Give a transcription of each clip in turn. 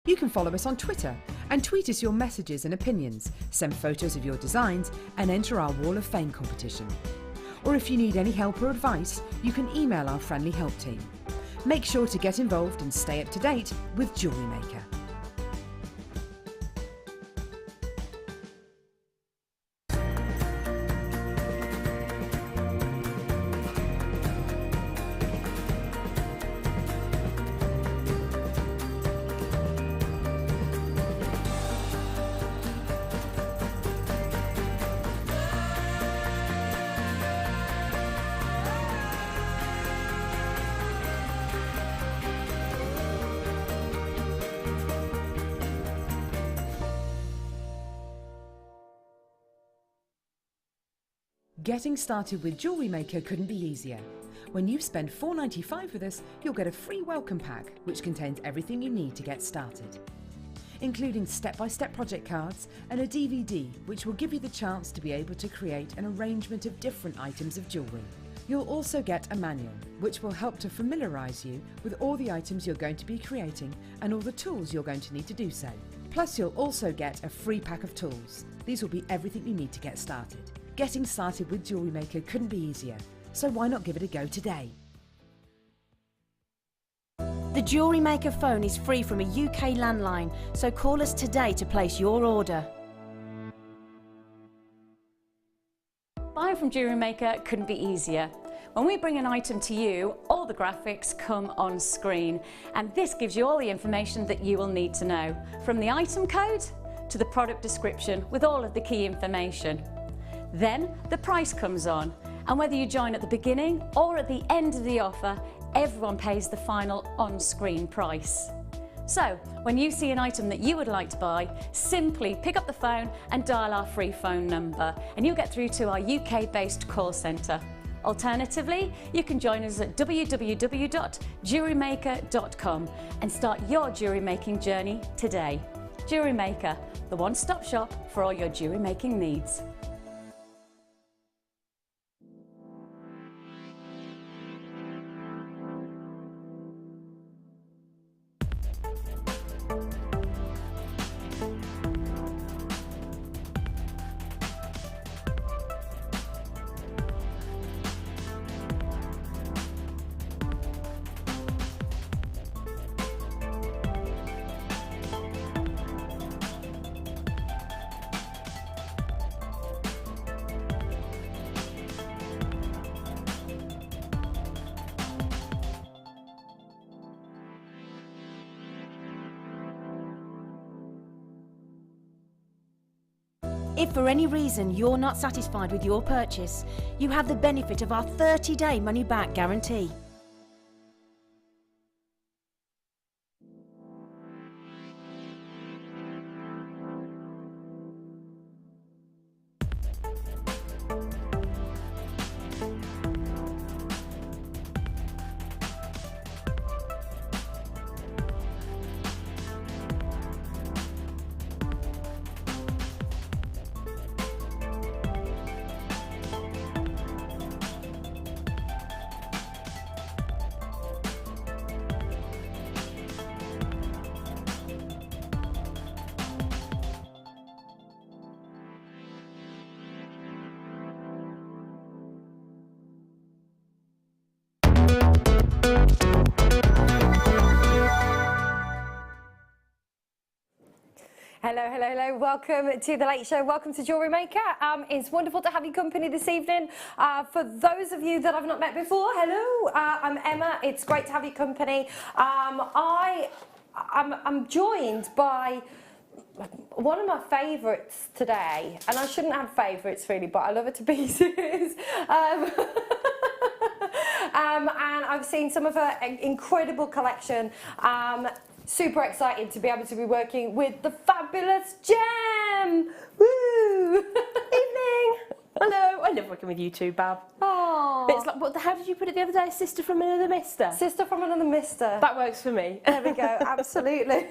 You can follow us on Twitter and tweet us your messages and opinions, send photos of your designs and enter our Wall of Fame competition. Or if you need any help or advice, you can email our friendly help team. Make sure to get involved and stay up to date with Jewellery Maker. Getting started with Jewellery Maker couldn't be easier. When you spend $4.95 with us, you'll get a free welcome pack which contains everything you need to get started, including step-by-step project cards and a DVD which will give you the chance to be able to create an arrangement of different items of jewellery. You'll also get a manual which will help to familiarise you with all the items you're going to be creating and all the tools you're going to need to do so. Plus you'll also get a free pack of tools. These will be everything you need to get started. Getting started with Jewellery Maker couldn't be easier, so why not give it a go today? The Jewellery Maker phone is free from a UK landline, so call us today to place your order. Buying from Jewellery Maker couldn't be easier. When we bring an item to you, all the graphics come on screen, and this gives you all the information that you will need to know, from the item code to the product description with all of the key information. Then the price comes on, and whether you join at the beginning or at the end of the offer, everyone pays the final on-screen price. So when you see an item that you would like to buy, simply pick up the phone and dial our free phone number and you'll get through to our UK-based call centre. Alternatively, you can join us at www.jewellerymaker.com and start your jewellery making journey today. Jewellery Maker, the one-stop shop for all your jewellery making needs. If for any reason you're not satisfied with your purchase, you have the benefit of our 30-day money-back guarantee. Hello, hello, hello. Welcome to The Late Show. Welcome to Jewellery Maker. It's wonderful to have your company this evening. For those of you that I've not met before, hello, I'm Emma. It's great to have your company. I'm joined by one of my favourites today, and I shouldn't have favourites really, but I love her to pieces. And I've seen some of her incredible collection. Super excited to be able to be working with the fabulous Gem. Woo! Evening. Hello. I love working with you too, Bab. Oh. It's like, what? How did you put it the other day? Sister from another mister. Sister from another mister. That works for me. There we go. Absolutely.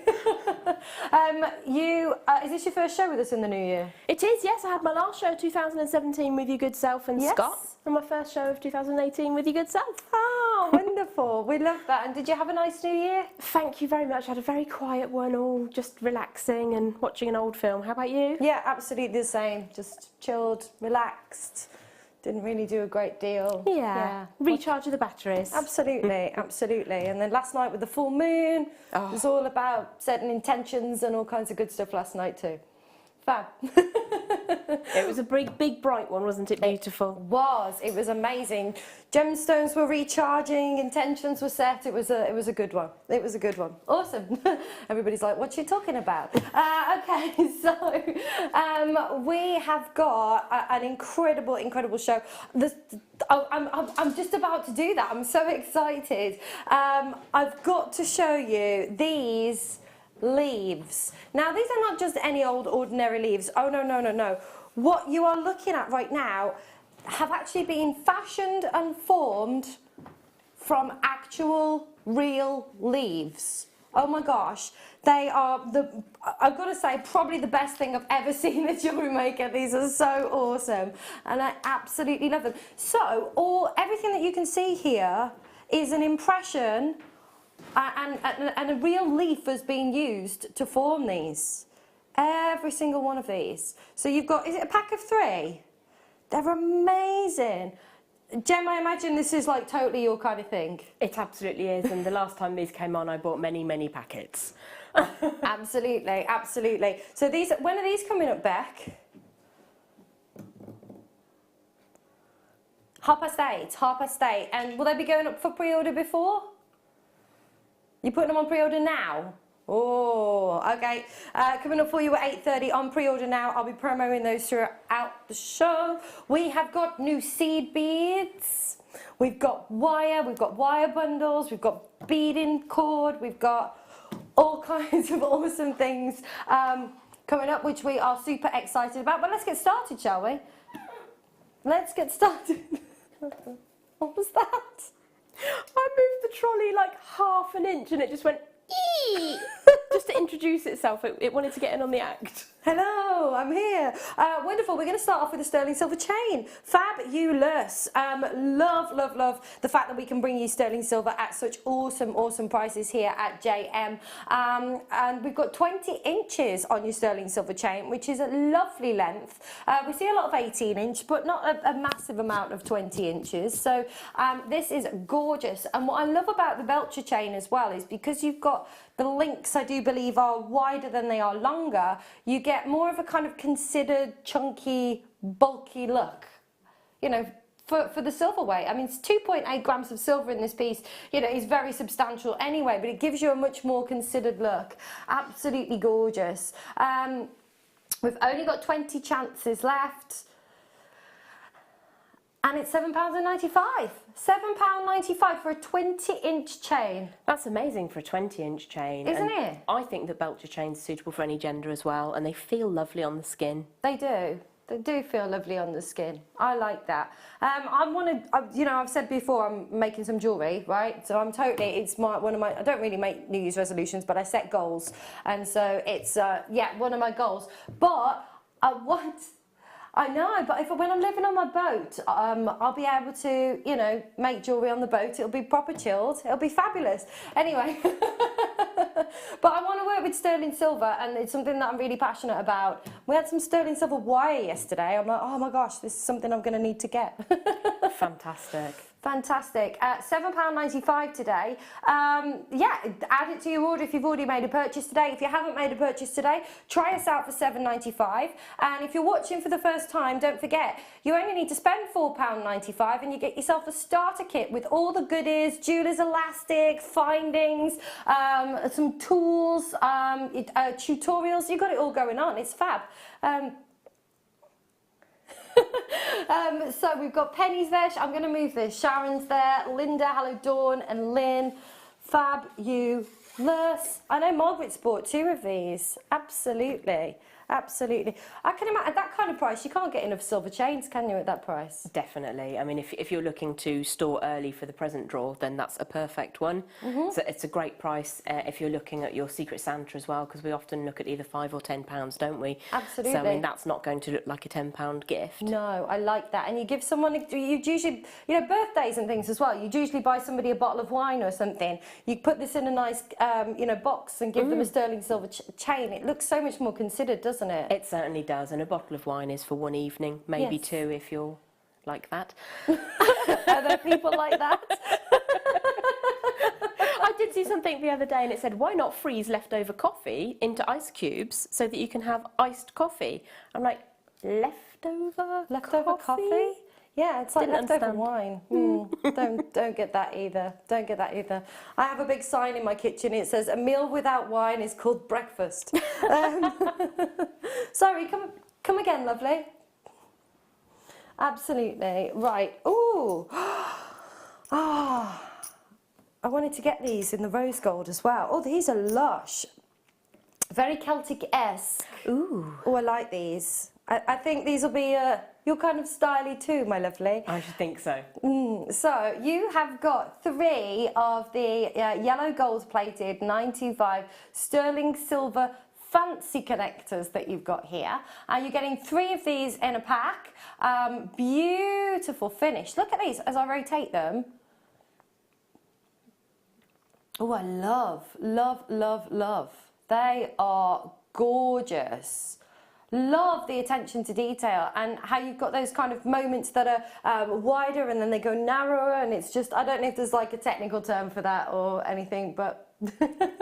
Is this your first show with us in the new year? It is. Yes, I had my last show 2017 with your good self and Yes. Scott, and my first show of 2018 with your good self. Oh, wonderful. wonderful. We love that. And did you have a nice New Year? Thank you very much. I had a very quiet one, all just relaxing and watching an old film. How about you? Yeah, absolutely the same. Just chilled, relaxed. Didn't really do a great deal. Yeah. Recharge of the batteries. Absolutely, absolutely. And then last night with the full moon, it was all about setting intentions and all kinds of good stuff last night too. Fab. It was a big bright one, wasn't it? Beautiful. It was amazing. Gemstones were recharging, intentions were set. It was a good one. It was a good one. Awesome. Everybody's like, "What you talking about?" Okay, so we have got an incredible show. I'm just about to do that. I'm so excited. I've got to show you these leaves. Now, these are not just any old ordinary leaves. Oh, no. What you are looking at right now have actually been fashioned and formed from actual real leaves. Oh my gosh, they are I've got to say, probably the best thing I've ever seen at Jewellery Maker. These are so awesome and I absolutely love them. So everything that you can see here is an impression and a real leaf has been used to form these. Every single one of these. So you've got, is it a pack of 3? They're amazing. Gem, I imagine this is like totally your kind of thing. It absolutely is, and the last time these came on, I bought many packets. Absolutely, absolutely. So these, when are these coming up, Beck? 8:30. And will they be going up for pre-order before? You putting them on pre-order now? Oh, okay. Coming up for you at 8:30 on pre-order now. I'll be promoting those throughout the show. We have got new seed beads. We've got wire bundles. We've got beading cord. We've got all kinds of awesome things coming up, which we are super excited about. But let's get started, shall we? Let's get started. What was that? I moved the trolley like half an inch and it just went ee! Just to introduce itself. It wanted to get in on the act. Hello, I'm here. Wonderful. We're going to start off with a sterling silver chain. Fabulous. Love the fact that we can bring you sterling silver at such awesome prices here at JM. And we've got 20 inches on your sterling silver chain, which is a lovely length. We see a lot of 18-inch, but not a massive amount of 20 inches. So this is gorgeous. And what I love about the Belcher chain as well is because you've got the links, I do believe, are wider than they are longer. You get more of a kind of considered, chunky, bulky look, you know, for the silver weight. I mean, it's 2.8 grams of silver in this piece. You know, it's very substantial anyway, but it gives you a much more considered look. Absolutely gorgeous. We've only got 20 chances left. And it's £7.95. £7.95 for a 20-inch chain. That's amazing for a 20-inch chain. Isn't it? I think that Belcher chains are suitable for any gender as well, and they feel lovely on the skin. They do. They do feel lovely on the skin. I like that. You know, I've said before I'm making some jewellery, right? So I'm totally, it's one of my, I don't really make New Year's resolutions, but I set goals. And so it's, yeah, one of my goals. But I know, but when I'm living on my boat, I'll be able to, you know, make jewellery on the boat. It'll be proper chilled. It'll be fabulous. Anyway, but I want to work with sterling silver, and it's something that I'm really passionate about. We had some sterling silver wire yesterday. I'm like, oh my gosh, this is something I'm going to need to get. Fantastic. Fantastic. £7.95 today. Yeah, add it to your order if you've already made a purchase today. If you haven't made a purchase today, try us out for £7.95. And if you're watching for the first time, don't forget, you only need to spend £4.95 and you get yourself a starter kit with all the goodies, jeweller's elastic, findings, some tools, tutorials. You've got it all going on. It's fab. So we've got Penny's there. I'm going to move this. Sharon's there. Linda, hello Dawn, and Lynn. Fabulous. I know Margaret's bought 2 of these. Absolutely. Absolutely. I can imagine at that kind of price, you can't get enough silver chains, can you, at that price? Definitely. I mean, if you're looking to store early for the present draw, then that's a perfect one. So it's a great price if you're looking at your Secret Santa as well, because we often look at either £5 or £10, don't we? Absolutely. So I mean, that's not going to look like a £10 gift. No, I like that. And you give someone, you usually, you know, birthdays and things as well. You usually buy somebody a bottle of wine or something. You put this in a nice, you know, box and give them a sterling silver chain. It looks so much more considered, doesn't it? It certainly does, and a bottle of wine is for one evening, maybe Yes. two if you're like that. Are there people like that? I did see something the other day and it said, why not freeze leftover coffee into ice cubes so that you can have iced coffee? I'm like, leftover coffee? Yeah, it's like Didn't leftover understand. wine. Don't get that either. Don't get that either. I have a big sign in my kitchen. It says, "A meal without wine is called breakfast." Sorry, come again, lovely. Absolutely right. Ooh, ah, I wanted to get these in the rose gold as well. Oh, these are lush. Very Celtic-esque. Ooh. Oh, I like these. I think these will be your kind of styly too, my lovely. I should think so. So you have got 3 of the yellow gold plated 925 sterling silver fancy connectors that you've got here. You're getting 3 of these in a pack. Beautiful finish. Look at these as I rotate them. Oh, I love. They are gorgeous. Love the attention to detail and how you've got those kind of moments that are wider and then they go narrower, and it's just, I don't know if there's like a technical term for that or anything, but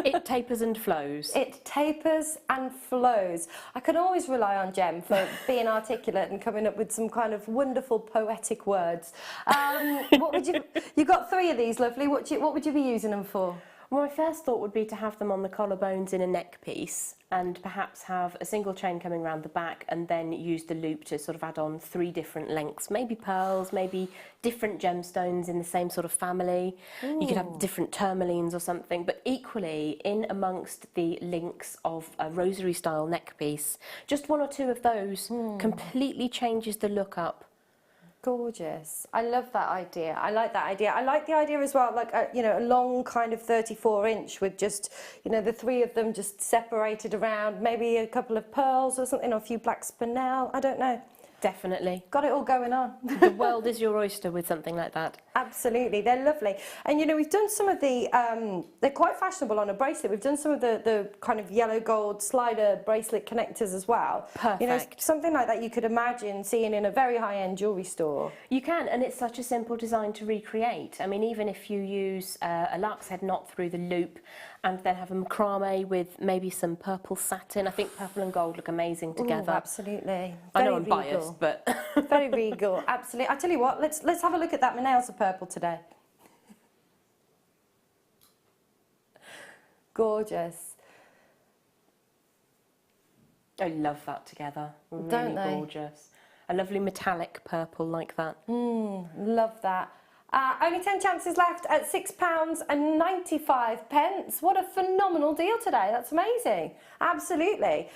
It tapers and flows. it tapers and flows. I can always rely on Jem for being articulate and coming up with some kind of wonderful poetic words. What would you got 3 of these, lovely. What would you be using them for? Well, my first thought would be to have them on the collarbones in a neck piece and perhaps have a single chain coming around the back and then use the loop to sort of add on 3 different lengths, maybe pearls, maybe different gemstones in the same sort of family. Ooh. You could have different tourmalines or something, but equally in amongst the links of a rosary style neck piece, just 1 or 2 of those completely changes the look up. Gorgeous. I love that idea. I like that idea. I like the idea as well, like a, you know, a long kind of 34-inch with just, you know, the 3 of them just separated around, maybe a couple of pearls or something, or a few black spinel. I don't know. Definitely. Got it all going on. The world is your oyster with something like that. Absolutely, they're lovely. And you know, we've done some of the, they're quite fashionable on a bracelet. We've done some of the kind of yellow gold slider bracelet connectors as well. Perfect. You know, something like that you could imagine seeing in a very high-end jewellery store. You can, and it's such a simple design to recreate. I mean, even if you use a lark's head knot through the loop and then have a macrame with maybe some purple satin. I think purple and gold look amazing together. Ooh, absolutely. I know Very I'm biased, but very regal, absolutely. I tell you what, let's have a look at that. My nails are purple today. Gorgeous. I love that together. Really Don't they? Gorgeous. A lovely metallic purple like that. Love that. Only 10 chances left at £6.95. What a phenomenal deal today. That's amazing. Absolutely.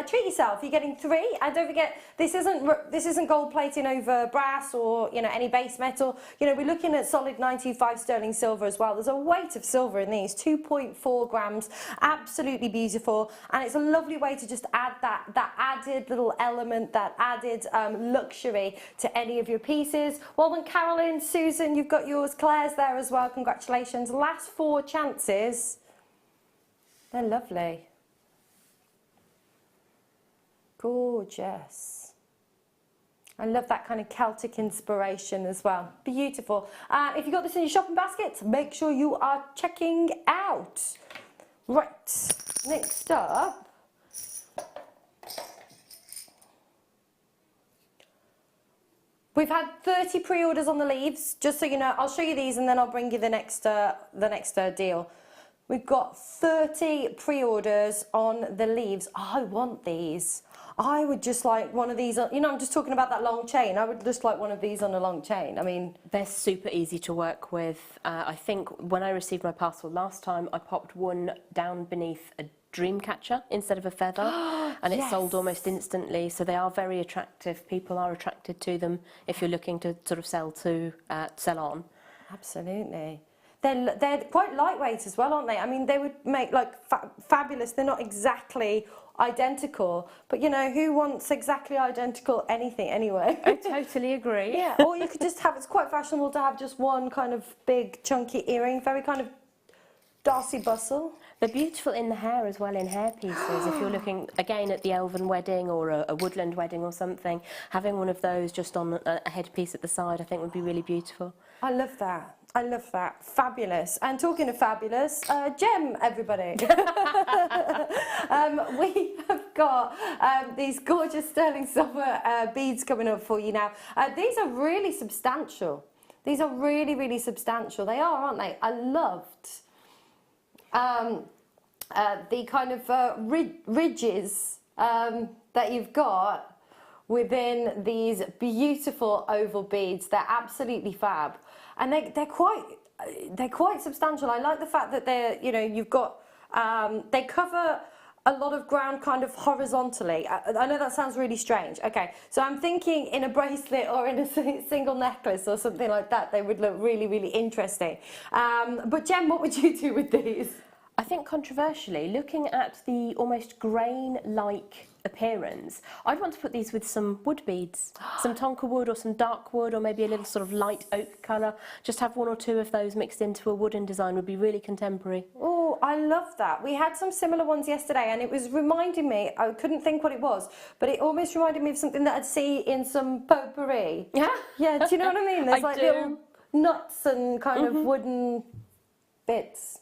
Treat yourself. You're getting 3. And don't forget, this isn't gold plating over brass or, you know, any base metal. You know, we're looking at solid 925 sterling silver as well. There's a weight of silver in these, 2.4 grams. Absolutely beautiful. And it's a lovely way to just add that added little element, that added luxury to any of your pieces. Well done, Carolyn, Susan, you've got yours. Claire's there as well. Congratulations. Last 4 chances. They're lovely. Gorgeous. I love that kind of Celtic inspiration as well. Beautiful. If you've got this in your shopping basket, make sure you are checking out. Right, next up. We've had 30 pre-orders on the leaves, just so you know. I'll show you these and then I'll bring you the next deal. We've got 30 pre-orders on the leaves. I want these. I would just like one of these, you know, I'm just talking about that long chain. I would just like one of these on a long chain. I mean, they're super easy to work with. I think when I received my parcel last time, I popped one down beneath a dream catcher instead of a feather, and it's Yes. sold almost instantly. So they are very attractive. People are attracted to them if you're looking to sort of sell on. Absolutely. They're quite lightweight as well, aren't they? I mean, they would make like fabulous. They're not exactly identical, but you know, who wants exactly identical anything anyway? I totally agree. Yeah, or you could just have, it's quite fashionable to have just one kind of big chunky earring, very kind of Darcy Bustle. They're beautiful in the hair as well, in hair pieces. If you're looking again at the elven wedding or a woodland wedding or something, having one of those just on a headpiece at the side, I think would be really beautiful. I love that. I love that. Fabulous. And talking of fabulous, Gem, everybody. We have got these gorgeous sterling silver beads coming up for you now. These are really substantial. These are really, really substantial. They are, aren't they? I loved the kind of ridges that you've got within these beautiful oval beads. They're absolutely fab. And they're quite substantial. I like the fact that they're, you know, you've got, they cover a lot of ground kind of horizontally. I know that sounds really strange. Okay, so I'm thinking in a bracelet or in a single necklace or something like that, they would look really, really interesting. But Jem, what would you do with these? I think controversially, looking at the almost grain-like appearance, I'd want to put these with some wood beads, some tonka wood or some dark wood or maybe a little sort of light oak colour. Just have one or two of those mixed into a wooden design would be really contemporary. Oh, I love that. We had some similar ones yesterday and it was reminding me, I couldn't think what it was, but it almost reminded me of something that I'd see in some potpourri. Yeah. Yeah, do you know what I mean? There's I like do. little nuts and kind of wooden bits.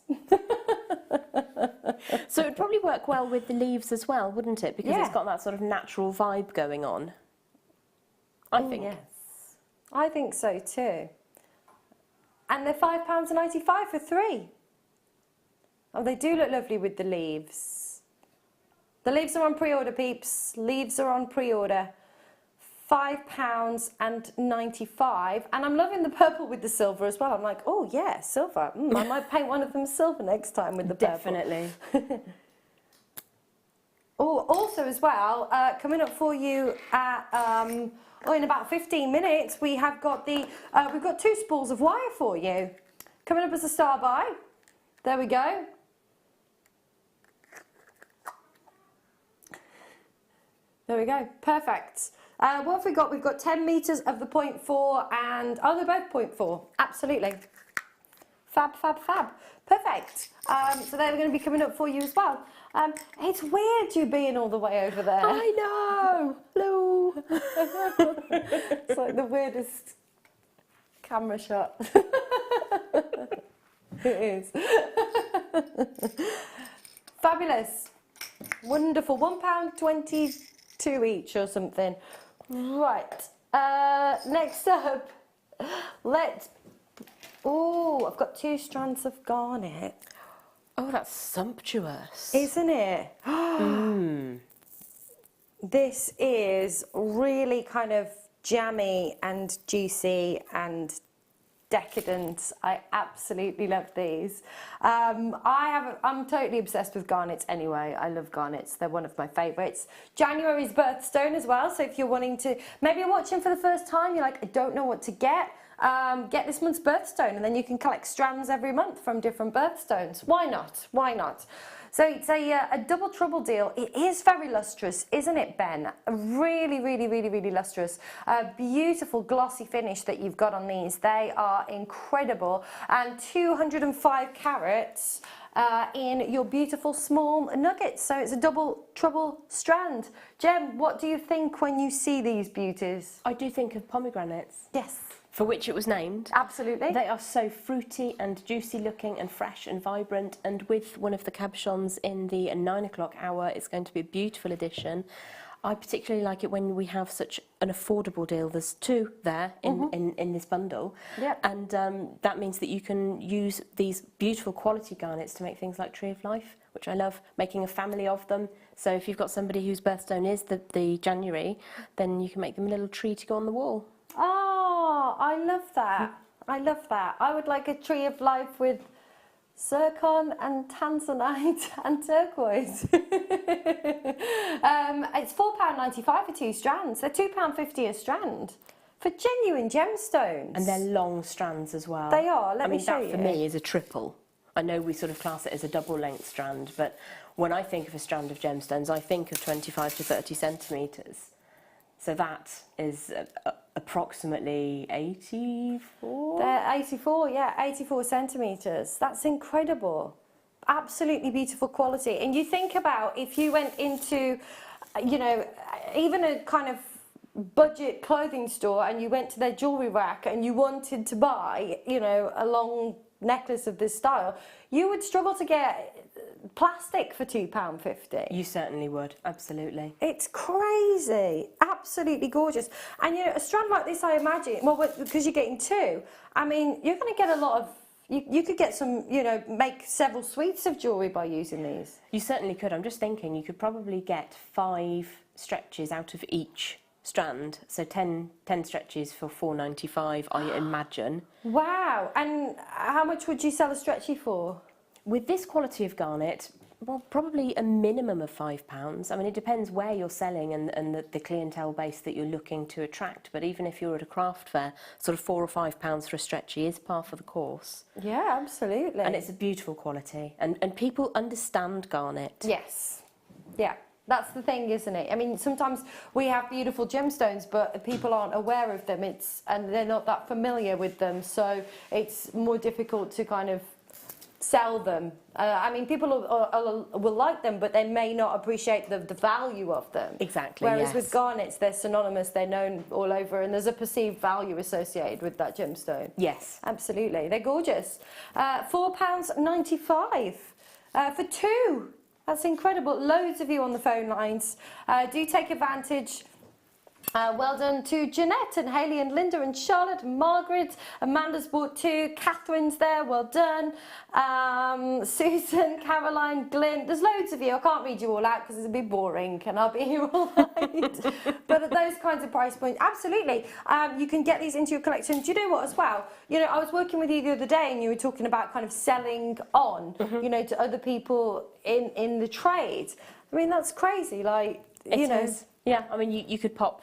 So it would probably work well with the leaves as well, wouldn't it? Because Yeah. it's got that sort of natural vibe going on. I think. Yes, I think so too. And they're £5.95 for 3. Oh, they do look lovely with the leaves. The leaves are on pre-order, peeps. Leaves are on pre-order. £5.95, and I'm loving the purple with the silver as well. I'm like, oh yeah, silver. I might paint one of them silver next time with the purple. Definitely. Oh, also as well, coming up for you at in about 15 minutes, we have got the we've got 2 spools of wire for you coming up as a star buy. There we go. There we go. Perfect. What have we got? We've got 10 metres of the 0.4 and, oh, they're both 0.4. Absolutely. Fab, fab, fab. Perfect. So they're going to be coming up for you as well. It's weird you being all the way over there. I know. Hello. It's like the weirdest camera shot. It is. Fabulous. Wonderful. £1.22 each or something. Right. Next up, oh, I've got 2 strands of garnet. Oh, that's sumptuous. Isn't it? This is really kind of jammy and juicy and decadent. I absolutely love these. I'm totally obsessed with garnets anyway. I love garnets. They're one of my favourites. January's birthstone as well. So if you're wanting to, maybe you're watching for the first time, you're like, I don't know what to get this month's birthstone, and then you can collect strands every month from different birthstones. Why not? Why not? So it's a double trouble deal. It is very lustrous, isn't it, Ben? Really, really, really, really lustrous. Beautiful glossy finish that you've got on these. They are incredible. And 205 carats in your beautiful small nuggets. So it's a double trouble strand. Jem, what do you think when you see these beauties? I do think of pomegranates. Yes. For which it was named. Absolutely. They are so fruity and juicy looking and fresh and vibrant, and with one of the cabochons in the 9 o'clock hour, it's going to be a beautiful addition. I particularly like it when we have such an affordable deal. There's 2 there in this bundle. Yep. And that means that you can use these beautiful quality garnets to make things like Tree of Life, which I love, making a family of them. So if you've got somebody whose birthstone is the January, then you can make them a little tree to go on the wall. Oh, I love that. I love that. I would like a Tree of Life with zircon and tanzanite and turquoise. it's £4.95 for 2 strands. They're £2.50 a strand for genuine gemstones. And they're long strands as well. They are. Let me show that you. for me is a triple. I know we sort of class it as a double length strand, but when I think of a strand of gemstones, I think of 25 to 30 centimetres. So that is approximately 84? They're 84, yeah, 84 centimetres. That's incredible. Absolutely beautiful quality. And you think about if you went into, you know, even a kind of budget clothing store and you went to their jewellery rack and you wanted to buy, you know, a long necklace of this style, you would struggle to get plastic for £2.50. You certainly would, absolutely. It's crazy, absolutely gorgeous. And you know, a strand like this, I imagine, well, because you're getting 2, I mean, you're going to get a lot of, you could get some, you know, make several suites of jewellery by using these. You certainly could. I'm just thinking you could probably get 5 stretches out of each strand, so 10 stretches for £4.95, I imagine. Wow, and how much would you sell a stretchy for? With this quality of garnet, well, probably a minimum of £5. I mean, it depends where you're selling and the clientele base that you're looking to attract, but even if you're at a craft fair, sort of £4 or £5 for a stretchy is par for the course. Yeah, absolutely. And it's a beautiful quality, and people understand garnet. Yes, yeah. That's the thing, isn't it? I mean, sometimes we have beautiful gemstones, but people aren't aware of them. And they're not that familiar with them, so it's more difficult to kind of sell them. I mean, people will like them, but they may not appreciate the value of them. Exactly. Whereas yes. with garnets, they're synonymous. They're known all over, and there's a perceived value associated with that gemstone. Yes. Absolutely, they're gorgeous. £4.95 for 2. That's incredible. Loads of you on the phone lines. Do take advantage. Well done to Jeanette and Hayley and Linda and Charlotte and Margaret. Amanda's bought 2. Catherine's there. Well done. Susan, Caroline, Glyn. There's loads of you. I can't read you all out because it's a bit boring and I'll be here all night. But at those kinds of price points, absolutely. You can get these into your collection. Do you know what as well? You know, I was working with you the other day and you were talking about kind of selling on, you know, to other people in the trade. I mean, that's crazy. Like, you know. Yeah, I mean, you could pop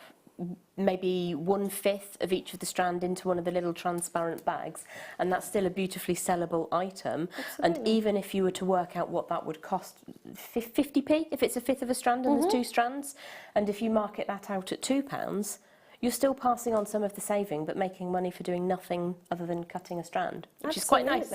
maybe 1/5 of each of the strand into one of the little transparent bags, and that's still a beautifully sellable item. Absolutely. And even if you were to work out what that would cost, 50p if it's 1/5 of a strand and there's 2 strands, and if you market that out at £2, you're still passing on some of the saving but making money for doing nothing other than cutting a strand, which is quite nice.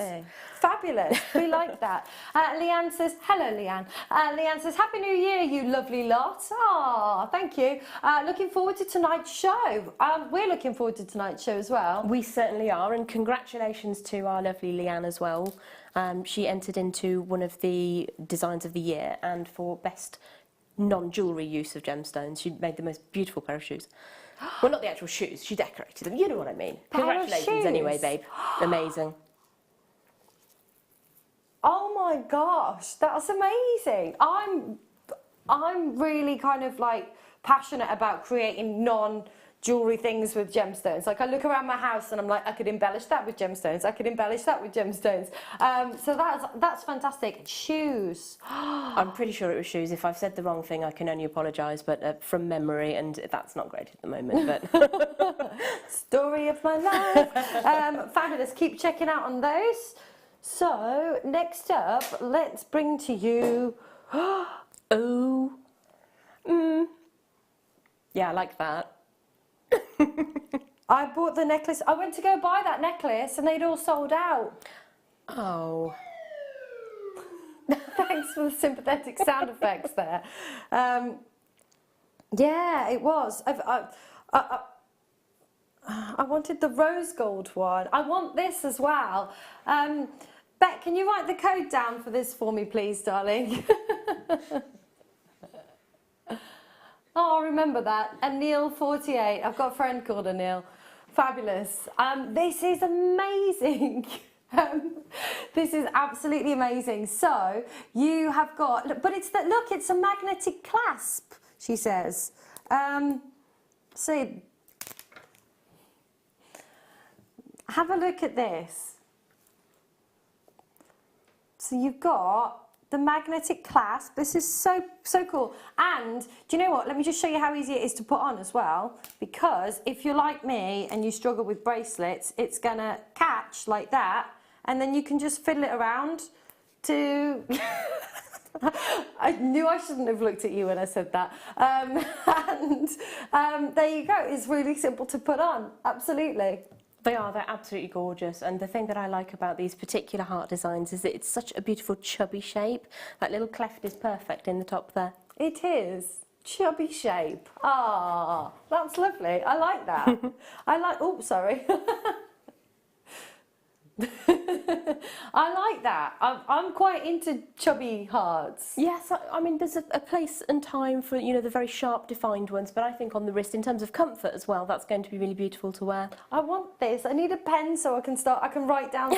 Fabulous. We like that. Leanne says, hello Leanne. Leanne says, Happy New Year, you lovely lot. Ah, thank you. Looking forward to tonight's show. We're looking forward to tonight's show as well. We certainly are, and congratulations to our lovely Leanne as well. She entered into one of the designs of the year, and for best non-jewellery use of gemstones, she made the most beautiful pair of shoes. Well, not the actual shoes, she decorated them, you know what I mean. Congratulations anyway, babe. Amazing. Oh my gosh, that's amazing. I'm really kind of like passionate about creating non-jewellery things with gemstones. Like I look around my house and I'm like, I could embellish that with gemstones. I could embellish that with gemstones. So that's fantastic. Shoes. I'm pretty sure it was shoes. If I've said the wrong thing, I can only apologise, but from memory, and that's not great at the moment. But Story of my life. Fabulous. Keep checking out on those. So next up, let's bring to you. Yeah, I like that. I bought the necklace. I went to go buy that necklace and they'd all sold out. Oh. Thanks for the sympathetic sound effects there. Yeah, it was. I wanted the rose gold one. I want this as well. Beck, can you write the code down for this for me, please, darling? Oh, remember that. Anil48. I've got a friend called Anil. Fabulous. This is amazing. This is absolutely amazing. So you have got, but it's that, look, it's a magnetic clasp, she says. See, have a look at this. So you've got the magnetic clasp. This is so cool. And do you know what? Let me just show you how easy it is to put on as well. Because if you're like me and you struggle with bracelets, it's gonna catch like that, and then you can just fiddle it around to. I knew I shouldn't have looked at you when I said that. There you go. It's really simple to put on. Absolutely. They're absolutely gorgeous, and the thing that I like about these particular heart designs is that it's such a beautiful chubby shape. That little cleft is perfect in the top there. It is. Chubby shape. Ah, that's lovely. I like that. Oh, sorry. I like that. I'm quite into chubby hearts. Yes, I mean, there's a place and time for, you know, the very sharp defined ones, but I think on the wrist, in terms of comfort as well, that's going to be really beautiful to wear. I want this. I need a pen so I can start writing down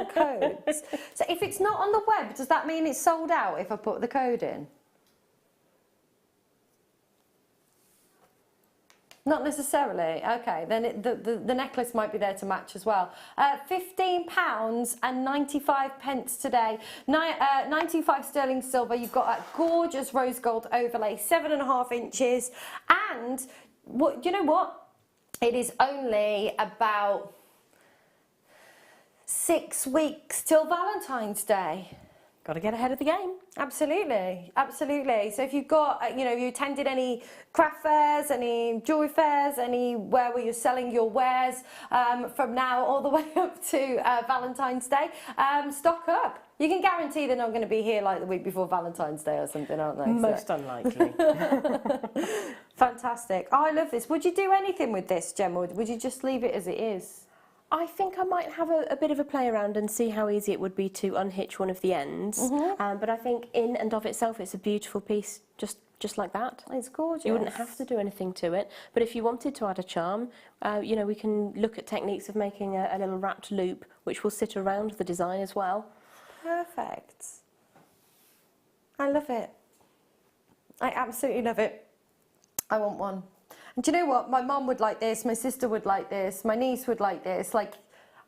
codes. So if it's not on the web, does that mean it's sold out if I put the code in? Not necessarily. Okay, then the necklace might be there to match as well. £15.95 today. 95 sterling silver. You've got that gorgeous rose gold overlay, 7.5 inches. And what? Do you know what? It is only about 6 weeks till Valentine's Day. Got to get ahead of the game. Absolutely, absolutely. So if you've got, you know, you attended any craft fairs, any jewellery fairs, anywhere where you're selling your wares from now all the way up to Valentine's Day, stock up. You can guarantee they're not going to be here like the week before Valentine's Day or something, aren't they? Most unlikely. Fantastic. Oh, I love this. Would you do anything with this, Gem, or would you just leave it as it is? I think I might have a bit of a play around and see how easy it would be to unhitch one of the ends. But I think in and of itself, it's a beautiful piece, just like that. It's gorgeous. You wouldn't have to do anything to it. But if you wanted to add a charm, you know, we can look at techniques of making a little wrapped loop, which will sit around the design as well. Perfect. I love it. I absolutely love it. I want one. And do you know what? My mum would like this, my sister would like this, my niece would like this. Like,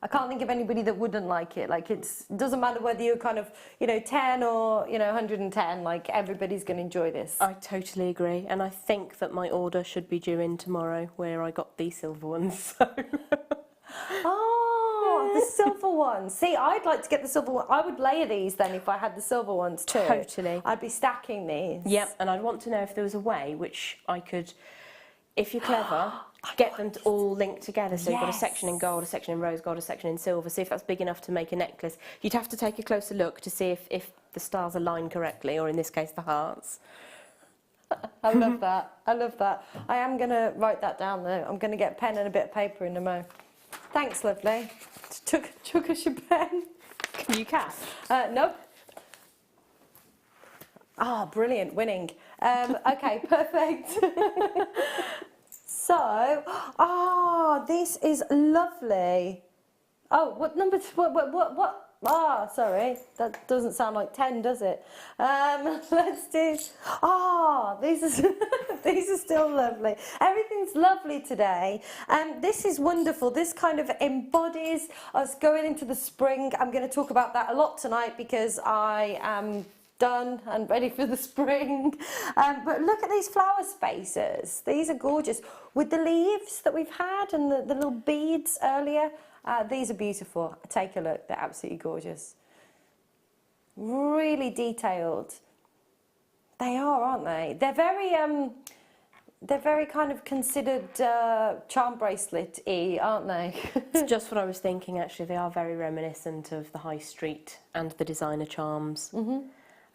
I can't think of anybody that wouldn't like it. Like, it doesn't matter whether you're kind of, you know, 10 or, you know, 110. Like, everybody's going to enjoy this. I totally agree. And I think that my order should be due in tomorrow, where I got the silver ones. So. Oh, the silver ones. See, I'd like to get the silver one. I would layer these then if I had the silver ones too. Totally. I'd be stacking these. Yep, and I'd want to know if there was a way which I could, if you're clever, get them to all linked together. So you've got a section in gold, a section in rose gold, a section in silver. See if that's big enough to make a necklace. You'd have to take a closer look to see if the stars align correctly, or in this case, the hearts. I love that. I love that. I am going to write that down though. I'm going to get a pen and a bit of paper in a mo. Thanks, lovely. Took us your pen. Can you cast? Nope. Ah, brilliant, winning. Okay, perfect. So, this is lovely. Oh, what number? What? Ah, sorry, that doesn't sound like 10, does it? Let's do. These are these are still lovely. Everything's lovely today. This is wonderful. This kind of embodies us going into the spring. I'm going to talk about that a lot tonight because I am done and ready for the spring. But look at these flower spaces. These are gorgeous with the leaves that we've had and the little beads earlier. These are beautiful. Take a look. They're absolutely gorgeous. Really detailed. They are, aren't they? They're very kind of considered charm bracelet-y, aren't they? It's just what I was thinking, actually. They are very reminiscent of the high street and the designer charms.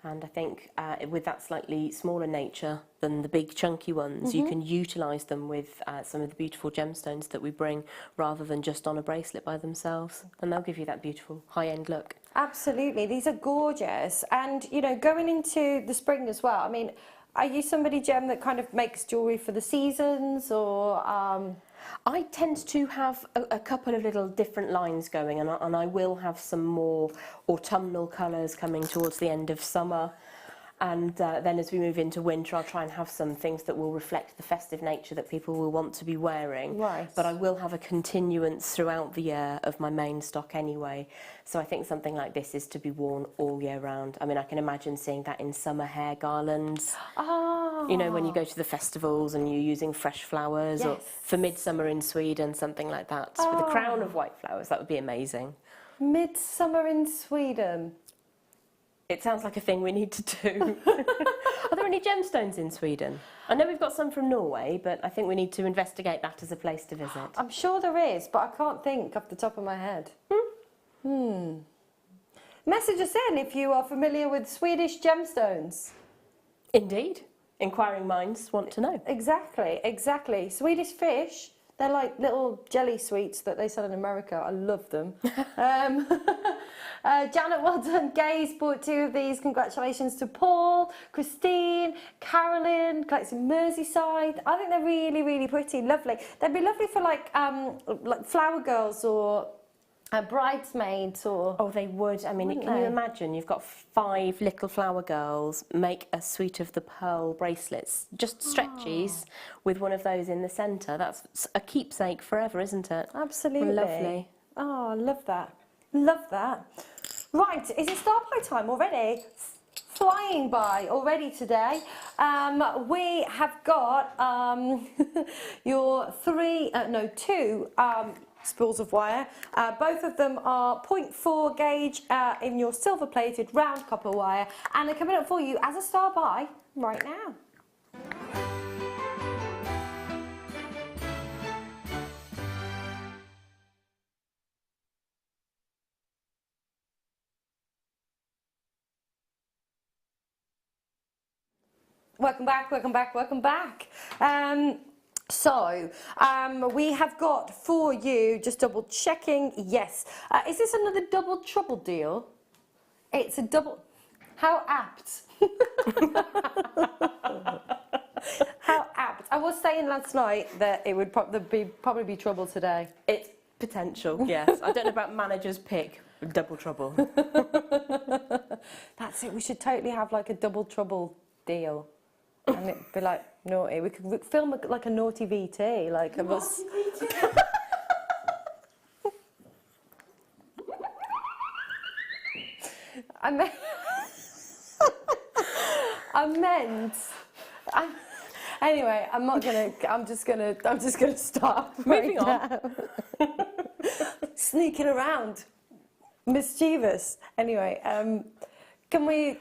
And I think with that slightly smaller nature than the big chunky ones, you can utilise them with some of the beautiful gemstones that we bring rather than just on a bracelet by themselves. And they'll give you that beautiful high-end look. Absolutely. These are gorgeous. And, you know, going into the spring as well, I mean, are you somebody, Gem, that kind of makes jewellery for the seasons or... I tend to have a couple of little different lines going, and I will have some more autumnal colours coming towards the end of summer. And then as we move into winter, I'll try and have some things that will reflect the festive nature that people will want to be wearing. Right. But I will have a continuance throughout the year of my main stock anyway. So I think something like this is to be worn all year round. I mean, I can imagine seeing that in summer hair garlands. Oh. You know, when you go to the festivals and you're using fresh flowers, or Yes. for midsummer in Sweden, something like that. With a crown of white flowers, that would be amazing. Midsummer in Sweden. It sounds like a thing we need to do. Are there any gemstones in Sweden? I know we've got some from Norway, but I think we need to investigate that as a place to visit. I'm sure there is, but I can't think off the top of my head. Message us in if you are familiar with Swedish gemstones. Indeed. Inquiring minds want to know. Exactly, exactly. Swedish fish, they're like little jelly sweets that they sell in America. I love them. Janet, well done. Gay's bought 2 of these. Congratulations to Paul, Christine, Carolyn, collects in Merseyside. I think they're really, really pretty, lovely. They'd be lovely for like flower girls or bridesmaids or... Oh, they would. I mean, can you imagine? You've got 5 little flower girls make a suite of the pearl bracelets, just stretchies, with one of those in the centre. That's a keepsake forever, isn't it? Absolutely. Lovely. Oh, I love that. Love that. Right, is it start by time already? Flying by already today. We have got your 2 spools of wire. Both of them are 0.4 gauge in your silver plated round copper wire, and they're coming up for you as a star buy right now. Welcome back, welcome back, welcome back. We have got for you, just double checking, yes. Is this another double trouble deal? It's a double, how apt. How apt. I was saying last night that it would probably be trouble today. It's potential, yes. I don't know about manager's pick, double trouble. That's it, we should totally have like a double trouble deal. And it'd be like naughty. We could film like a naughty VT, like of us. Anyway, I'm not gonna. I'm just gonna stop. Moving on. Sneaking around, mischievous. Anyway, can we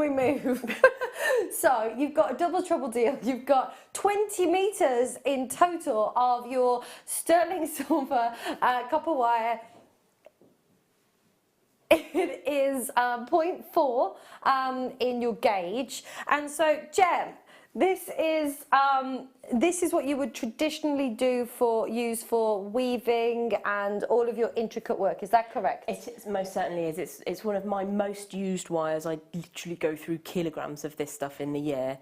move? So you've got a double trouble deal. You've got 20 meters in total of your sterling silver copper wire. It is 0.4 in your gauge, and so Jem, this is what you would traditionally use for weaving and all of your intricate work. Is that correct? It is, most certainly is. It's one of my most used wires. I literally go through kilograms of this stuff in the year.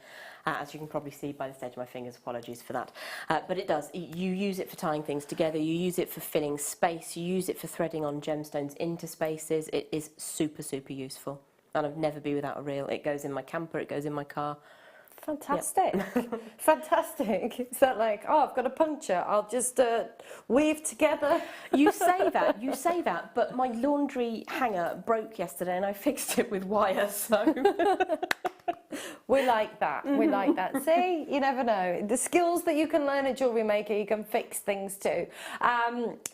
As you can probably see by the stage of my fingers, apologies for that. But it does. You use it for tying things together. You use it for filling space. You use it for threading on gemstones into spaces. It is super, super useful. And I'd never be without a reel. It goes in my camper. It goes in my car. Fantastic. Yep. Fantastic. Is that like, oh, I've got a puncture, I'll just weave together? You say that, but my laundry hanger broke yesterday and I fixed it with wire, so... We like that, we like that. See, you never know. The skills that you can learn at Jewellery Maker, you can fix things too.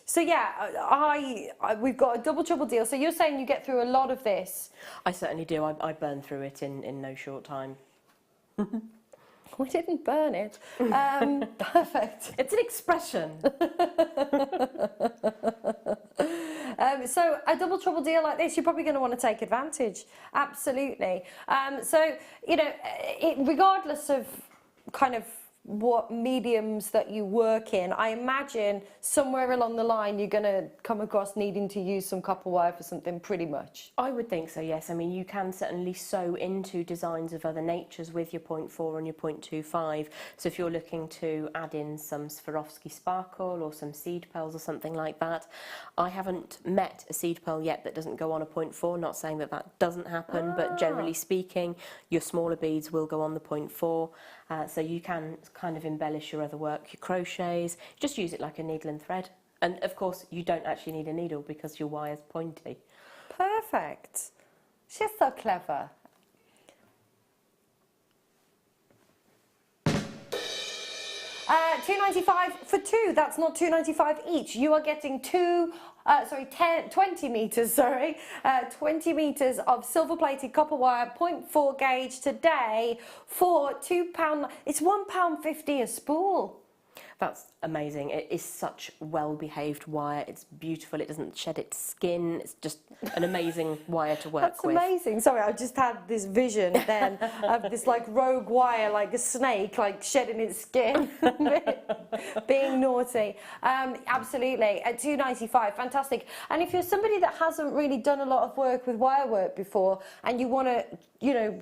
So yeah, we've got a double trouble deal. So you're saying you get through a lot of this? I certainly do. I burn through it in no short time. We didn't burn it. Perfect. It's an expression. So a double trouble deal like this, you're probably going to want to take advantage. Absolutely. So, you know, regardless of kind of what mediums that you work in. I imagine somewhere along the line you're going to come across needing to use some copper wire for something pretty much. I would think so, yes. I mean, you can certainly sew into designs of other natures with your 0.4 and your 0.25. So if you're looking to add in some Swarovski sparkle or some seed pearls or something like that, I haven't met a seed pearl yet that doesn't go on a 0.4. Not saying that that doesn't happen, but generally speaking, your smaller beads will go on the 0.4. So you can kind of embellish your other work, your crochets, just use it like a needle and thread. And of course, you don't actually need a needle because your wire's pointy. Perfect. She's so clever. $2.95 for two. That's not $2.95 each. You are getting 20 meters, 20 meters of silver-plated copper wire, 0.4 gauge today for £2. It's £1.50 a spool. That's amazing. It is such well-behaved wire. It's beautiful. It doesn't shed its skin. It's just an amazing wire to work with. That's amazing. Sorry, I just had this vision then of this like rogue wire, like a snake, like shedding its skin, being naughty. Absolutely. At $2.95, fantastic. And if you're somebody that hasn't really done a lot of work with wire work before and you want to, you know,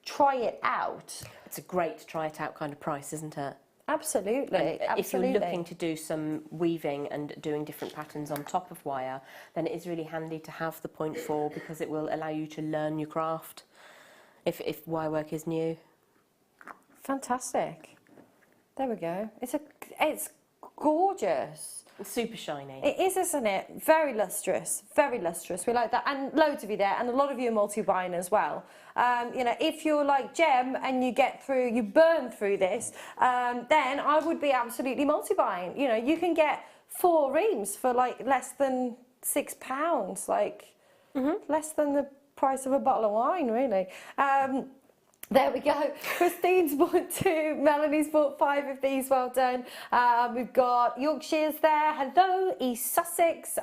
try it out. It's a great try it out kind of price, isn't it? Absolutely, and if you're looking to do some weaving and doing different patterns on top of wire, then it is really handy to have the 0.4 because it will allow you to learn your craft if wire work is new. Fantastic. There we go. It's gorgeous. It's super shiny. It is, isn't it? Very lustrous, very lustrous. We like that, and loads of you there, and a lot of you are multi-buying as well. You know, if you're like Gem and you burn through this, then I would be absolutely multi-buying. You know, you can get 4 reams for like less than £6, like less than the price of a bottle of wine, really. There we go. Christine's bought 2. Melanie's bought 5 of these. Well done. We've got Yorkshire's there. Hello, East Sussex.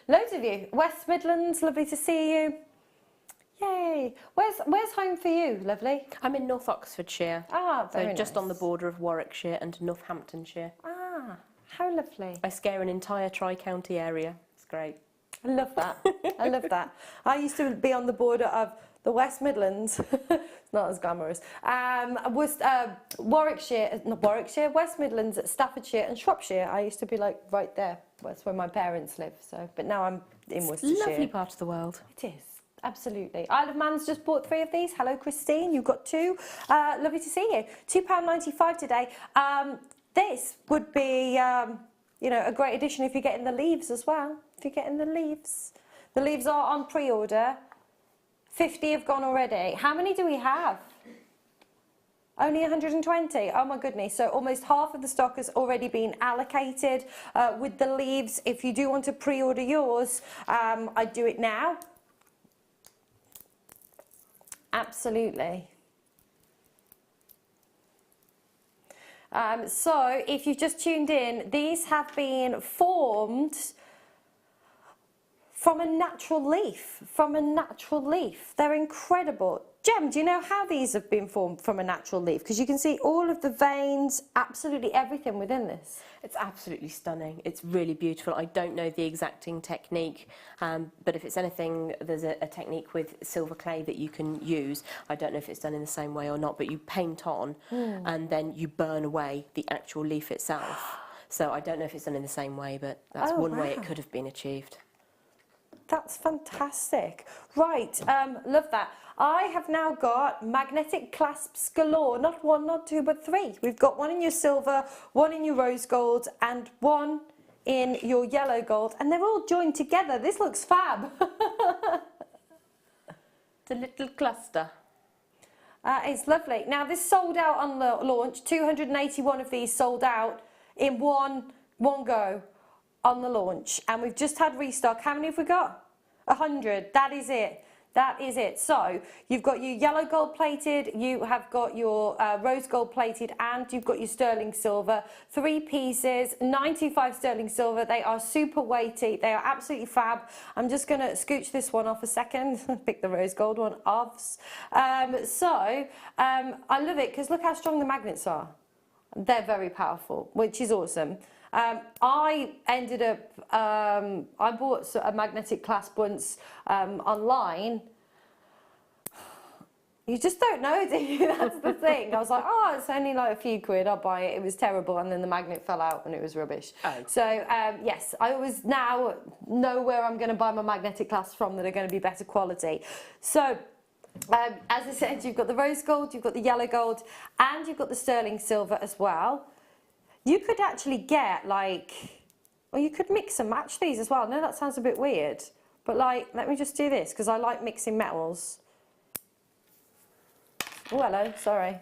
Loads of you. West Midlands. Lovely to see you. Yay. Where's home for you, lovely? I'm in North Oxfordshire. Very so just nice. on the border of Warwickshire and Northamptonshire. How lovely. I scare an entire tri-county area. It's great. I love that. I love that. I used to be on the border of the West Midlands. It's not as glamorous. Warwickshire, not Warwickshire, West Midlands, Staffordshire and Shropshire. I used to be like right there. That's where my parents live. So, but now I'm in Worcestershire. Lovely part of the world. It is. Absolutely. Isle of Man's just bought 3 of these. Hello, Christine. You've got 2. Lovely to see you. £2.95 today. This would be, you know, a great addition if you're getting the leaves as well. If you're getting the leaves. The leaves are on pre-order. 50 have gone already. How many do we have? Only 120. Oh my goodness. So almost half of the stock has already been allocated with the leaves. If you do want to pre-order yours, I'd do it now. Absolutely. So if you've just tuned in, these have been formed from a natural leaf, They're incredible. Gem, do you know how these have been formed from a natural leaf? Because you can see all of the veins, absolutely everything within this. It's absolutely stunning. It's really beautiful. I don't know the exacting technique, but if it's anything, there's a technique with silver clay that you can use. I don't know if it's done in the same way or not, but you paint on and then you burn away the actual leaf itself. So I don't know if it's done in the same way, but that's one way it could have been achieved. That's fantastic. Right, love that. I have now got magnetic clasps galore. Not 1, not 2, but 3. We've got 1 in your silver, 1 in your rose gold, and 1 in your yellow gold. And they're all joined together. This looks fab. It's a little cluster. It's lovely. Now, this sold out on the launch. 281 of these sold out in one go on the launch. And we've just had restock. How many have we got? 100. That is it. That is it. So you've got your yellow gold plated, you have got your rose gold plated, and you've got your sterling silver. 3 pieces, 95 sterling silver. They are super weighty. They are absolutely fab. I'm just going to scooch this one off a second. Pick the rose gold one off. I love it because look how strong the magnets are. They're very powerful, which is awesome. I ended up, I bought a magnetic clasp once online. You just don't know, do you? That's the thing. I was like, oh, it's only like a few quid, I'll buy it. It was terrible, and then the magnet fell out and it was rubbish. Oh. So, yes, I always now know where I'm going to buy my magnetic clasps from that are going to be better quality. So, as I said, you've got the rose gold, you've got the yellow gold, and you've got the sterling silver as well. You could actually get like, or you could mix and match these as well. No, that sounds a bit weird, but like, let me just do this because I like mixing metals. Oh, hello, sorry.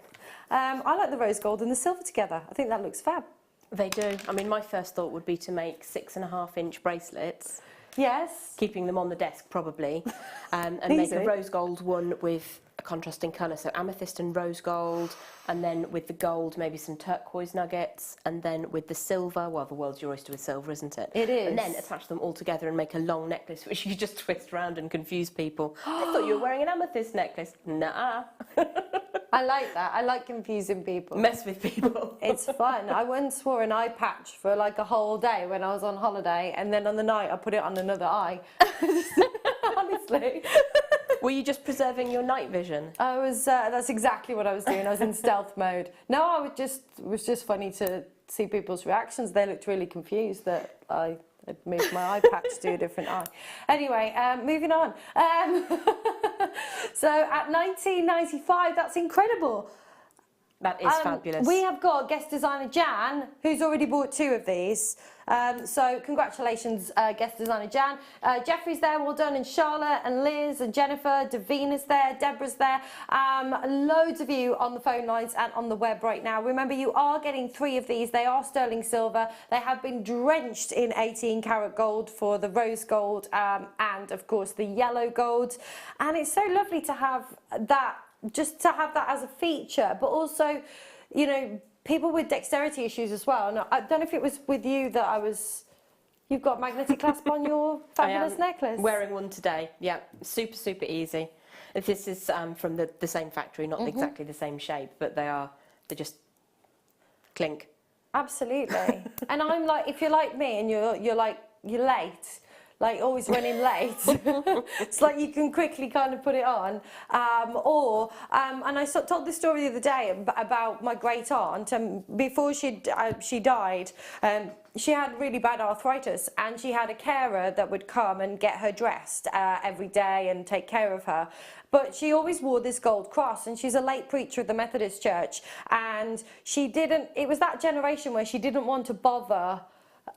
I like the rose gold and the silver together. I think that looks fab. They do. I mean, my first thought would be to make 6.5-inch bracelets. Yes. Keeping them on the desk, probably. And make a rose gold one with a contrasting colour. So amethyst and rose gold. And then with the gold, maybe some turquoise nuggets. And then with the silver, well, the world's your oyster with silver, isn't it? It is. And then attach them all together and make a long necklace, which you just twist around and confuse people. I thought you were wearing an amethyst necklace. Nuh-uh. I like that. I like confusing people. Mess with people. It's fun. I once wore an eye patch for like a whole day when I was on holiday, and then on the night I put it on another eye. Honestly. Were you just preserving your night vision? I was. That's exactly what I was doing. I was in stealth mode. No, I was just. It was just funny to see people's reactions. They looked really confused that I had moved my eye patch to a different eye. Anyway, moving on. So at 1995, that's incredible. That is fabulous. We have got guest designer Jan, who's already bought 2 of these. So congratulations, guest designer Jan. Jeffrey's there, well done, and Charlotte and Liz and Jennifer, Davina's there, Deborah's there. Loads of you on the phone lines and on the web right now. Remember, you are getting 3 of these. They are sterling silver. They have been drenched in 18 karat gold for the rose gold and of course the yellow gold. And it's so lovely to have that, just to have that as a feature, but also, you know, people with dexterity issues as well. And I don't know if it was with you that you've got magnetic clasp on your fabulous necklace. Wearing one today, yeah, super, super easy. This is from the same factory, not exactly the same shape, but they just clink. Absolutely. And I'm like, if you're like me and you're late, like always running late, it's like you can quickly kind of put it on. And I told this story the other day about my great aunt, and before she died, she had really bad arthritis, and she had a carer that would come and get her dressed every day and take care of her. But she always wore this gold cross, and she's a late preacher at the Methodist Church, and it was that generation where she didn't want to bother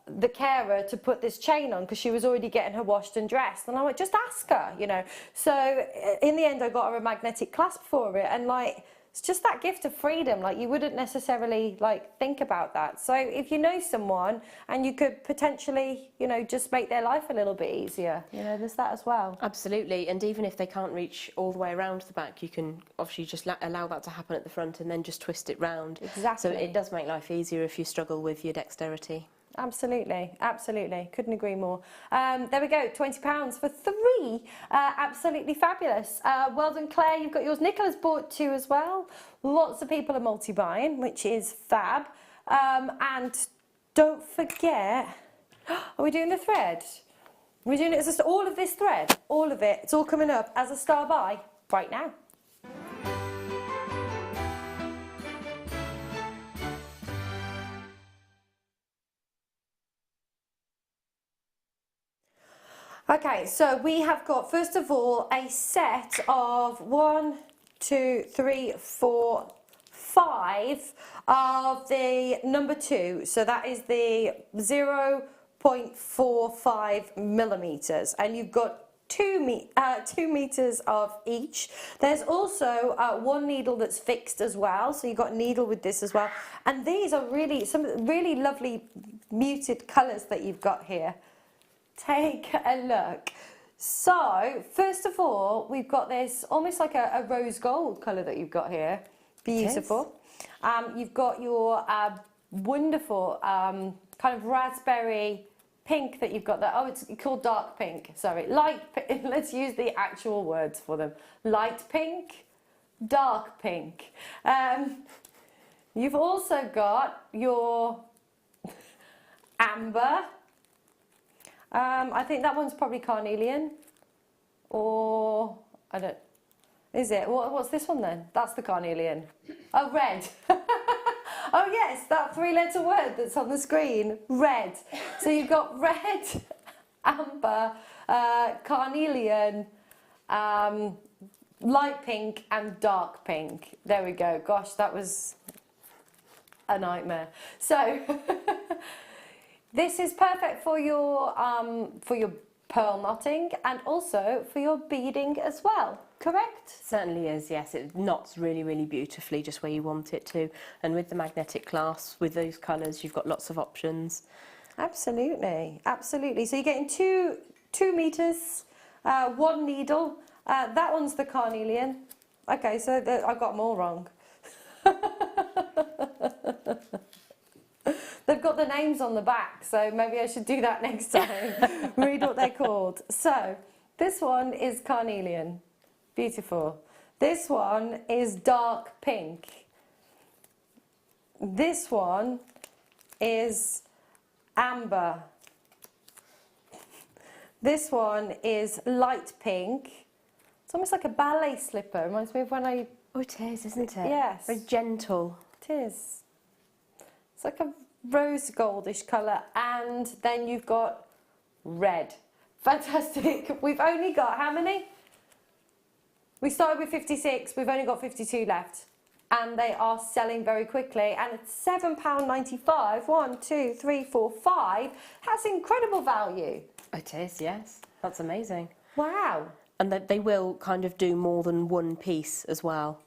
the carer to put this chain on because she was already getting her washed and dressed, and I went, just ask her, you know. So in the end I got her a magnetic clasp for it, and like, it's just that gift of freedom. Like, you wouldn't necessarily like think about that. So if you know someone and you could potentially, you know, just make their life a little bit easier, you know, there's that as well. Absolutely. And even if they can't reach all the way around the back, you can obviously just allow that to happen at the front and then just twist it round. Exactly. So it does make life easier if you struggle with your dexterity. Absolutely, absolutely. Couldn't agree more. There we go, £20 for 3. Absolutely fabulous. Well done, Claire. You've got yours. Nicola's bought 2 as well. Lots of people are multi-buying, which is fab. And don't forget, are we doing the thread? We're doing it as all of this thread, all of it. It's all coming up as a star buy right now. Okay, so we have got, first of all, a set of 1, 2, 3, 4, 5 of the number 2. So that is the 0.45 millimeters, and you've got 2 meters of each. There's also 1 needle that's fixed as well, so you've got a needle with this as well. And these are some really lovely muted colours that you've got here. Take a look. So, first of all, we've got this almost like a rose gold colour that you've got here. Beautiful. Yes. You've got your wonderful kind of raspberry pink that you've got there. Oh, it's called dark pink. Sorry, light pink. Let's use the actual words for them. Light pink, dark pink. You've also got your amber. I think that one's probably carnelian, or I don't. Is it? What's this one then? That's the carnelian. Oh, red. Oh yes, that three-letter word that's on the screen, red. So you've got red, amber, carnelian, light pink and dark pink. There we go. Gosh, that was a nightmare. So this is perfect for your pearl knotting and also for your beading as well. Correct? Certainly is, yes. It knots really, really beautifully just where you want it to. And with the magnetic clasp, with those colours, you've got lots of options. Absolutely, absolutely. So you're getting two meters, one needle. That one's the carnelian. Okay, so I got them all wrong. They've got the names on the back, so maybe I should do that next time. Read what they're called. So this one is carnelian. Beautiful. This one is dark pink. This one is amber. This one is light pink. It's almost like a ballet slipper. Reminds me of when I... Oh, it is, isn't it? Yes. Very gentle. It is. It's like a rose goldish colour. And then you've got red. Fantastic. We've only got how many? We started with 56. We've only got 52 left. And they are selling very quickly. And it's £7.95. 1, 2, 3, 4, 5. That's incredible value. It is, yes. That's amazing. Wow. And they will kind of do more than one piece as well.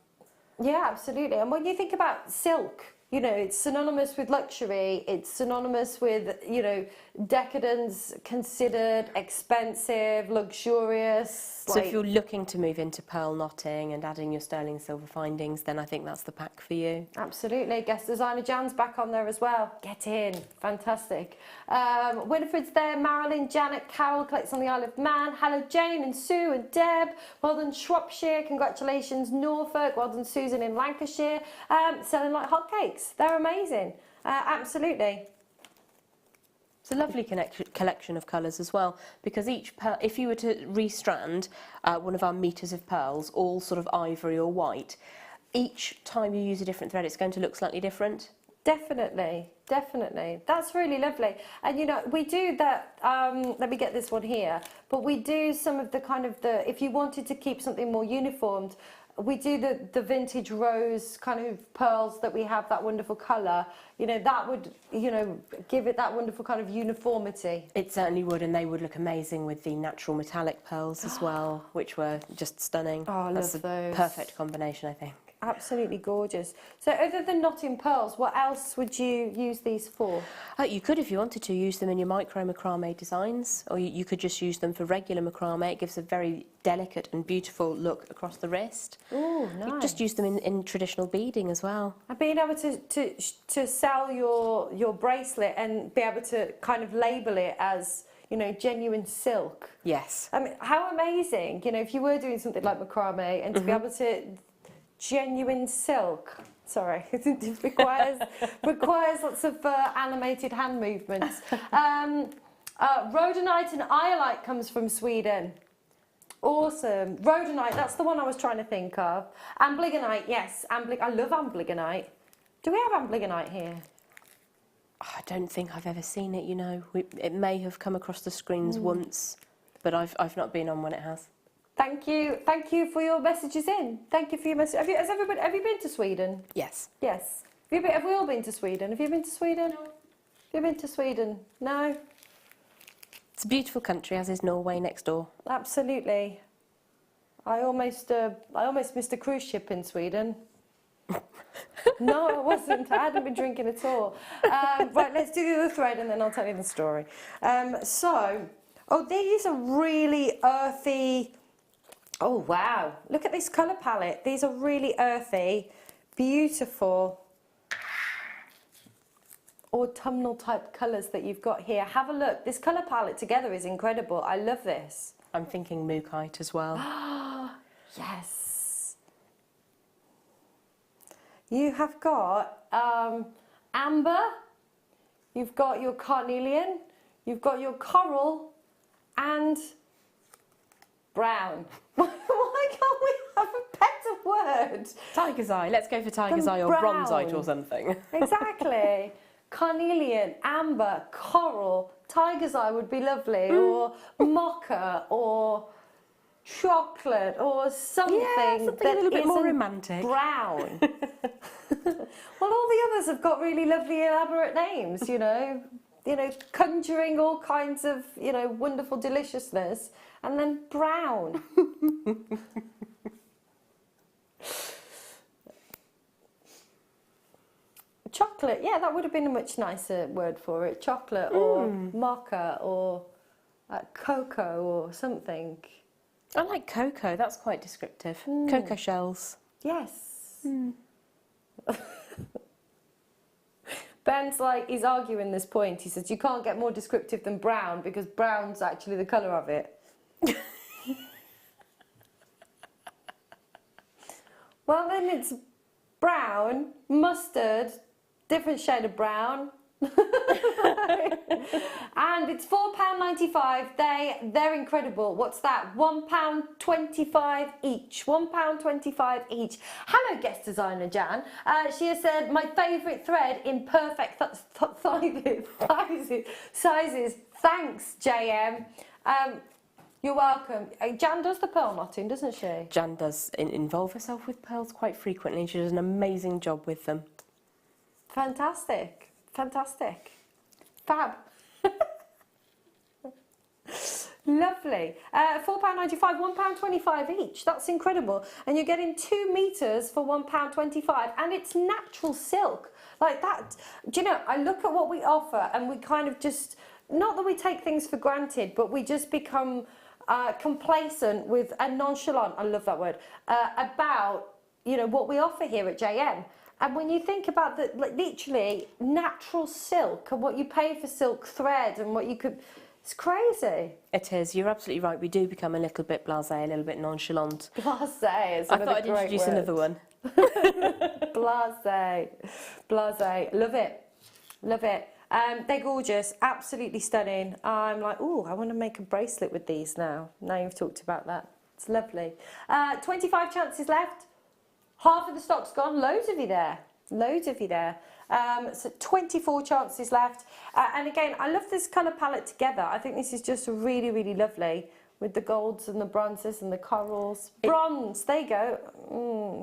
Yeah, absolutely. And when you think about silk, you know, it's synonymous with luxury, it's synonymous with, you know, decadence, considered, expensive, luxurious. So if you're looking to move into pearl knotting and adding your sterling silver findings, then I think that's the pack for you. Absolutely. Guest designer Jan's back on there as well. Get in. Fantastic. Winifred's there. Marilyn, Janet, Carol collects on the Isle of Man. Hello Jane and Sue and Deb. Well done Shropshire. Congratulations Norfolk. Well done Susan in Lancashire. Selling like hotcakes. They're amazing. Absolutely. It's a lovely collection of colours as well, because each pearl, if you were to restrand one of our meters of pearls, all sort of ivory or white, each time you use a different thread, it's going to look slightly different. Definitely, definitely. That's really lovely. And you know, we do that, let me get this one here, but we do some of the kind of if you wanted to keep something more uniformed, we do the vintage rose kind of pearls that we have, that wonderful colour. You know, that would, you know, give it that wonderful kind of uniformity. It certainly would, and they would look amazing with the natural metallic pearls as well, which were just stunning. Oh, I love That's those. a perfect combination, I think. Absolutely gorgeous. So other than knotting pearls, what else would you use these for? You could, if you wanted to, use them in your micro macrame designs, or you could just use them for regular macrame. It gives a very delicate and beautiful look across the wrist. Oh, nice. You could just use them in traditional beading as well. And being able to sell your bracelet and be able to kind of label it as, you know, genuine silk. Yes. I mean, how amazing, you know, if you were doing something like macrame and to be able to genuine silk. Sorry, it requires lots of animated hand movements. Rhodonite and iolite comes from Sweden. Awesome. Rhodonite, that's the one I was trying to think of. Amblygonite, yes. I love amblygonite. Do we have amblygonite here? I don't think I've ever seen it, you know. It may have come across the screens once, but I've not been on when it has. Thank you for your messages in. Thank you for your message. Have you been to Sweden? Yes. Yes. Have we all been to Sweden? Have you been to Sweden? No. Have you been to Sweden? No. It's a beautiful country, as is Norway next door. Absolutely. I almost missed a cruise ship in Sweden. No, I wasn't. I hadn't been drinking at all. Right, let's do the other thread and then I'll tell you the story. These are really earthy. Oh, wow. Look at this colour palette. These are really earthy, beautiful, autumnal type colours that you've got here. Have a look. This colour palette together is incredible. I love this. I'm thinking mookaite as well. Yes. You have got amber, you've got your carnelian, you've got your coral, and brown. Why can't we have a better word? Tiger's eye. Let's go for tiger's eye or brown. bronzite or something. Exactly. Carnelian, amber, coral, tiger's eye would be lovely, or mocha, or chocolate, or something, something a little bit more romantic. Brown. Well, all the others have got really lovely, elaborate names. You know, conjuring all kinds of wonderful deliciousness, and then brown. Chocolate, yeah, that would have been a much nicer word for it. Chocolate or mocha or cocoa or something. I like cocoa, that's quite descriptive. Cocoa shells. Yes. Ben's like, he's arguing this point. He says, you can't get more descriptive than brown because brown's actually the colour of it. Well, then it's brown, mustard, different shade of brown. And it's £4.95. They're incredible. What's that? £1.25 each. £1.25 each. Hello, guest designer Jan. She has said my favourite thread in perfect sizes. Thanks, JM. You're welcome. Jan does the pearl knotting, doesn't she? Jan does involve herself with pearls quite frequently. She does an amazing job with them. Fantastic. Fantastic. Fab. Lovely. £4.95, £1.25 each. That's incredible. And you're getting 2 metres for £1.25, and it's natural silk. Like that. Do you know, I look at what we offer and we kind of just, not that we take things for granted, but we just become complacent with and nonchalant, I love that word, about, what we offer here at JM. And when you think about the literally natural silk and what you pay for silk thread and what you could, it's crazy. It is. You're absolutely right. We do become a little bit blasé, a little bit nonchalant. Blasé is another I thought I'd great introduce word. another one. Blasé. Blasé. Love it. Love it. They're gorgeous. Absolutely stunning. I'm like, ooh, I want to make a bracelet with these now. Now you've talked about that. It's lovely. 25 chances left. Half of the stock's gone. Loads of you there. Loads of you there. So 24 chances left. And again, I love this colour palette together. I think this is just really, really lovely with the golds and the bronzes and the corals. Bronze, there you go.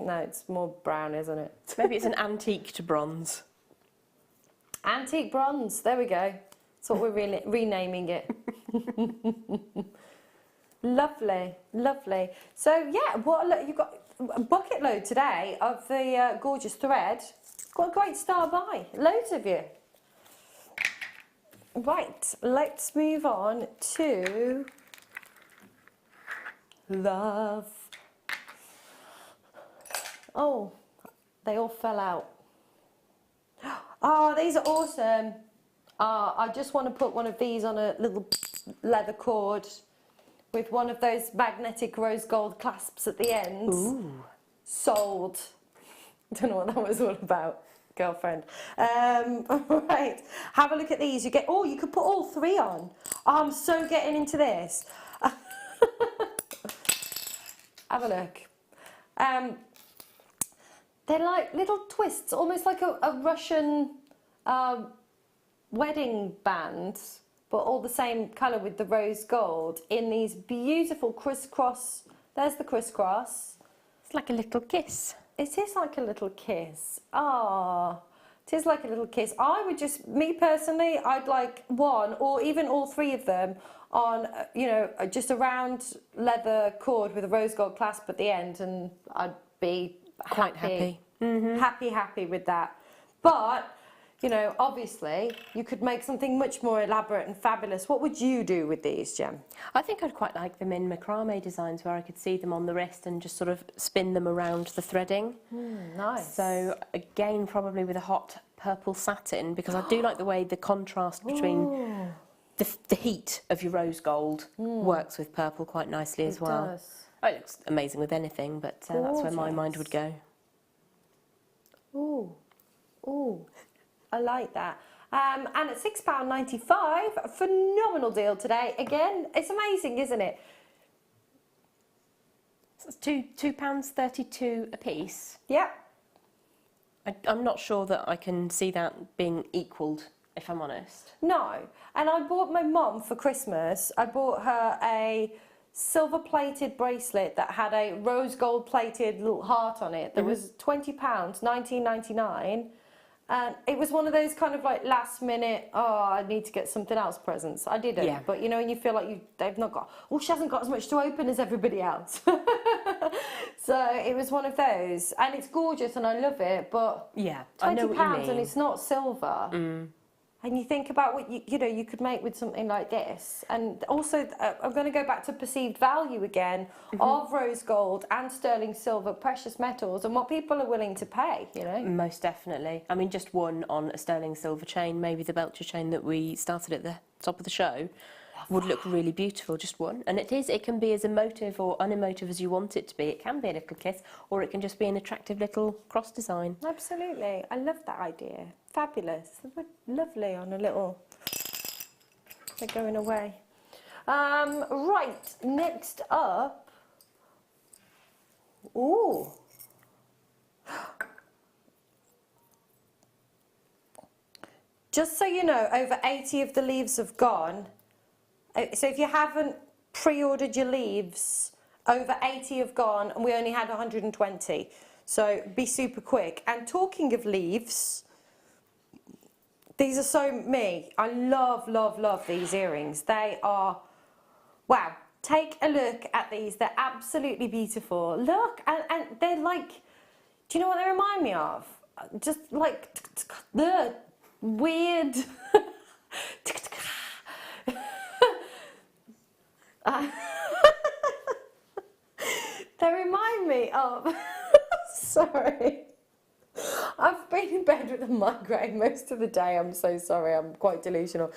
No, it's more brown, isn't it? Maybe it's an antique to bronze. Antique bronze, there we go. That's what we're renaming it. Lovely, lovely. So yeah, you've got a bucket load today of the gorgeous thread. Got a great start by, loads of you. Right, let's move on to love. Oh, they all fell out. Oh, these are awesome. I just want to put one of these on a little leather cord with one of those magnetic rose gold clasps at the end. Ooh. Sold. Don't know what that was all about, girlfriend. Right, have a look at these. You could put all 3 on. Oh, I'm so getting into this. Have a look. They're like little twists, almost like a Russian wedding band, but all the same colour with the rose gold in these beautiful crisscross. There's the crisscross. It's like a little kiss. It is like a little kiss. Ah, it is like a little kiss. I would just, me personally, I'd like one or even all 3 of them on, just a round leather cord with a rose gold clasp at the end, and I'd be quite happy. Happy with that. But, obviously, you could make something much more elaborate and fabulous. What would you do with these, Jem? I think I'd quite like them in macrame designs where I could see them on the wrist and just sort of spin them around the threading. Nice. So, again, probably with a hot purple satin, because I do like the way the contrast between the heat of your rose gold works with purple quite nicely as well. It does. Oh, it looks amazing with anything, but that's where my mind would go. Ooh, ooh, I like that. And at £6.95, a phenomenal deal today. Again, it's amazing, isn't it? So it's £2.32 a piece. Yep. I'm not sure that I can see that being equalled, if I'm honest. No, and I bought my mum for Christmas, I bought her a silver plated bracelet that had a rose gold plated little heart on it that was £20, 19.99, and it was one of those kind of like last minute, oh, I need to get something else presents. I didn't, Yeah. but you know, when you feel like they've not got, well, she hasn't got as much to open as everybody else. So it was one of those, and it's gorgeous and I love it, but Yeah, I know £20 what you mean. and it's not silver. And you think about what you know you could make with something like this, and also I'm going to go back to perceived value again of rose gold and sterling silver, precious metals, and what people are willing to pay. You know, Most definitely. I mean, just one on a sterling silver chain, maybe the Belcher chain that we started at the top of the show, would look really beautiful, just one. And it can be as emotive or unemotive as you want it to be. It can be a little kiss, or it can just be an attractive little cross design. absolutely, I love that idea. Fabulous, lovely on a little. They're going away. Right, next up. Ooh. Just so you know, over 80 of the leaves have gone. So if you haven't pre-ordered your leaves, over 80 have gone, and we only had 120. So be super quick. And talking of leaves, these are so me. I love, love, love these earrings. They are, wow. Take a look at these. They're absolutely beautiful. Look, and they're like, do you know what they remind me of? Just like the weird. They remind me of. Sorry. I've been in bed with a migraine most of the day. I'm so sorry. I'm quite delusional.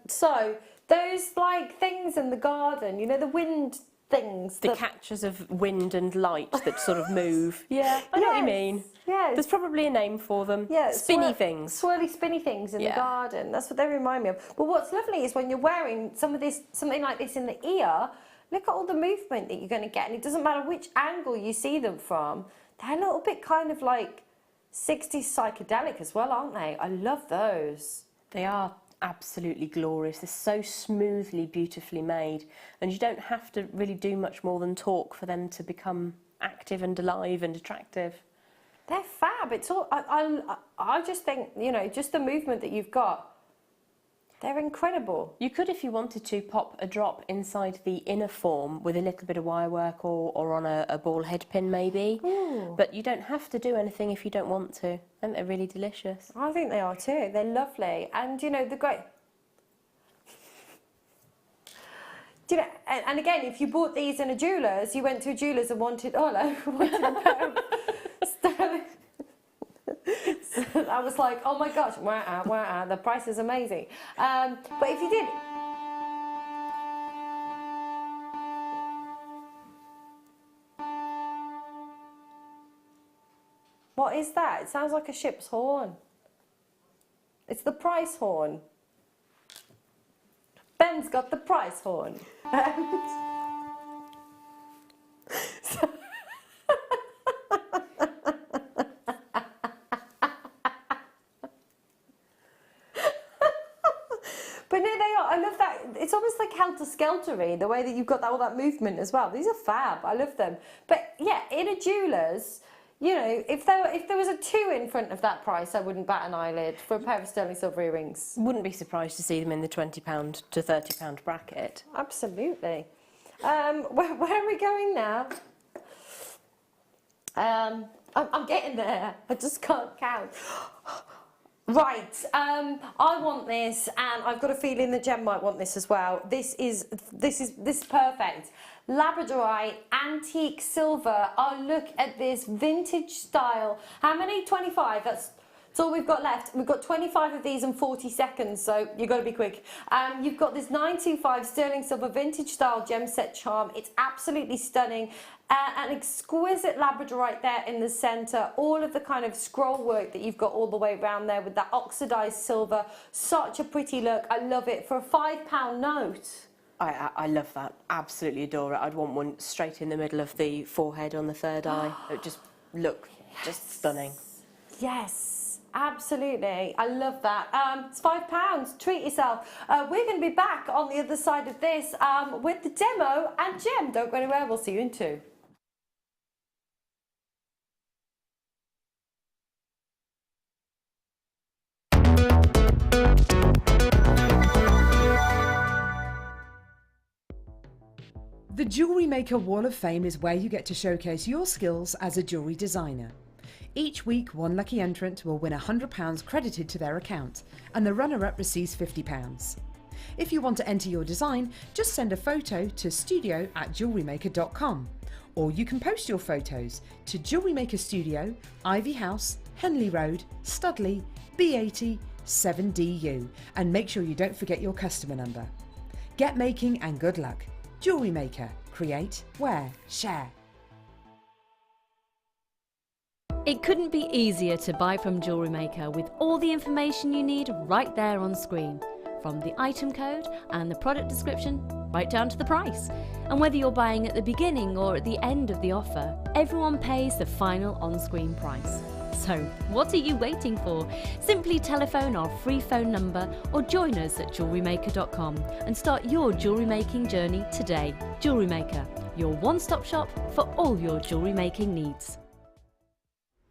So those like things in the garden, you know, the wind things. The catchers of wind and light that sort of move. Yeah, I know what you mean. Yeah. There's probably a name for them. Yeah, Spinny things. Swirly spinny things in the garden. That's what they remind me of. But what's lovely is when you're wearing something like this in the ear, look at all the movement that you're going to get. And it doesn't matter which angle you see them from. They're a little bit kind of like 60s psychedelic as well, aren't they? I love those. They are absolutely glorious. They're so smoothly, beautifully made. And you don't have to really do much more than talk for them to become active and alive and attractive. They're fab. It's all. I just think, you know, just the movement that you've got. They're incredible. You could, if you wanted to, pop a drop inside the inner form with a little bit of wire work or on a ball head pin maybe. Ooh. But you don't have to do anything if you don't want to. And they're really delicious. I think they are too. They're lovely. And, you know, the great... Do you know, and again, if you bought these in a jeweller's, you went to a jeweller's and wanted a pair of sterling... So I was like, oh my gosh, the price is amazing. But if you did... What is that? It sounds like a ship's horn. It's the price horn. Ben's got the price horn. But no, they are. I love that. It's almost like helter-skeltery, the way that you've got all that movement as well. These are fab. I love them. But yeah, in a jeweller's, you know, if there was a 2 in front of that price, I wouldn't bat an eyelid for a pair of sterling silver earrings. Wouldn't be surprised to see them in the £20 to £30 bracket. Absolutely. Where are we going now? I'm getting there. I just can't count. Right, I want this, and I've got a feeling that Jem might want this as well. This is perfect. Labradorite antique silver. Oh, look at this vintage style. How many? 25. That's That's all we've got left. We've got 25 of these and 40 seconds, so you've got to be quick. You've got this 925 sterling silver vintage style gem set charm. It's absolutely stunning. An exquisite labradorite there in the centre. All of the kind of scroll work that you've got all the way around there with that oxidised silver. Such a pretty look. I love it. For a £5 note. I love that. Absolutely adore it. I'd want one straight in the middle of the forehead on the third eye. It would just look just stunning. Yes. Absolutely, I love that. It's £5. Treat yourself. We're going to be back on the other side of this with the demo and gem. Don't go anywhere. We'll see you in 2. The Jewellery Maker Wall of Fame is where you get to showcase your skills as a jewellery designer. Each week, one lucky entrant will win £100 credited to their account, and the runner-up receives £50. If you want to enter your design, just send a photo to studio@jewellerymaker.com, or you can post your photos to Jewellery Maker Studio, Ivy House, Henley Road, Studley, B80 7DU, and make sure you don't forget your customer number. Get making and good luck. Jewellery Maker. Create, wear, share. It couldn't be easier to buy from Jewellery Maker with all the information you need right there on screen. From the item code and the product description, right down to the price. And whether you're buying at the beginning or at the end of the offer, everyone pays the final on-screen price. So, what are you waiting for? Simply telephone our free phone number or join us at JewelleryMaker.com and start your jewellery making journey today. Jewellery Maker, your one-stop shop for all your jewellery making needs.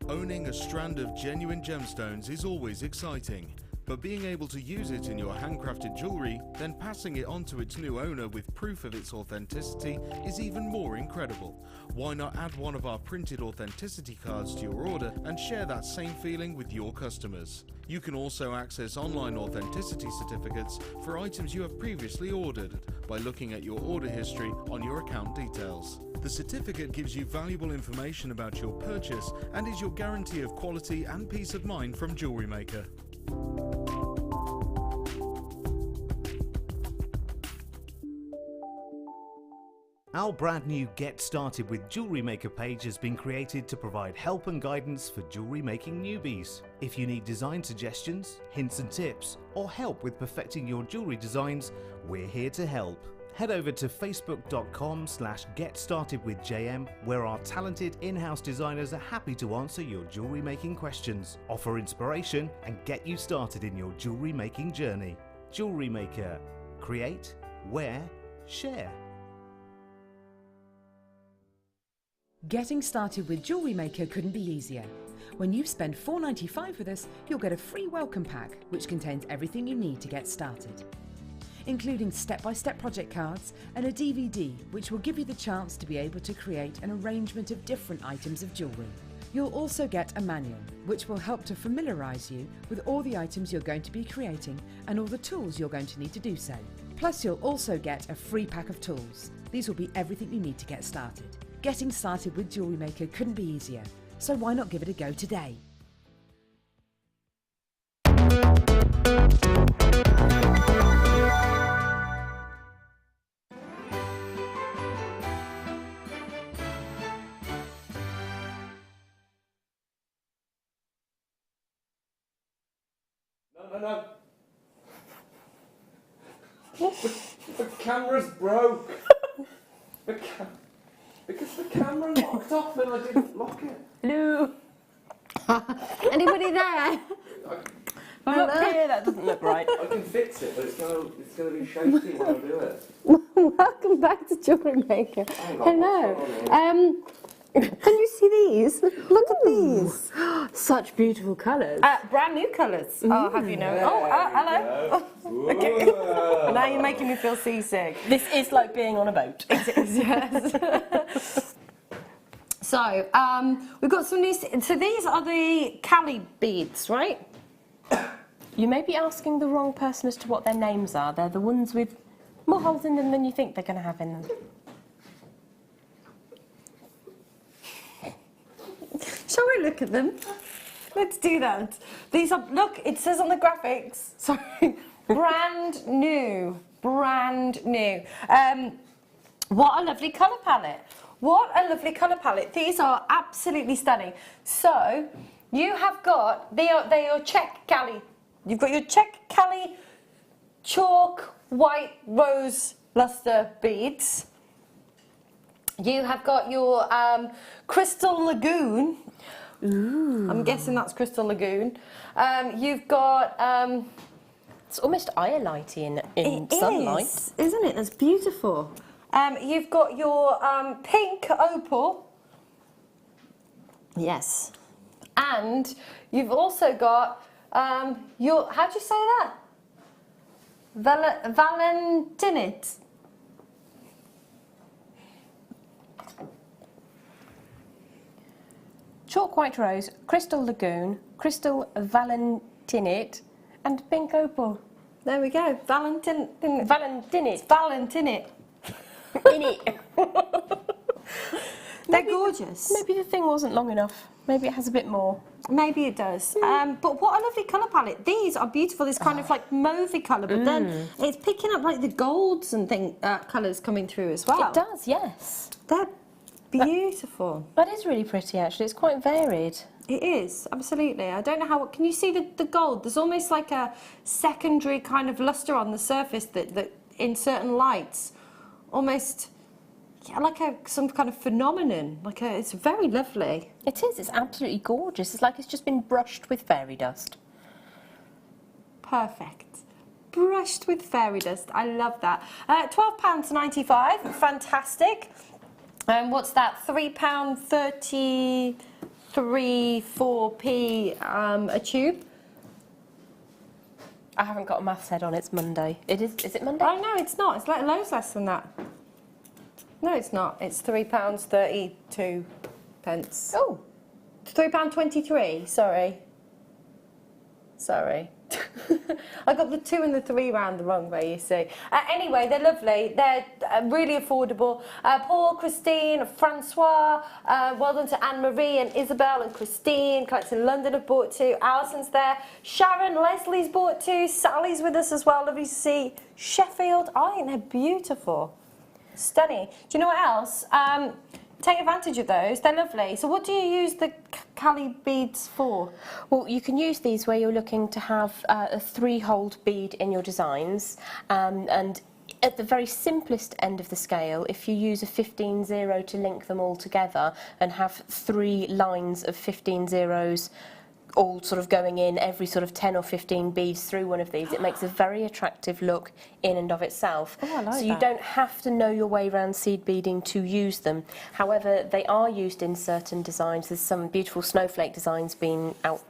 Owning a strand of genuine gemstones is always exciting, but being able to use it in your handcrafted jewellery, then passing it on to its new owner with proof of its authenticity is even more incredible. Why not add one of our printed authenticity cards to your order and share that same feeling with your customers? You can also access online authenticity certificates for items you have previously ordered by looking at your order history on your account details. The certificate gives you valuable information about your purchase and is your guarantee of quality and peace of mind from Jewellery Maker. Our brand new Get Started with Jewellery Maker page has been created to provide help and guidance for jewellery making newbies. If you need design suggestions, hints and tips, or help with perfecting your jewellery designs, we're here to help. Head over to facebook.com/getstartedwithjm, where our talented in-house designers are happy to answer your jewellery making questions, offer inspiration, and get you started in your jewellery making journey. Jewellery Maker. Create, wear, share. Getting started with Jewellery Maker couldn't be easier. When you spend $4.95 with us, you'll get a free welcome pack, which contains everything you need to get started, including step-by-step project cards and a DVD, which will give you the chance to be able to create an arrangement of different items of jewellery. You'll also get a manual, which will help to familiarise you with all the items you're going to be creating and all the tools you're going to need to do so. Plus, you'll also get a free pack of tools. These will be everything you need to get started. Getting started with Jewellery Maker couldn't be easier, so why not give it a go today? No. The camera's broke. Because the camera locked off and I didn't lock it. Hello. Anybody there? From up here, that doesn't look right. I can fix it, but it's gonna be shaky when I do it. Welcome back to Jewellery Maker. Hang on, Hello. what's going on Can you see these? Look at these. Such beautiful colours. Brand new colours. Oh, have you known? Hello. Okay. Now you're making me feel seasick. This is like being on a boat. It is, yes. So, we've got some new... So these are the Cali beads, right? You may be asking the wrong person as to what their names are. They're the ones with more holes in them than you think they're going to have in them. Shall we look at them? Let's do that. These are, look, it says on the graphics, sorry, brand new, brand new. What a lovely colour palette. What a lovely colour palette. These are absolutely stunning. So, you have got, they are Czech Cali. You've got your Czech Cali chalk white rose luster beads. You have got your Crystal Lagoon. Ooh. I'm guessing that's Crystal Lagoon. You've got... it's almost iolite in sunlight. Is, isn't it? That's beautiful. You've got your pink opal. Yes. And you've also got your... How do you say that? Valentinite. Chalk white rose, crystal lagoon, crystal valentinite, and pink opal. There we go. Valentinite. Valentinite. In it. They're gorgeous. Maybe the thing wasn't long enough. Maybe it has a bit more. Maybe it does. But what a lovely colour palette. These are beautiful. This kind of like mauvey colour, but then it's picking up like the golds and colours coming through as well. It does, yes. They're beautiful. That is really pretty, actually. It's quite varied. It is, absolutely. I don't know how... Can you see the gold? There's almost like a secondary kind of lustre on the surface that in certain lights, almost... Yeah, like some kind of phenomenon. It's very lovely. It is. It's absolutely gorgeous. It's like it's just been brushed with fairy dust. Perfect. Brushed with fairy dust. I love that. £12.95. Fantastic. What's that? £3.33, 4p a tube. I haven't got a maths head on. It's Monday. Is it Monday? Oh no, it's not. It's like loads less than that. No, it's not. It's £3.32. Oh. £3.23. Sorry. I got the 2 and the 3 round the wrong way, you see. Anyway, they're lovely. They're really affordable. Paul, Christine, Francois, well done to Anne-Marie and Isabel and Christine. Collects in London have bought 2. Alison's there. Sharon, Leslie's bought 2. Sally's with us as well. Lovely to see. Sheffield. I think they're beautiful. Stunning. Do you know what else? Take advantage of those. They're lovely. So what do you use the Cali beads for? Well, you can use these where you're looking to have a 3-holed bead in your designs. And at the very simplest end of the scale, if you use a 15-0 to link them all together and have 3 lines of 15 zeros all sort of going in every sort of 10 or 15 beads through one of these, it makes a very attractive look in and of itself. Oh, I like so you don't have to know your way around seed beading to use them. However, they are used in certain designs. There's some beautiful snowflake designs being out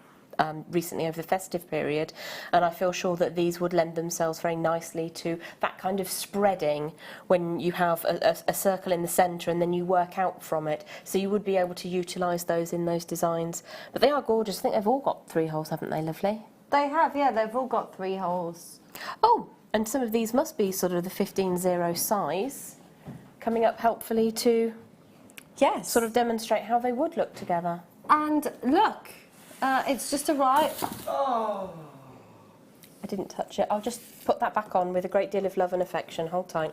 recently over the festive period, and I feel sure that these would lend themselves very nicely to that kind of spreading when you have a circle in the centre and then you work out from it. So you would be able to utilise those in those designs. But they are gorgeous. I think they've all got 3 holes, haven't they, lovely? They have, yeah. They've all got 3 holes. Oh, and some of these must be sort of the 15-0 size, coming up helpfully to sort of demonstrate how they would look together. And look. It's just arrived. Oh. I didn't touch it. I'll just put that back on with a great deal of love and affection. Hold tight.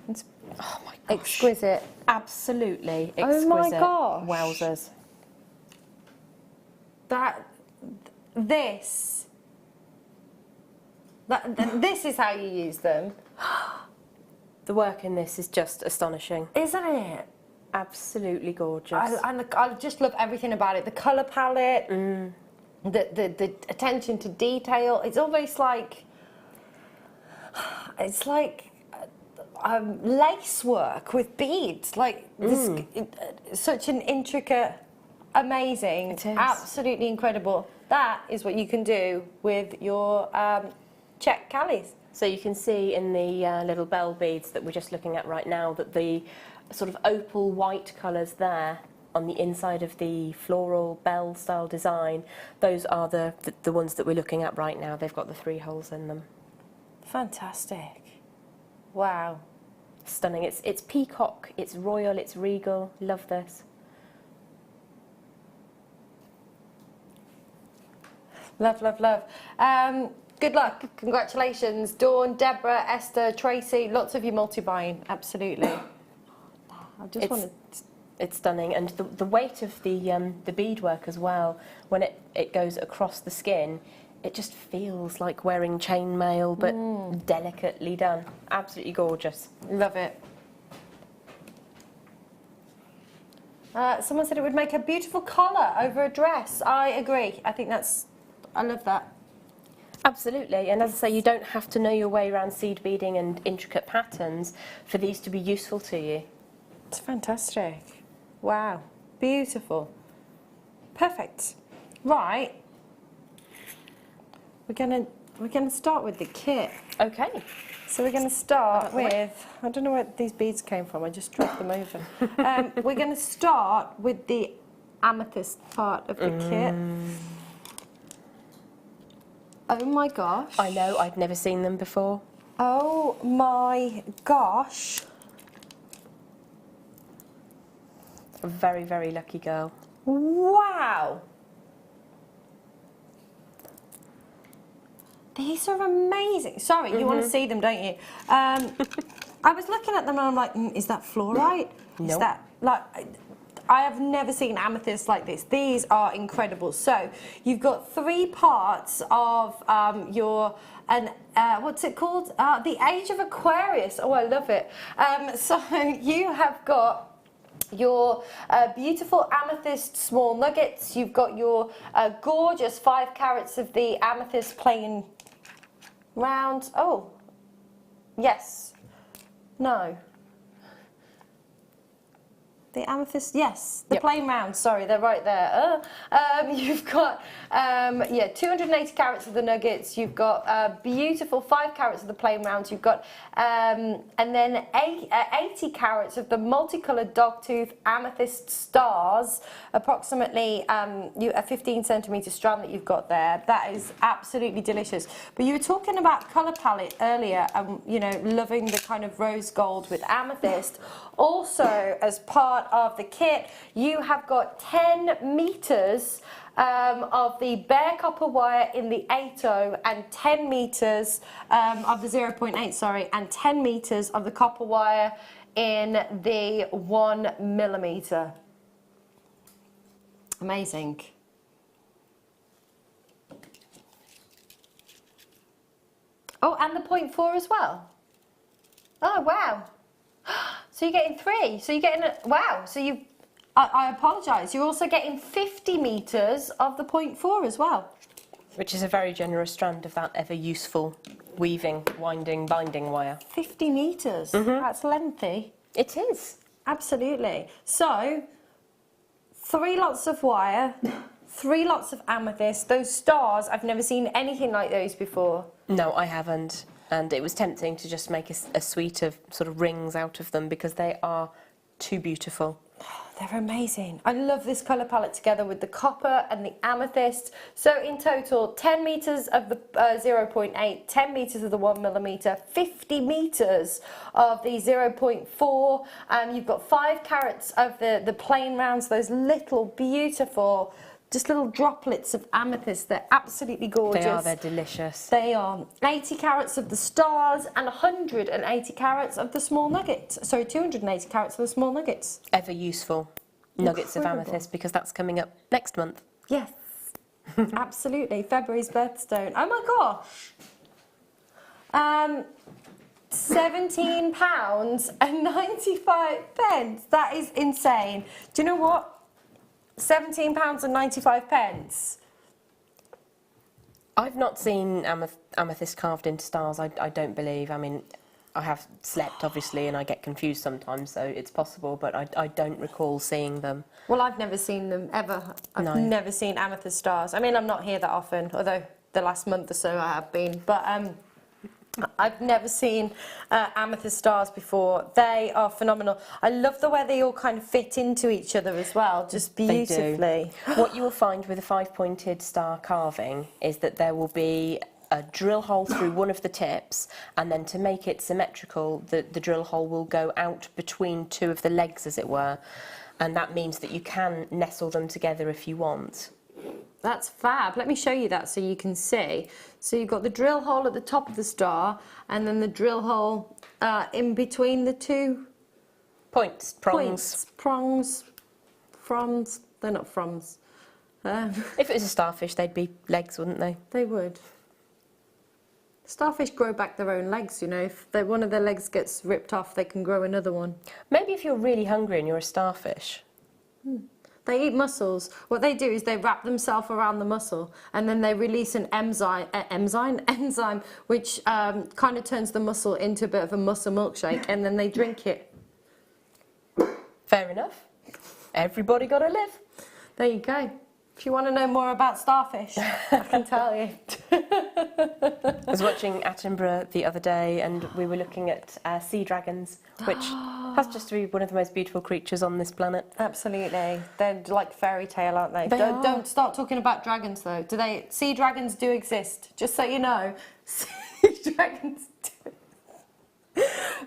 It's, oh my gosh. Exquisite. Absolutely exquisite. Oh my gosh. Wowzers. This is how you use them. The work in this is just astonishing. Isn't it? Absolutely gorgeous. I just love everything about it. The colour palette, the attention to detail. It's almost like, it's like lace work with beads. Like this, such an intricate, amazing, it is. Absolutely incredible. That is what you can do with your Czech Calis. So you can see in the little bell beads that we're just looking at right now that the sort of opal white colours there on the inside of the floral bell style design, those are the ones that we're looking at right now. They've got the 3 holes in them. Fantastic. Wow. Stunning. It's peacock, it's royal, it's regal. Love this. Love, love, love. Good luck. Congratulations, Dawn, Deborah, Esther, Tracy. Lots of you multi-buying. Absolutely. I just want to... It's stunning, and the weight of the beadwork as well, when it goes across the skin, it just feels like wearing chainmail, but delicately done. Absolutely gorgeous. Love it. Someone said it would make a beautiful collar over a dress. I agree. I think I love that. Absolutely, and as I say, you don't have to know your way around seed beading and intricate patterns for these to be useful to you. It's fantastic. Wow, beautiful. Perfect. Right. We're gonna start with the kit. Okay. So we're going to start with, I don't know where these beads came from, I just dropped them over. We're going to start with the amethyst part of the kit. Oh my gosh. I know, I'd never seen them before. Oh my gosh. A very, very lucky girl. Wow. These are amazing. Sorry, you want to see them, don't you? I was looking at them and I'm like, is that fluorite? Nope. Is that, like, I have never seen amethyst like this. These are incredible. So you've got 3 parts of your, what's it called? The Age of Aquarius. Oh, I love it. So you have got your beautiful amethyst small nuggets. You've got your gorgeous 5 carats of the amethyst plain round. Oh, yes. No. The amethyst, yes, the plain round, sorry, they're right there. You've got, 280 carats of the nuggets, you've got beautiful 5 carats of the plain rounds, you've got, and then 80 carats of the multicoloured dogtooth amethyst stars, approximately a 15 centimetre strand that you've got there. That is absolutely delicious. But you were talking about colour palette earlier, you know, loving the kind of rose gold with amethyst. Also, as part of the kit, you have got 10 metres of the bare copper wire in the 8/0 and 10 metres of the 0.8, sorry, and 10 metres of the copper wire in the 1mm. Amazing. Oh, and the 0.4 as well. Oh, wow. So you're getting 3. So you're getting wow. So you, I apologise. You're also getting 50 metres of the 0.4 as well. Which is a very generous strand of that ever useful weaving, winding, binding wire. 50 metres. That's lengthy. It is. Absolutely. So 3 lots of wire, 3 lots of amethyst. Those stars, I've never seen anything like those before. No, I haven't. And it was tempting to just make a suite of sort of rings out of them because they are too beautiful. They're amazing. I love this colour palette together with the copper and the amethyst. So in total, 10 metres of the 0.8, 10 metres of the 1mm, 50 metres of the 0.4. You've got 5 carats of the plain rounds, those little beautiful, just little droplets of amethyst. They're absolutely gorgeous. They are, they're delicious. They are 80 carats of the stars and 180 carats of the small nuggets. Sorry, 280 carats of the small nuggets. Ever useful nuggets of amethyst, because that's coming up next month. Yes, absolutely. February's birthstone. Oh my gosh. £17 and 95 pence. That is insane. Do you know what? £17 and 95 pence. I've not seen amethyst carved into stars, I don't believe. I mean, I have slept, obviously, and I get confused sometimes, so it's possible, but I don't recall seeing them. Well, I've never seen them, ever. I've never seen amethyst stars. I mean, I'm not here that often, although the last month or so I have been, but I've never seen amethyst stars before. They are phenomenal. I love the way they all kind of fit into each other as well, just beautifully. They do. What you will find with a 5-pointed star carving is that there will be a drill hole through one of the tips, and then to make it symmetrical, the drill hole will go out between 2 of the legs, as it were, and that means that you can nestle them together if you want. That's fab. Let me show you that so you can see. So you've got the drill hole at the top of the star, and then the drill hole in between the two Prongs. Prongs. Fronds. They're not fronds. If it was a starfish, they'd be legs, wouldn't they? They would. Starfish grow back their own legs, you know. If one of their legs gets ripped off, they can grow another one. Maybe if you're really hungry and you're a starfish. They eat mussels. What they do is they wrap themselves around the mussel, and then they release an enzyme which kind of turns the mussel into a bit of a mussel milkshake, and then they drink it. Fair enough. Everybody got to live. There you go. If you want to know more about starfish, I can tell you. I was watching Attenborough the other day, and we were looking at sea dragons, which has just to be one of the most beautiful creatures on this planet. Absolutely. They're like fairy tale, aren't they? Don't start talking about dragons, though. Sea dragons do exist. Just so you know, sea dragons do.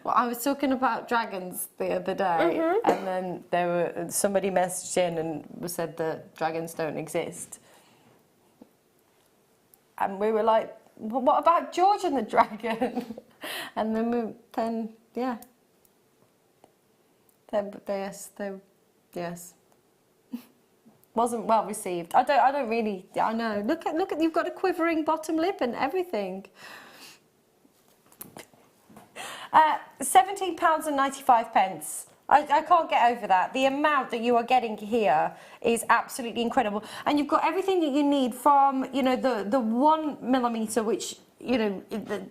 Well, I was talking about dragons the other day, and then somebody messaged in and said that dragons don't exist. And we were like, well, what about George and the dragon? And then yeah. Yes. Wasn't well received. I know. Look at you've got a quivering bottom lip and everything. £17.95. I can't get over that. The amount that you are getting here is absolutely incredible, and you've got everything that you need from the 1mm, which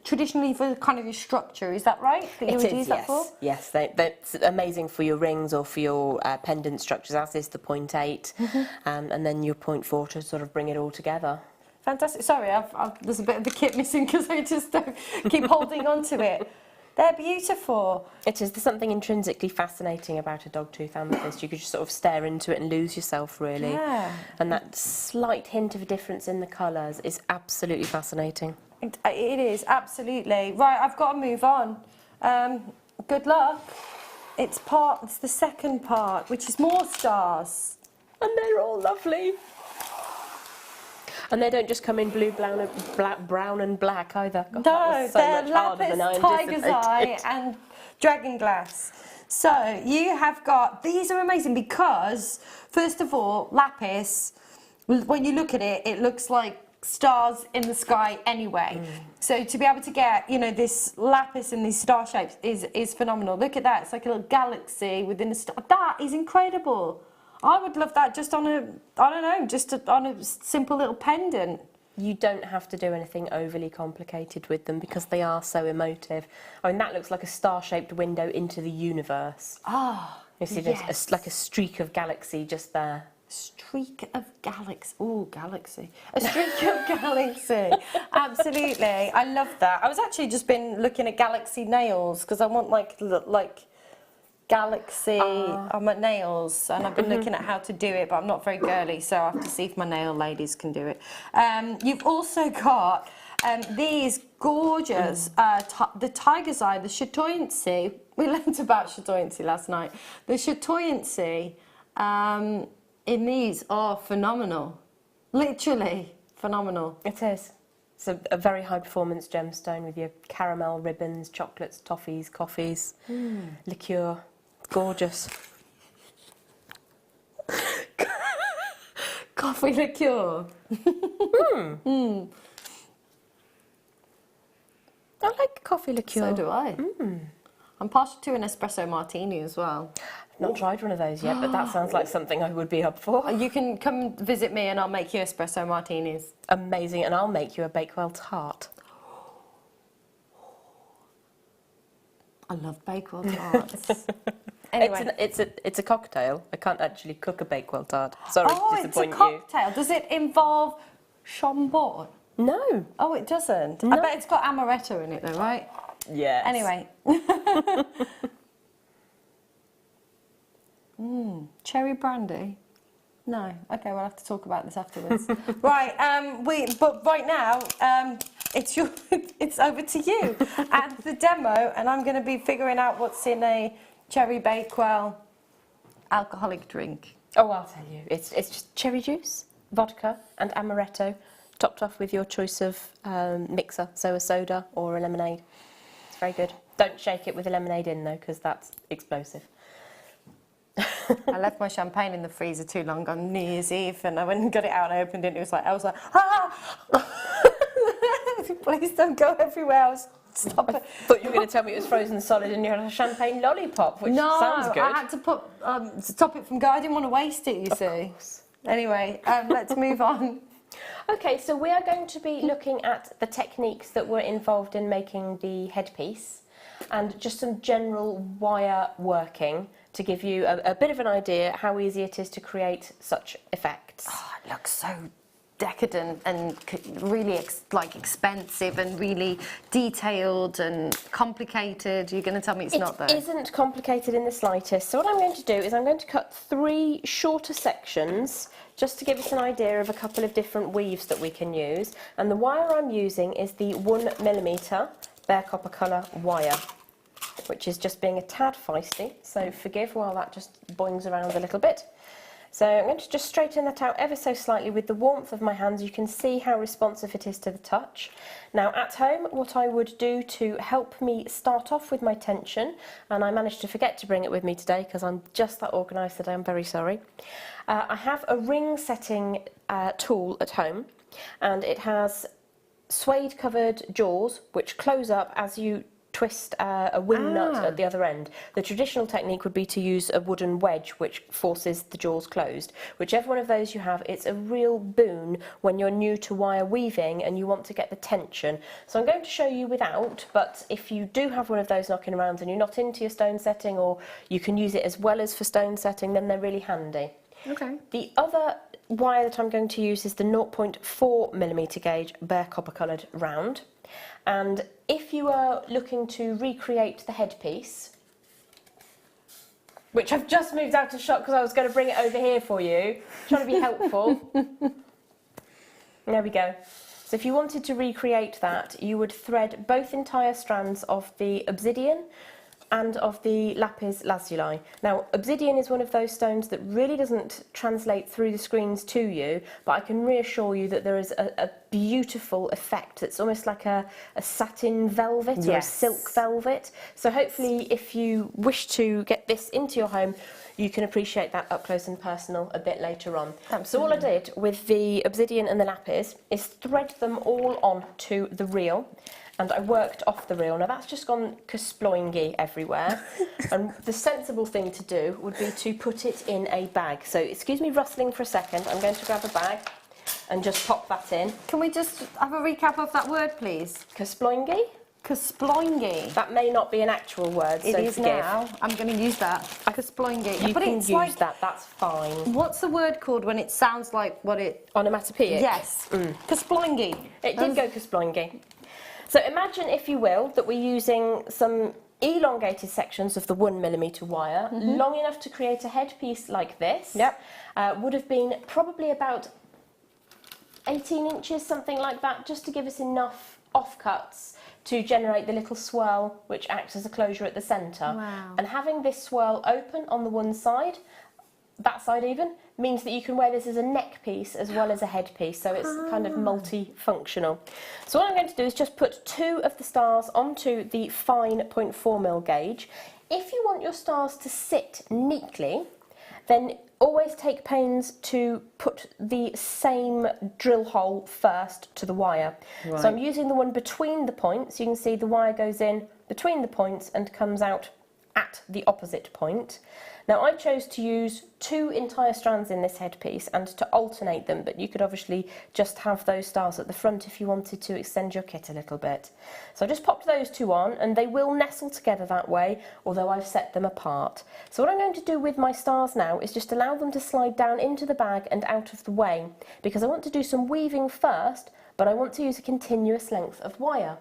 traditionally for kind of your structure. Is that right? That you would use that for? Yes, that's amazing for your rings or for your pendant structures, as is the 0.8, and then your 0.4 to sort of bring it all together. Fantastic. Sorry, there's a bit of the kit missing because I just keep holding on to it. They're beautiful. It is. There's something intrinsically fascinating about a dogtooth amethyst. You could just sort of stare into it and lose yourself, really. Yeah. And that slight hint of a difference in the colours is absolutely fascinating. It is, absolutely. Right, I've got to move on. Good luck. It's the second part, which is more stars. And they're all lovely. And they don't just come in blue, brown and black either. God, no, so they're much harder than I lapis, tiger's eye and dragon glass. So you have got, these are amazing because, first of all, lapis, when you look at it, it looks like stars in the sky anyway. So to be able to get, this lapis and these star shapes is phenomenal. Look at that, it's like a little galaxy within a star. That is incredible. I would love that just on on a simple little pendant. You don't have to do anything overly complicated with them because they are so emotive. I mean, that looks like a star-shaped window into the universe. Ah, you see, there's like a streak of galaxy just there. Streak of galaxy. Oh, galaxy. A streak of galaxy. Absolutely. I love that. I was actually just been looking at galaxy nails because I want like galaxy on my nails, and I've been looking at how to do it, but I'm not very girly, so I have to see if my nail ladies can do it. You've also got these gorgeous, the tiger's eye, the chatoyancy. We learnt about chatoyancy last night. The chatoyancy in these are phenomenal, literally phenomenal. It is. It's a very high performance gemstone with your caramel ribbons, chocolates, toffees, coffees, liqueur. Gorgeous. Coffee liqueur. I like coffee liqueur. So do I. I'm partial to an espresso martini as well. I've not tried one of those yet, but that sounds like something I would be up for. You can come visit me and I'll make you espresso martinis. Amazing, and I'll make you a Bakewell tart. I love Bakewell tarts. Anyway. It's a cocktail. I can't actually cook a Bakewell tart. Sorry to disappoint you. Oh, it's a cocktail. Does it involve Chambord? No. Oh, it doesn't? No. I bet it's got amaretto in it though, right? Yes. Anyway. Cherry brandy? No. Okay, we'll have to talk about this afterwards. Right, but right now, it's over to you and the demo, and I'm going to be figuring out what's in a cherry Bakewell alcoholic drink. Oh, I'll tell you. It's just cherry juice, vodka and amaretto, topped off with your choice of mixer, so a soda or a lemonade. It's very good. Don't shake it with the lemonade in though, because that's explosive. I left my champagne in the freezer too long on New Year's Eve, and I went and got it out and I opened it and I was like, ah! Please don't go everywhere. Stop it. I thought you were going to tell me it was frozen solid and you had a champagne lollipop, which sounds good. I had to put, stop it from going. I didn't want to waste it, you see. Anyway, let's move on. Okay, so we are going to be looking at the techniques that were involved in making the headpiece and just some general wire working to give you a bit of an idea how easy it is to create such effects. Oh, it looks so decadent and really expensive and really detailed and complicated. You're going to tell me it's not though? It isn't complicated in the slightest. So what I'm going to do is I'm going to cut 3 shorter sections just to give us an idea of a couple of different weaves that we can use. And the wire I'm using is the 1mm bare copper colour wire, which is just being a tad feisty, so forgive while that just boings around a little bit. So I'm going to just straighten that out ever so slightly with the warmth of my hands. You can see how responsive it is to the touch. Now at home, what I would do to help me start off with my tension, and I managed to forget to bring it with me today because I'm just that organised today, I'm very sorry. I have a ring setting tool at home, and it has suede covered jaws which close up as you twist a wing nut at the other end. The traditional technique would be to use a wooden wedge which forces the jaws closed. Whichever one of those you have, it's a real boon when you're new to wire weaving and you want to get the tension. So I'm going to show you without, but if you do have one of those knocking around and you're not into your stone setting, or you can use it as well as for stone setting, then they're really handy. Okay. The other wire that I'm going to use is the 0.4mm gauge bare copper coloured round. And if you are looking to recreate the headpiece, which I've just moved out of shot because I was going to bring it over here for you, trying to be helpful. There we go. So if you wanted to recreate that, you would thread both entire strands of the obsidian and of the lapis lazuli. Now, obsidian is one of those stones that really doesn't translate through the screens to you, but I can reassure you that there is a beautiful effect that's almost like a satin velvet or a silk velvet. So hopefully if you wish to get this into your home, you can appreciate that up close and personal a bit later on. Absolutely. So all I did with the obsidian and the lapis is thread them all onto the reel, and I worked off the reel. Now that's just gone kersploingy everywhere. And the sensible thing to do would be to put it in a bag. So excuse me rustling for a second, I'm going to grab a bag and just pop that in. Can we just have a recap of that word, please? Kersploingy? Kersploingy. That may not be an actual word, so it is forgive. now. I'm going to use that. Kersploingy. You but can it's use like, that, that's fine. What's the word called when it sounds like what it... Onomatopoeic? Yes. Kersploingy. It did go kersploingy. So imagine, if you will, that we're using some elongated sections of the 1mm wire, long enough to create a headpiece like this. Yep. Would have been probably about 18 inches, something like that, just to give us enough offcuts to generate the little swirl which acts as a closure at the centre. Wow. And having this swirl open on the one side, that side even, means that you can wear this as a neck piece as well as a headpiece, so it's kind of multifunctional. So what I'm going to do is just put 2 of the stars onto the fine 0.4mm gauge. If you want your stars to sit neatly, then always take pains to put the same drill hole first to the wire. Right. So I'm using the one between the points. You can see the wire goes in between the points and comes out at the opposite point. Now I chose to use 2 entire strands in this headpiece and to alternate them, but you could obviously just have those stars at the front if you wanted to extend your kit a little bit. So I just popped those 2 on, and they will nestle together that way, although I've set them apart. So what I'm going to do with my stars now is just allow them to slide down into the bag and out of the way, because I want to do some weaving first, but I want to use a continuous length of wire.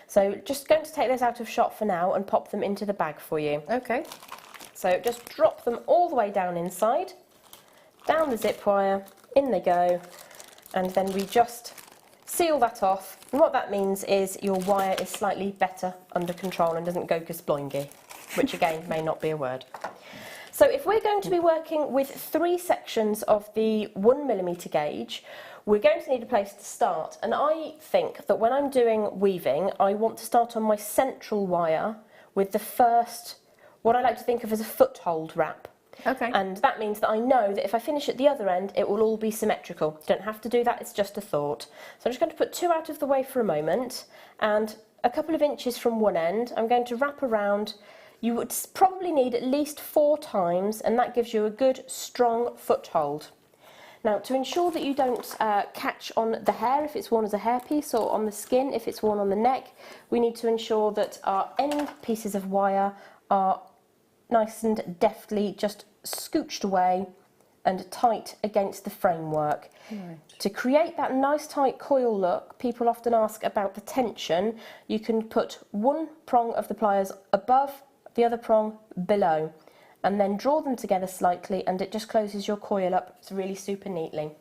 So just going to take those out of shot for now and pop them into the bag for you. Okay. So just drop them all the way down inside, down the zip wire, in they go, and then we just seal that off. And what that means is your wire is slightly better under control and doesn't go kersploingy, which again may not be a word. So if we're going to be working with 3 sections of the 1mm gauge, we're going to need a place to start. And I think that when I'm doing weaving, I want to start on my central wire with the first, what I like to think of as a foothold wrap. Okay. And that means that I know that if I finish at the other end, it will all be symmetrical. You don't have to do that, it's just a thought. So I'm just going to put 2 out of the way for a moment, and a couple of inches from one end, I'm going to wrap around. You would probably need at least 4 times, and that gives you a good, strong foothold. Now, to ensure that you don't catch on the hair if it's worn as a hairpiece, or on the skin if it's worn on the neck, we need to ensure that our end pieces of wire are nice and deftly just scooched away and tight against the framework. Right. To create that nice tight coil look, people often ask about the tension. You can put one prong of the pliers above, the other prong below, and then draw them together slightly, and it just closes your coil up really super neatly.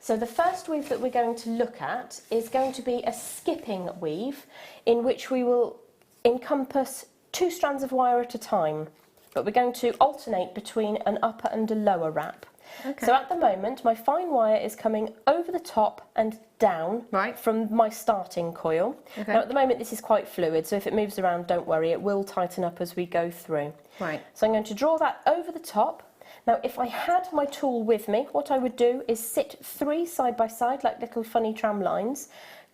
So the first weave that we're going to look at is going to be a skipping weave, in which we will encompass 2 strands of wire at a time, but we're going to alternate between an upper and a lower wrap. Okay. So at the moment, my fine wire is coming over the top and down from my starting coil. Okay. Now at the moment this is quite fluid, so if it moves around, don't worry, it will tighten up as we go through. Right. So I'm going to draw that over the top. Now if I had my tool with me, what I would do is sit 3 side by side like little funny tram lines,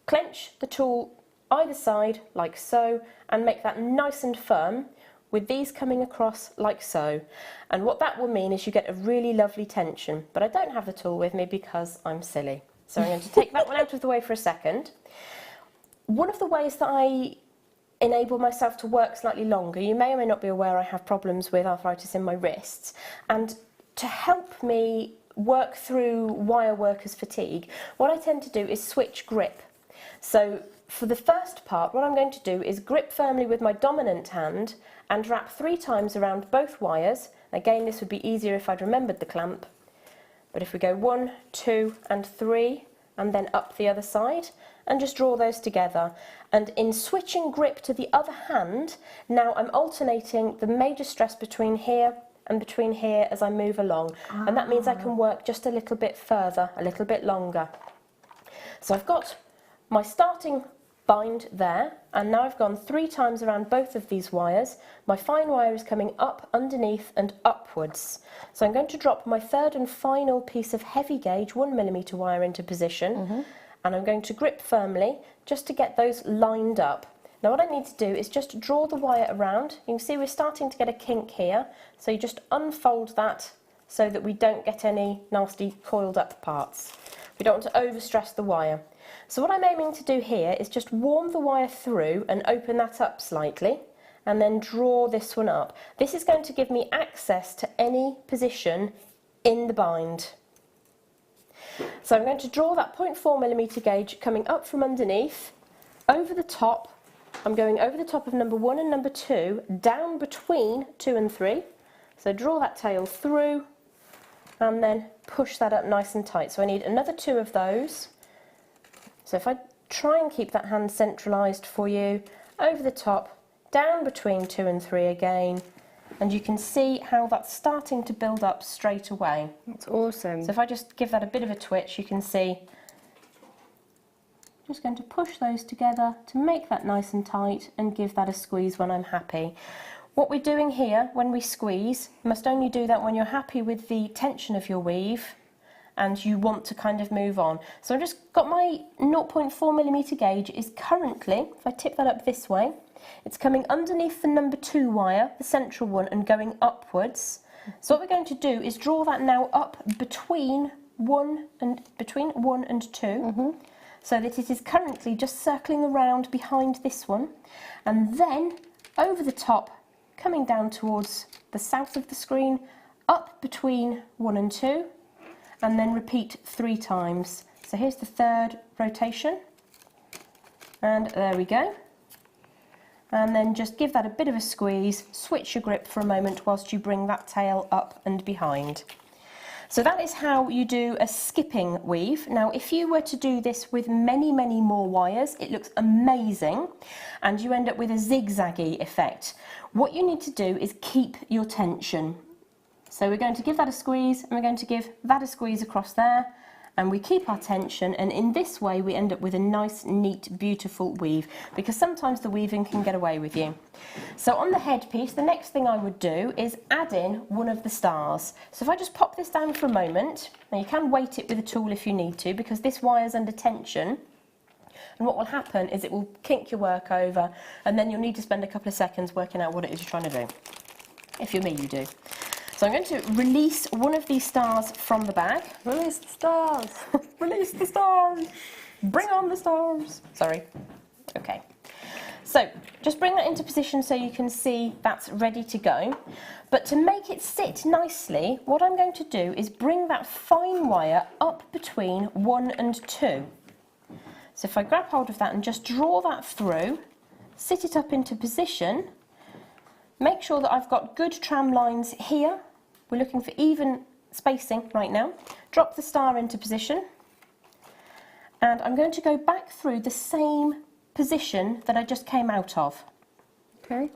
clench the tool either side like so, and make that nice and firm, with these coming across like so. And what that will mean is you get a really lovely tension, but I don't have the tool with me because I'm silly. So I'm going to take that one out of the way for a second. One of the ways that I enable myself to work slightly longer, you may or may not be aware I have problems with arthritis in my wrists, and to help me work through wire workers' fatigue, what I tend to do is switch grip. So for the first part, what I'm going to do is grip firmly with my dominant hand and wrap 3 times around both wires. Again, this would be easier if I'd remembered the clamp. But if we go 1, 2 and 3, and then up the other side, and just draw those together. And in switching grip to the other hand, now I'm alternating the major stress between here and between here as I move along. And that means I can work just a little bit further, a little bit longer. So I've got my starting bind there, and now I've gone 3 times around both of these wires. My fine wire is coming up underneath and upwards. So I'm going to drop my third and final piece of heavy gauge 1mm wire into position, and I'm going to grip firmly just to get those lined up. Now what I need to do is just draw the wire around. You can see we're starting to get a kink here, so you just unfold that so that we don't get any nasty coiled up parts. We don't want to overstress the wire. So what I'm aiming to do here is just warm the wire through and open that up slightly, and then draw this one up. This is going to give me access to any position in the bind. So I'm going to draw that 0.4mm gauge coming up from underneath, over the top. I'm going over the top of number 1 and number 2, down between 2 and 3. So draw that tail through, and then push that up nice and tight. So I need another 2 of those. So if I try and keep that hand centralised for you, over the top, down between 2 and 3 again, and you can see how that's starting to build up straight away. That's awesome. So if I just give that a bit of a twitch, you can see, just going to push those together to make that nice and tight and give that a squeeze when I'm happy. What we're doing here when we squeeze, you must only do that when you're happy with the tension of your weave and you want to kind of move on. So I've just got my 0.4mm gauge is currently, if I tip that up this way, it's coming underneath the number 2 wire, the central one, and going upwards. So what we're going to do is draw that now up between 1 and 2, so that it is currently just circling around behind this one, and then over the top, coming down towards the south of the screen, up between 1 and 2, and then repeat 3 times. So here's the third rotation, and there we go. And then just give that a bit of a squeeze, switch your grip for a moment whilst you bring that tail up and behind. So that is how you do a skipping weave. Now if you were to do this with many more wires, it looks amazing and you end up with a zigzaggy effect. What you need to do is keep your tension. So we're going to give that a squeeze, and we're going to give that a squeeze across there, and we keep our tension, and in this way we end up with a nice, neat, beautiful weave, because sometimes the weaving can get away with you. So on the headpiece, the next thing I would do is add in one of the stars. So if I just pop this down for a moment, now you can weight it with a tool if you need to, because this wire's under tension, and what will happen is it will kink your work over, and then you'll need to spend a couple of seconds working out what it is you're trying to do. If you're me, you do. So I'm going to release one of these stars from the bag. Release the stars. Release the stars. Bring on the stars. Sorry. Okay. So just bring that into position so you can see that's ready to go. But to make it sit nicely, what I'm going to do is bring that fine wire up between 1 and 2. So if I grab hold of that and just draw that through, sit it up into position, make sure that I've got good tram lines here. We're looking for even spacing right now. Drop the star into position. And I'm going to go back through the same position that I just came out of. Okay.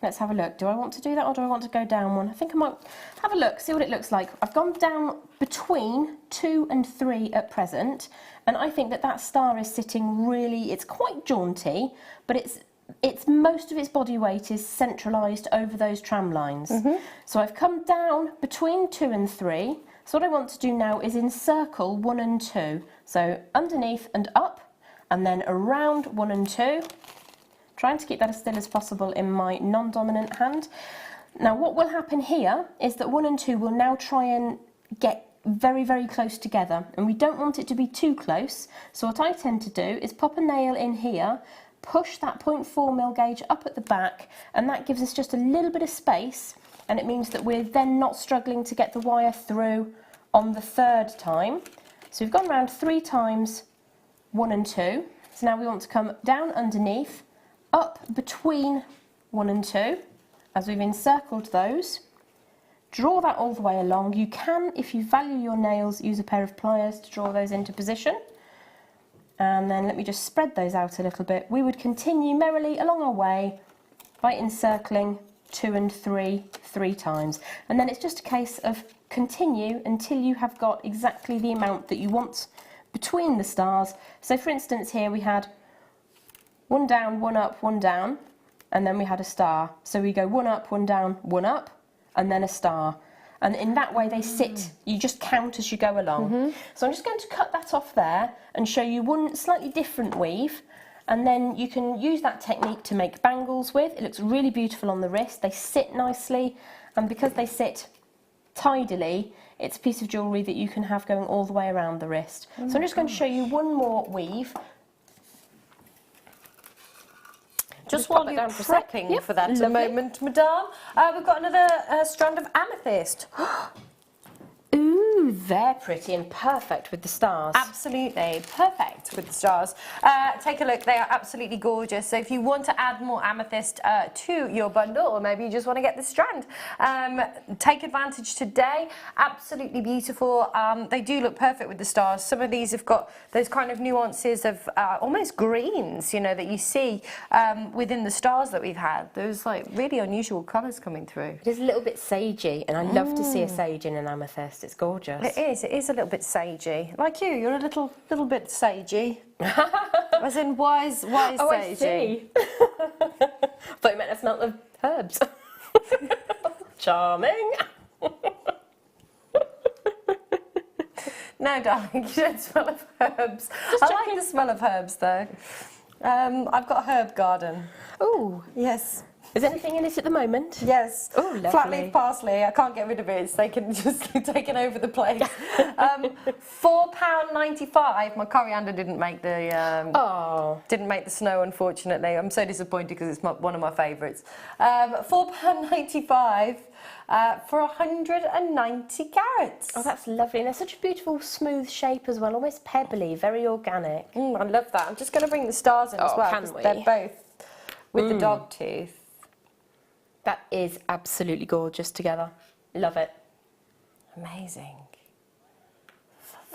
Let's have a look. Do I want to do that, or do I want to go down one? I think I might have a look, see what it looks like. I've gone down between 2 and 3 at present, and I think that that star is sitting really, it's quite jaunty, but it's most of its body weight is centralised over those tram lines. So I've come down between 2 and 3. So what I want to do now is encircle 1 and 2. So underneath and up, and then around 1 and 2. Trying to keep that as still as possible in my non-dominant hand. Now what will happen here is that 1 and 2 will now try and get very, very close together, and we don't want it to be too close. So what I tend to do is pop a nail in here, push that 0.4mm gauge up at the back, and that gives us just a little bit of space, and it means that we're then not struggling to get the wire through on the 3rd time. So we've gone around 3 times 1 and 2. So now we want to come down underneath, up between 1 and 2, as we've encircled those. Draw that all the way along. You can, if you value your nails, use a pair of pliers to draw those into position. And then let me just spread those out a little bit. We would continue merrily along our way by encircling 2 and 3 times. And then it's just a case of continue until you have got exactly the amount that you want between the stars. So for instance here we had 1 down, 1 up, 1 down, and then we had a star. So we go 1 up, 1 down, 1 up, and then a star. And in that way they sit, you just count as you go along. So I'm just going to cut that off there and show you one slightly different weave, and then you can use that technique to make bangles with. It looks really beautiful on the wrist, they sit nicely, and because they sit tidily, it's a piece of jewellery that you can have going all the way around the wrist. So I'm just going to show you one more weave. Just while you're prepping for that a moment, Madame, we've got another strand of amethyst. Ooh, they're pretty and perfect with the stars. Absolutely, perfect with the stars. Take a look, they are absolutely gorgeous. So if you want to add more amethyst to your bundle, or maybe you just want to get the strand, take advantage today. Absolutely beautiful. They do look perfect with the stars. Some of these have got those kind of nuances of almost greens, you know, that you see within the stars that we've had. Those like really unusual colours coming through. It is a little bit sagey, and I love to see a sage in an amethyst. It's gorgeous. It is a little bit sagey. Like you're a little bit sagey. As in wise sagey. I see. Thought you meant a smell of herbs. Charming. No, darling, you don't smell of herbs. I like the smell of herbs, though. I've got a herb garden. Oh, yes. Is anything in it at the moment? Yes. Oh, lovely. Flat leaf parsley. I can't get rid of it. It's taken over the place. £4.95. My coriander didn't make the didn't make the snow, unfortunately. I'm so disappointed because it's one of my favourites. £4.95 for 190 carats. Oh, that's lovely. And they're such a beautiful, smooth shape as well, almost pebbly, very organic. I love that. I'm just going to bring the stars in as well, because they're both with the dog tooth. That is absolutely gorgeous together. Love it. Amazing.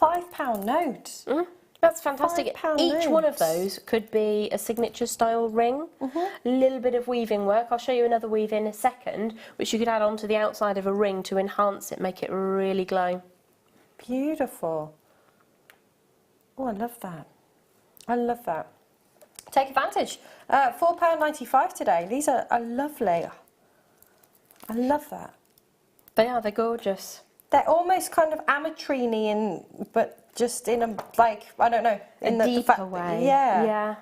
£5 note. That's fantastic. £5 Each one of notes. those could be a signature style ring, a little bit of weaving work. I'll show you another weave in a second, which you could add onto the outside of a ring to enhance it, make it really glow. Beautiful. Oh, I love that. I love that. Take advantage. £4.95 today. These are lovely. I love that. They're gorgeous. They're almost kind of ametrine, but just in a, like, I don't know, in the deeper way. Yeah. Yeah.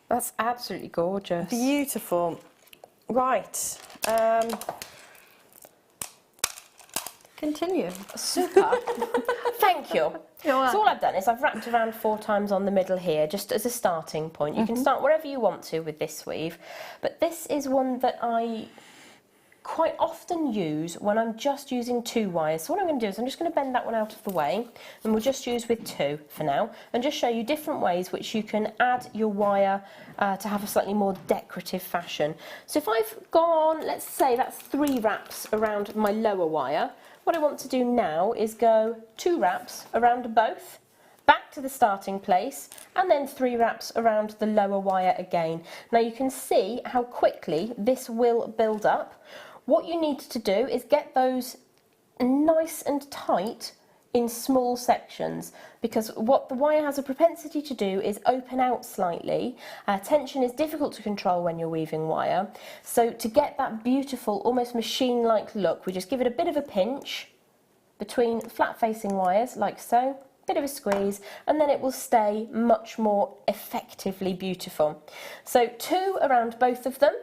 That's absolutely gorgeous. Beautiful. Right. Continue. Super. Thank you. So all I've done is I've wrapped around 4 times on the middle here, just as a starting point. You can start wherever you want to with this weave, but this is one that I quite often use when I'm just using 2 wires. So what I'm going to do is I'm just going to bend that one out of the way, and we'll just use with 2 for now, and just show you different ways which you can add your wire to have a slightly more decorative fashion. So if I've gone, let's say that's 3 wraps around my lower wire, what I want to do now is go 2 wraps around both, back to the starting place, and then 3 wraps around the lower wire again. Now you can see how quickly this will build up. What you need to do is get those nice and tight in small sections, because what the wire has a propensity to do is open out slightly. Tension is difficult to control when you're weaving wire, so to get that beautiful, almost machine-like look, we just give it a bit of a pinch between flat-facing wires, like so, bit of a squeeze, and then it will stay much more effectively beautiful. So 2 around both of them,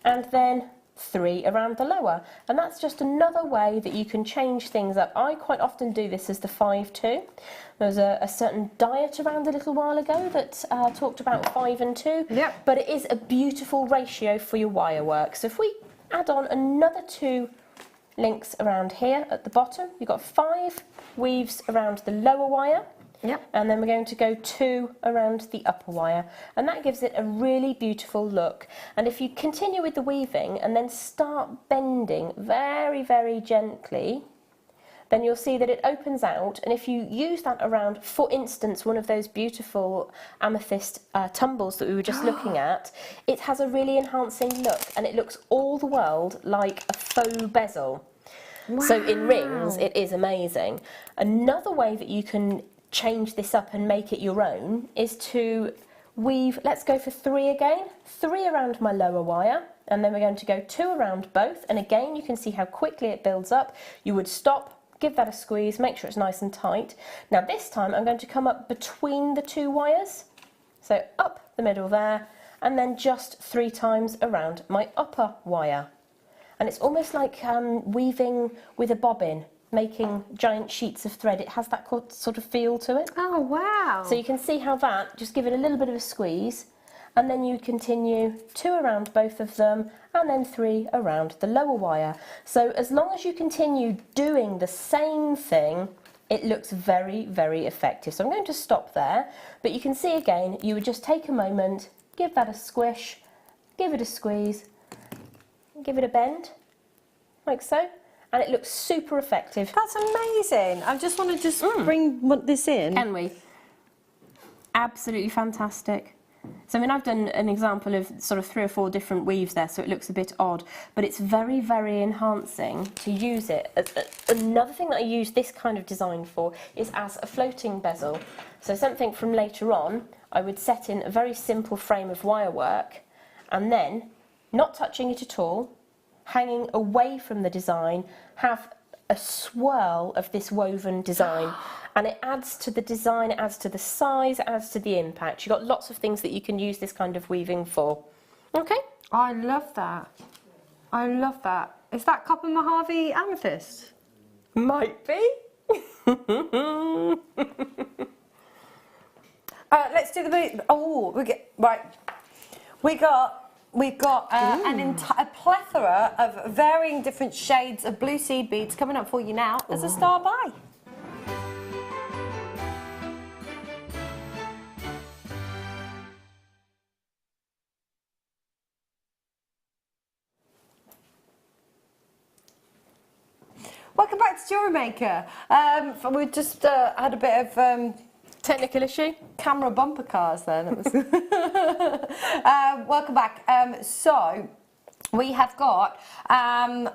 and then 3 around the lower, and that's just another way that you can change things up. I quite often do this as the 5-2. There was a certain diet around a little while ago that talked about 5 and 2, but it is a beautiful ratio for your wire work. So if we add on another 2 links around here at the bottom, you've got 5 weaves around the lower wire, and then we're going to go 2 around the upper wire, and that gives it a really beautiful look. And if you continue with the weaving and then start bending very, very gently, then you'll see that it opens out, and if you use that around, for instance, one of those beautiful amethyst tumbles that we were just looking at, it has a really enhancing look, and it looks all the world like a faux bezel. So in rings, it is amazing. Another way that you can change this up and make it your own is to weave, let's go for 3 again, 3 around my lower wire, and then we're going to go 2 around both, and again you can see how quickly it builds up. You would stop, give that a squeeze, make sure it's nice and tight. Now this time I'm going to come up between the 2 wires, so up the middle there, and then just 3 times around my upper wire. And it's almost like weaving with a bobbin, making giant sheets of thread. It has that sort of feel to it. Oh, wow. So you can see how that, just give it a little bit of a squeeze, and then you continue 2 around both of them, and then 3 around the lower wire. So as long as you continue doing the same thing, it looks very, very effective. So I'm going to stop there, but you can see again, you would just take a moment, give that a squish, give it a squeeze, give it a bend, like so. And it looks super effective. That's amazing. I just want to bring this in. Can we? Absolutely fantastic. So I mean, I've done an example of sort of 3 or 4 different weaves there, so it looks a bit odd, but it's very, very enhancing to use it. Another thing that I use this kind of design for is as a floating bezel. So something from later on, I would set in a very simple frame of wire work, and then, not touching it at all, hanging away from the design, have a swirl of this woven design, and it adds to the design, it adds to the size, it adds to the impact. You've got lots of things that you can use this kind of weaving for. Okay? I love that. I love that. Is that Copper Mojave amethyst? Might be. Let's do the... Oh, We've got a plethora of varying different shades of blue seed beads coming up for you now as a star buy. Welcome back to Jewellery Maker. We just had a bit of Technical issue? Camera bumper cars then. It was welcome back. So we have got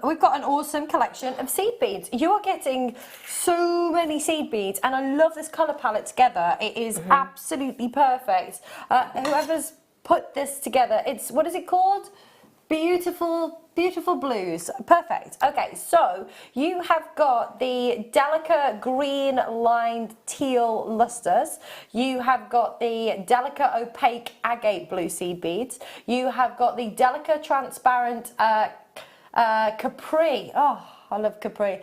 we've got an awesome collection of seed beads. You are getting so many seed beads, and I love this colour palette together. It is absolutely perfect. Whoever's put this together, it's, what is it called? Beautiful blues. Perfect. Okay, so you have got the Delica green lined teal lustres. You have got the Delica opaque agate blue seed beads. You have got the Delica transparent capri. Oh, I love capri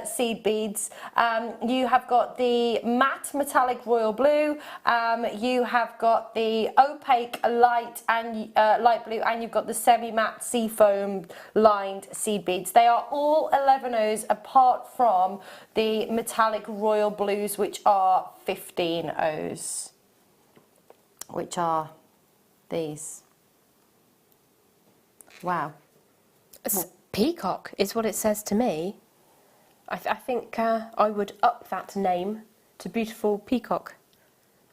seed beads. You have got the matte metallic royal blue. You have got the opaque light and light blue, and you've got the semi-matte seafoam lined seed beads. They are all 11 O's apart from the metallic royal blues, which are 15 O's, which are these. Wow. Peacock is what it says to me. I think I would up that name to Beautiful Peacock,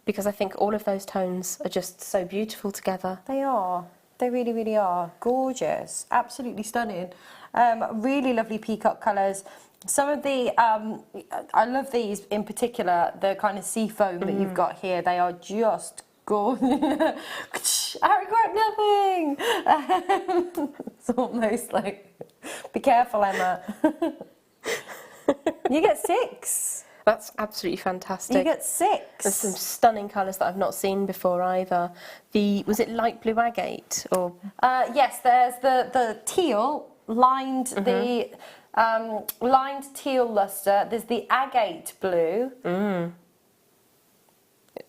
because I think all of those tones are just so beautiful together. They are. They really, really are. Gorgeous. Absolutely stunning. Really lovely peacock colours. Some of the, I love these in particular, the kind of sea foam that you've got here. They are just gorgeous. I regret nothing. It's almost like, be careful, Emma. You get 6. That's absolutely fantastic. You get 6. There's some stunning colours that I've not seen before either. Was it light blue agate or? Yes, there's the teal lined, the lined teal lustre. There's the agate blue.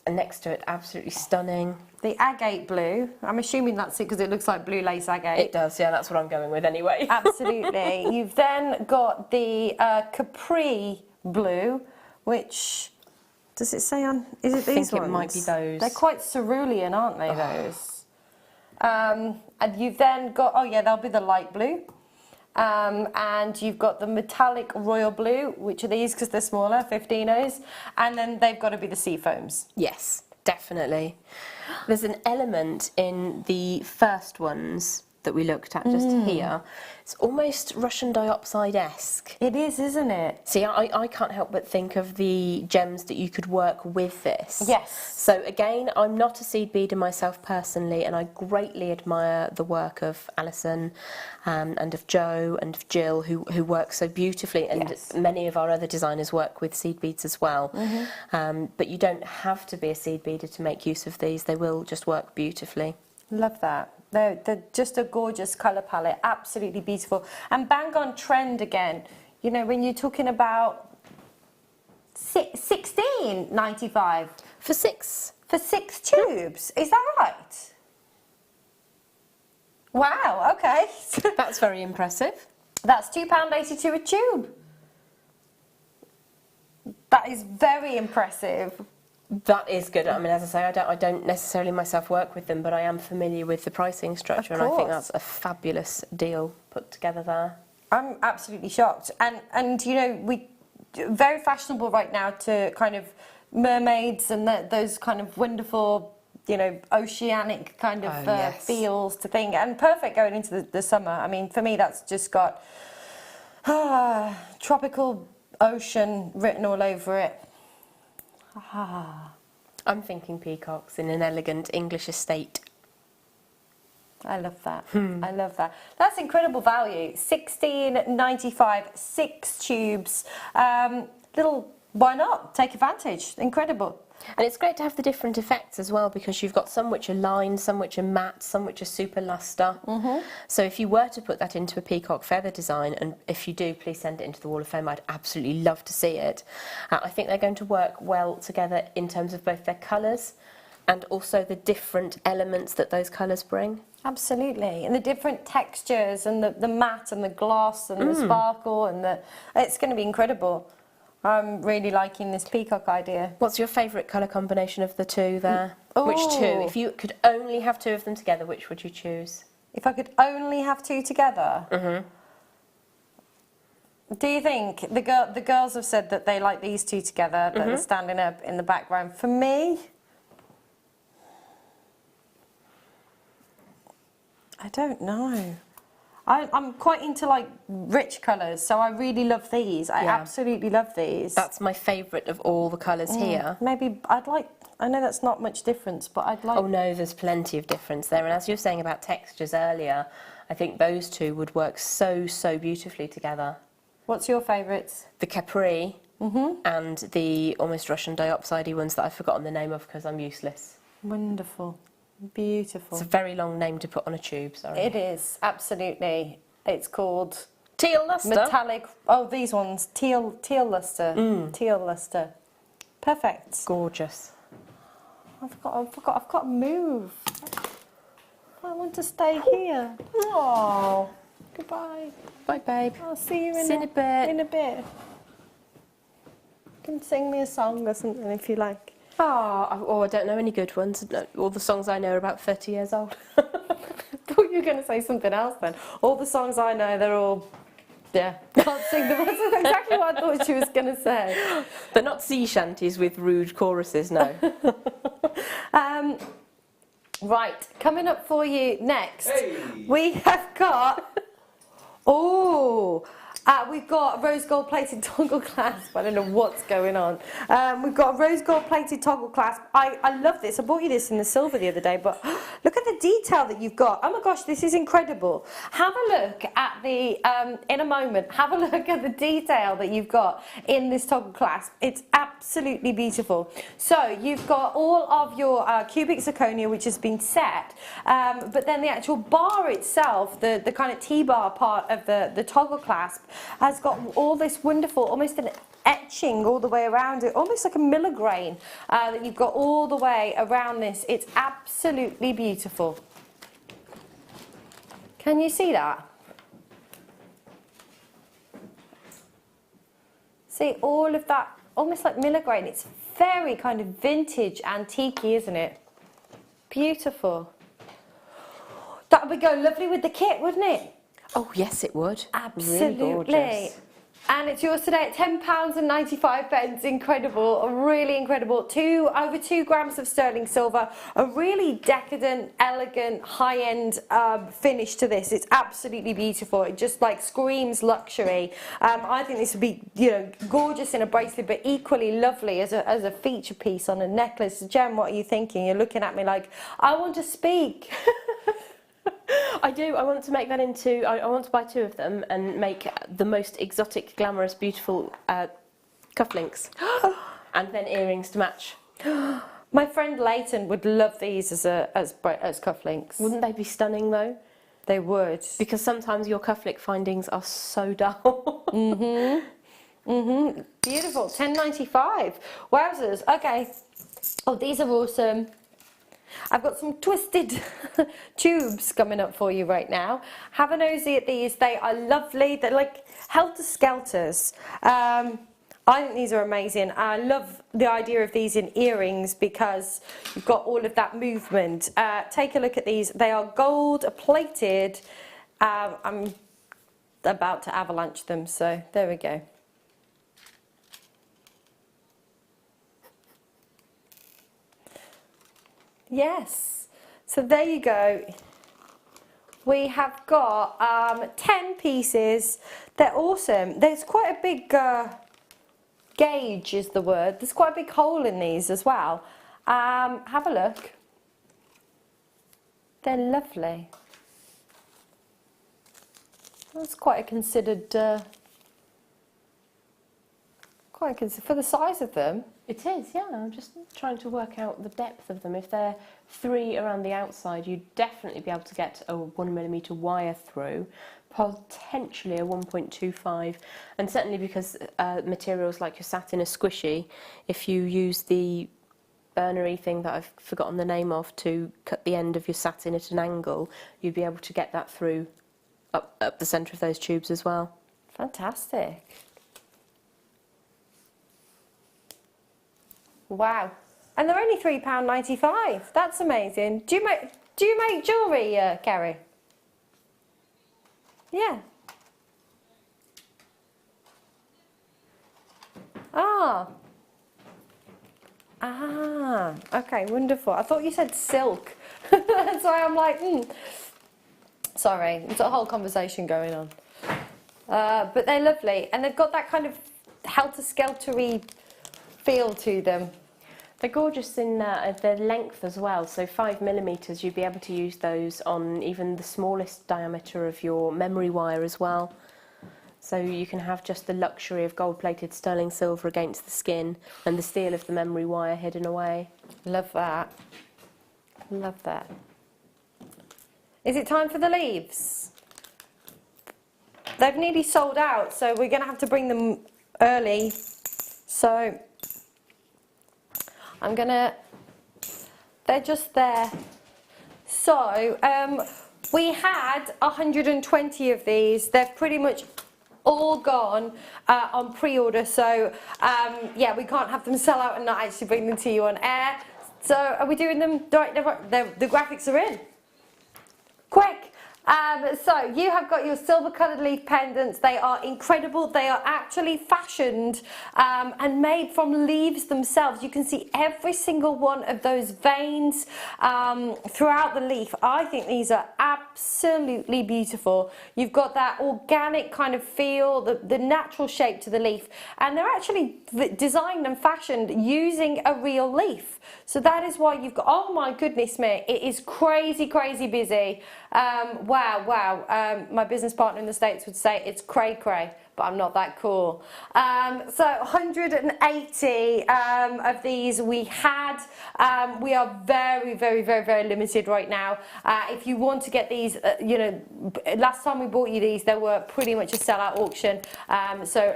And next to it, absolutely stunning. The agate blue. I'm assuming that's it because it looks like blue lace agate. It does, yeah, that's what I'm going with anyway. Absolutely. You've then got the capri blue, which, does it say on, is it these ones? I think it might be those. They're quite cerulean, aren't they, those? And you've then got, oh yeah, they'll be the light blue. And you've got the metallic royal blue, which are these because they're smaller, 15 O's, and then they've got to be the sea foams. Yes, definitely. There's an element in the first ones that we looked at just here. It's almost Russian dioxide-esque. It is, isn't it? See, I can't help but think of the gems that you could work with this. Yes. So again, I'm not a seed beader myself personally, and I greatly admire the work of Alison and of Jo and of Jill, who work so beautifully, and many of our other designers work with seed beads as well. But you don't have to be a seed beader to make use of these. They will just work beautifully. Love that. They're just a gorgeous colour palette, absolutely beautiful. And bang on trend again. You know, when you're talking about $16.95 for 6. For 6 tubes, is that right? Wow, okay. That's very impressive. That's £2.82 a tube. That is very impressive. That is good. I mean, as I say, I don't necessarily myself work with them, but I am familiar with the pricing structure, and I think that's a fabulous deal put together there. I'm absolutely shocked, and you know, very fashionable right now to kind of mermaids and those kind of wonderful, you know, oceanic kind of feels to think, and perfect going into the summer. I mean, for me, that's just got tropical ocean written all over it. I'm thinking peacocks in an elegant English estate. I love that. I love that. That's incredible value. $16.95, 6 tubes. Why not? Take advantage. Incredible. And it's great to have the different effects as well, because you've got some which are lined, some which are matte, some which are super luster. So if you were to put that into a peacock feather design, and if you do, please send it into the Wall of Fame. I'd absolutely love to see it. I think they're going to work well together in terms of both their colours and also the different elements that those colours bring. Absolutely, and the different textures and the matte and the gloss and the sparkle, and it's going to be incredible. I'm really liking this peacock idea. What's your favourite colour combination of the two there? Which two? If you could only have 2 of them together, which would you choose? If I could only have 2 together? Do you think the girls have said that they like these two together, that are standing up in the background? For me, I don't know. I'm quite into like rich colours, so I really love these. I absolutely love these. That's my favourite of all the colours here. Maybe I know that's not much difference, but I'd like... Oh no, there's plenty of difference there. And as you were saying about textures earlier, I think those two would work so, so beautifully together. What's your favourites? The Capri and the almost Russian dioxide-y ones that I've forgotten the name of because I'm useless. Wonderful. Beautiful. It's a very long name to put on a tube, sorry. It is, absolutely. It's called... Teal lustre. Metallic... Oh, these ones. Teal lustre. Teal lustre. Perfect. Gorgeous. I've got to move. I want to stay here. Oh, goodbye. Bye, babe. I'll see you in a bit. In a bit. You can sing me a song or something if you like. Oh, I don't know any good ones. All the songs I know are about 30 years old. I thought you were going to say something else then. All the songs I know, they're all... Yeah, can't sing them. That's exactly what I thought she was going to say. They're not sea shanties with rude choruses, no. Right, coming up for you next, we have got... we've got a rose gold plated toggle clasp. I don't know what's going on. We've got a rose gold plated toggle clasp. I love this. I bought you this in the silver the other day, but look at the detail that you've got. Oh my gosh, this is incredible. Have a look at the, in a moment, have a look at the detail that you've got in this toggle clasp. It's absolutely beautiful. So you've got all of your cubic zirconia, which has been set, but then the actual bar itself, the kind of T-bar part of the toggle clasp, has got all this wonderful, almost an etching all the way around it, almost like a milligrain that you've got all the way around this. It's absolutely beautiful. Can you see that? See all of that, almost like milligrain. It's very kind of vintage, antique-y, isn't it? Beautiful. That would go lovely with the kit, wouldn't it? Oh, yes, it would. Absolutely. Really gorgeous. And it's yours today at £10.95. Incredible, really incredible. Over 2 grams of sterling silver. A really decadent, elegant, high-end finish to this. It's absolutely beautiful. It just like screams luxury. I think this would be, you know, gorgeous in a bracelet, but equally lovely as a feature piece on a necklace. Jem, what are you thinking? You're looking at me like, I want to speak. I do. I want to make that into... I want to buy 2 of them and make the most exotic, glamorous, beautiful cufflinks. And then earrings to match. My friend Leighton would love these as cufflinks. Wouldn't they be stunning, though? They would. Because sometimes your cufflink findings are so dull. Beautiful. £10.95. Wowzers. Okay. Oh, these are awesome. I've got some twisted tubes coming up for you right now. Have a nosy at these. They are lovely. They're like helter-skelters. I think these are amazing. I love the idea of these in earrings because you've got all of that movement. Take a look at these. They are gold plated. I'm about to avalanche them, so there we go. Yes, so there you go. We have got 10 pieces. They're awesome. There's quite a big gauge is the word. There's quite a big hole in these as well. Have a look. They're lovely. That's quite a considered, for the size of them. It is, yeah. I'm just trying to work out the depth of them. If they're 3 around the outside, you'd definitely be able to get a 1mm wire through, potentially a 1.25, and certainly because materials like your satin are squishy, if you use the burnery thing that I've forgotten the name of to cut the end of your satin at an angle, you'd be able to get that through up the centre of those tubes as well. Fantastic. Wow, and they're only £3.95. That's amazing. Do you make jewellery, Kerry? Yeah. Okay, wonderful. I thought you said silk. That's why I'm like, Sorry, there's a whole conversation going on. But they're lovely, and they've got that kind of helter-skeltery feel to them. They're gorgeous in their length as well, so 5mm, you'd be able to use those on even the smallest diameter of your memory wire as well. So you can have just the luxury of gold-plated sterling silver against the skin and the steel of the memory wire hidden away. Love that. Love that. Is it time for the leaves? They've nearly sold out, so we're going to have to bring them early. So I'm going to... They're just there. So we had 120 of these. They're pretty much all gone on pre-order, so yeah, we can't have them sell out and not actually bring them to you on air. So are we doing them? The graphics are in. Quick! So you have got your silver coloured leaf pendants. They are incredible. They are actually fashioned and made from leaves themselves. You can see every single one of those veins throughout the leaf. I think these are absolutely beautiful. You've got that organic kind of feel, the natural shape to the leaf, and they're actually designed and fashioned using a real leaf. So that is why you've got, oh my goodness me, it is crazy, crazy busy. Wow. My business partner in the States would say it's cray-cray, but I'm not that cool. So 180 of these we had. We are very, very, very, very limited right now. If you want to get these, you know, last time we bought you these, they were pretty much a sellout auction. So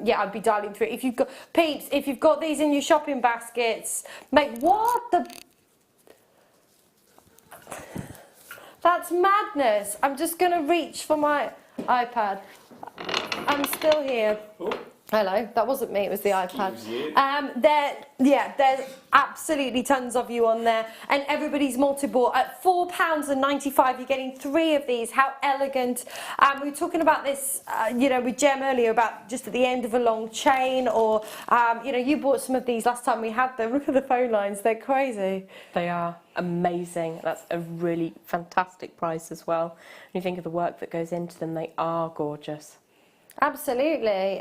yeah, I'd be dialing through. If you've got, peeps, if you've got these in your shopping baskets, make what the... That's madness. I'm just going to reach for my iPad. I'm still here. Oh. Hello, that wasn't me, it was the iPad. There's absolutely tons of you on there, and everybody's multi-bought. At £4.95, you're getting 3 of these. How elegant. We were talking about this, you know, with Jem earlier, about just at the end of a long chain, or, you know, you bought some of these last time we had them. Look at the phone lines, they're crazy. They are amazing. That's a really fantastic price as well. When you think of the work that goes into them, they are gorgeous. Absolutely.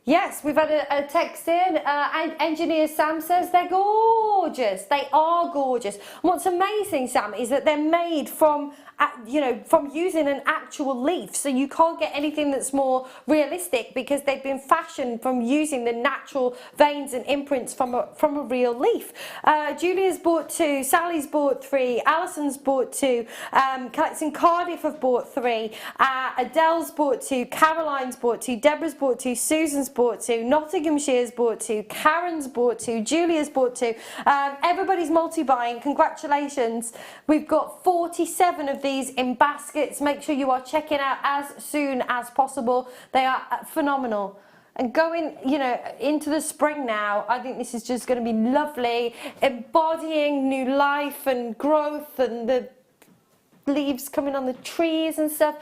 Yes, we've had a text in. Engineer Sam says they're gorgeous. They are gorgeous. And what's amazing, Sam, is that they're made from, you know, from using an actual leaf. So you can't get anything that's more realistic because they've been fashioned from using the natural veins and imprints from a real leaf. Julia's bought 2. Sally's bought 3. Alison's bought 2. Collects in Cardiff have bought 3. Adele's bought 2. Caroline's bought 2. Deborah's bought 2. Susan's bought 2. Nottinghamshire's bought 2. Karen's bought 2. Julia's bought 2. Everybody's multi-buying. Congratulations. We've got 47 of these in baskets. Make sure you are checking out as soon as possible. They are phenomenal. And going, you know, into the spring now, I think this is just going to be lovely, embodying new life and growth and the leaves coming on the trees and stuff.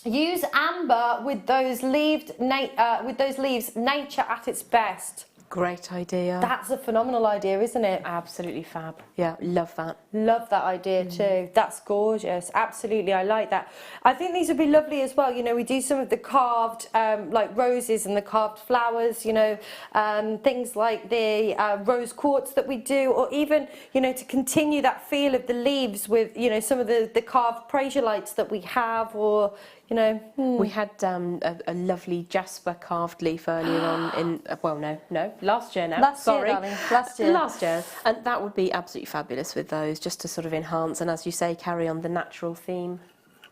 Use amber with those leaves, nature at its best. Great idea. That's a phenomenal idea, isn't it? Absolutely fab. Yeah, love that. Love that idea too. That's gorgeous. Absolutely, I like that. I think these would be lovely as well. You know, we do some of the carved, like roses and the carved flowers, you know, things like the rose quartz that we do, or even, you know, to continue that feel of the leaves with, you know, some of the carved prasiolites that we have, or, you know. We had a lovely jasper carved leaf earlier on in, well, no, last year now. Last year, darling. Last year. And that would be absolutely fabulous with those, just to sort of enhance and, as you say, carry on the natural theme.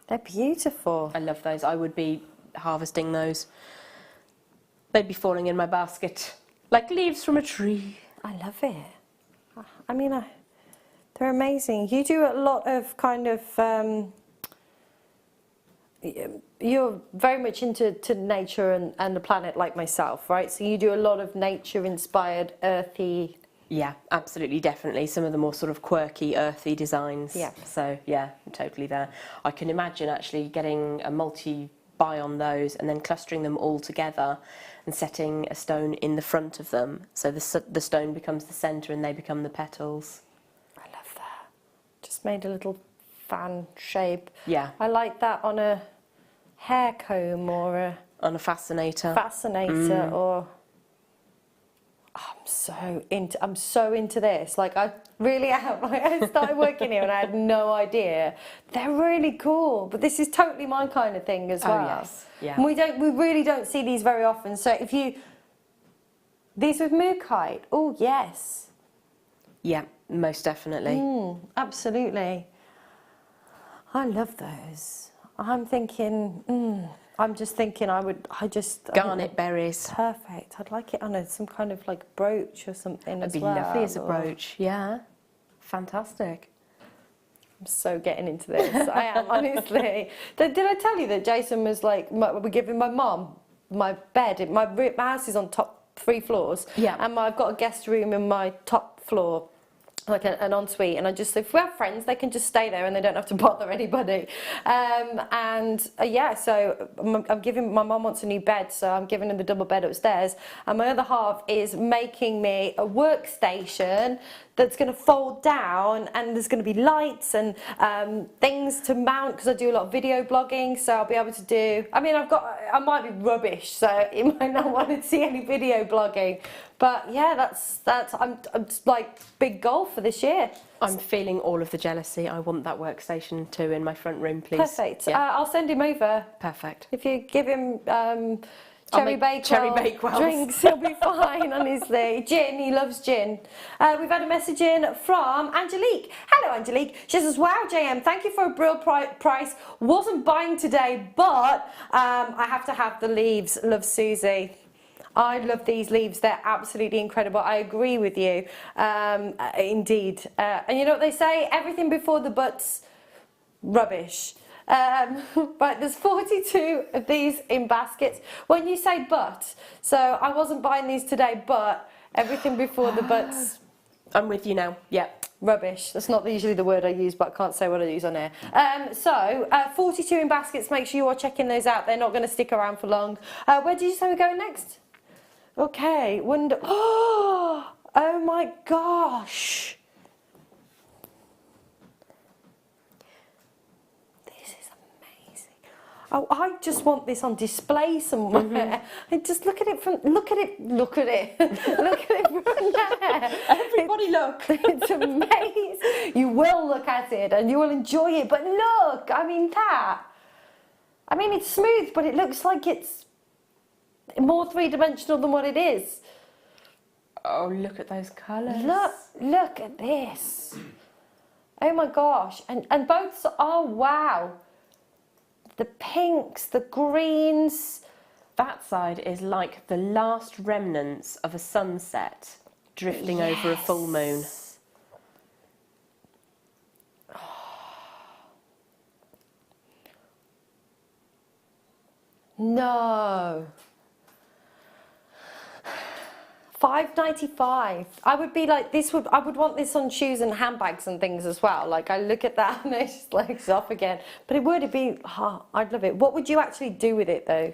They're beautiful. I love those. I would be harvesting those. They'd be falling in my basket like leaves from a tree. I love it. I mean, they're amazing. You do a lot of kind of... you're very much into nature and the planet like myself, right? So you do a lot of nature-inspired, earthy... Yeah, absolutely, definitely. Some of the more sort of quirky, earthy designs. Yeah. So, yeah, I'm totally there. I can imagine actually getting a multi buy on those, and then clustering them all together and setting a stone in the front of them. So the stone becomes the centre and they become the petals. I love that. Just made a little fan shape. Yeah. I like that on a hair comb or a On a fascinator. or I'm so into this. Like, I really am. I started working here and I had no idea. They're really cool, but this is totally my kind of thing as well. Yes. Yeah. And we really don't see these very often. So these with mookaite, oh yes. Yeah, most definitely. Absolutely. I love those. I'm just thinking Garnet berries. Perfect. I'd like it on some kind of like brooch or something That'd as be well. lovely as a brooch. Yeah. Fantastic. I'm so getting into this. I am, honestly. Did I tell you that Jason was like, we're giving my mum my bed. My house is on top 3 floors. Yeah. And I've got a guest room in my top floor, like an ensuite, and I just, if we have friends, they can just stay there and they don't have to bother anybody. Yeah, so I'm giving, my mum wants a new bed, so I'm giving her the double bed upstairs, and my other half is making me a workstation that's going to fold down, and there's going to be lights and things to mount, because I do a lot of video blogging, so I'll be able to do, I might be rubbish, so you might not want to see any video blogging, but yeah, that's I'm like big goal for this year. I'm feeling all of the jealousy. I want that workstation too in my front room, please. Perfect. Yeah. I'll send him over. Perfect. If you give him cherry Bakewell drinks, he'll be fine, honestly. Gin, he loves gin. We've had a message in from Angelique. Hello, Angelique. She says, wow, JM, thank you for a brilliant price. Wasn't buying today, but I have to have the leaves. Love, Susie. I love these leaves. They're absolutely incredible. I agree with you. Indeed. And you know what they say? Everything before the but's rubbish. But there's 42 of these in baskets. When you say but, so I wasn't buying these today, but everything before the but's... I'm with you now. Yeah. Rubbish. That's not usually the word I use, but I can't say what I use on air. 42 in baskets. Make sure you are checking those out. They're not going to stick around for long. Where did you say we're going next? Okay. Oh my gosh. Oh, I just want this on display somewhere. And just look at it from look at it look at it from there. Everybody look. It's amazing. You will look at it and you will enjoy it. But look, I mean that. I mean, it's smooth, but it looks like it's more three-dimensional than what it is. Oh, look at those colours. Look at this. Oh my gosh. And both, oh wow. The pinks, the greens. That side is like the last remnants of a sunset drifting over a full moon. No. $5.95. I would be like, I would want this on shoes and handbags and things as well. Like, I look at that and it's just like, it's off again. But it'd be, I'd love it. What would you actually do with it though?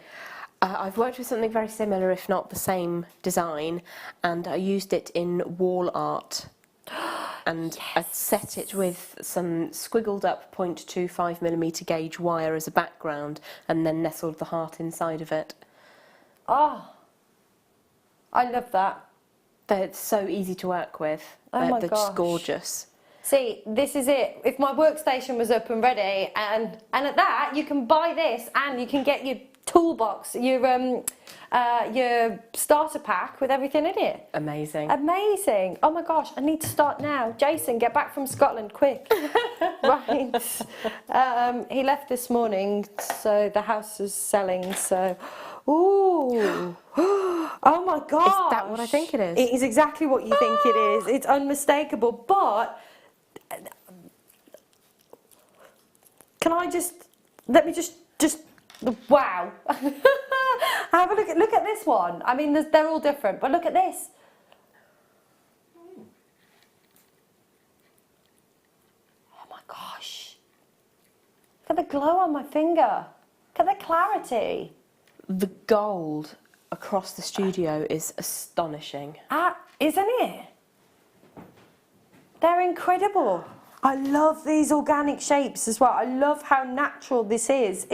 I've worked with something very similar, if not the same design, and I used it in wall art. And I set it with some squiggled up 0.25mm gauge wire as a background, and then nestled the heart inside of it. Oh, I love that. They're so easy to work with. Oh my they're gosh. just gorgeous. See, this is it. If my workstation was up and ready, and at that, you can buy this and you can get your toolbox, your starter pack with everything in it. Amazing. Amazing. Oh my gosh, I need to start now. Jason, get back from Scotland, quick. Right. He left this morning, so the house is selling, so... Ooh. Oh my gosh. Is that what I think it is? It is exactly what you think it is. It's unmistakable, but... Can I let me just wow. Have a look at this one. I mean, they're all different, but look at this. Oh my gosh. Look at the glow on my finger. Look at the clarity. The gold across the studio is astonishing. Isn't it? They're incredible. I love these organic shapes as well. I love how natural this is.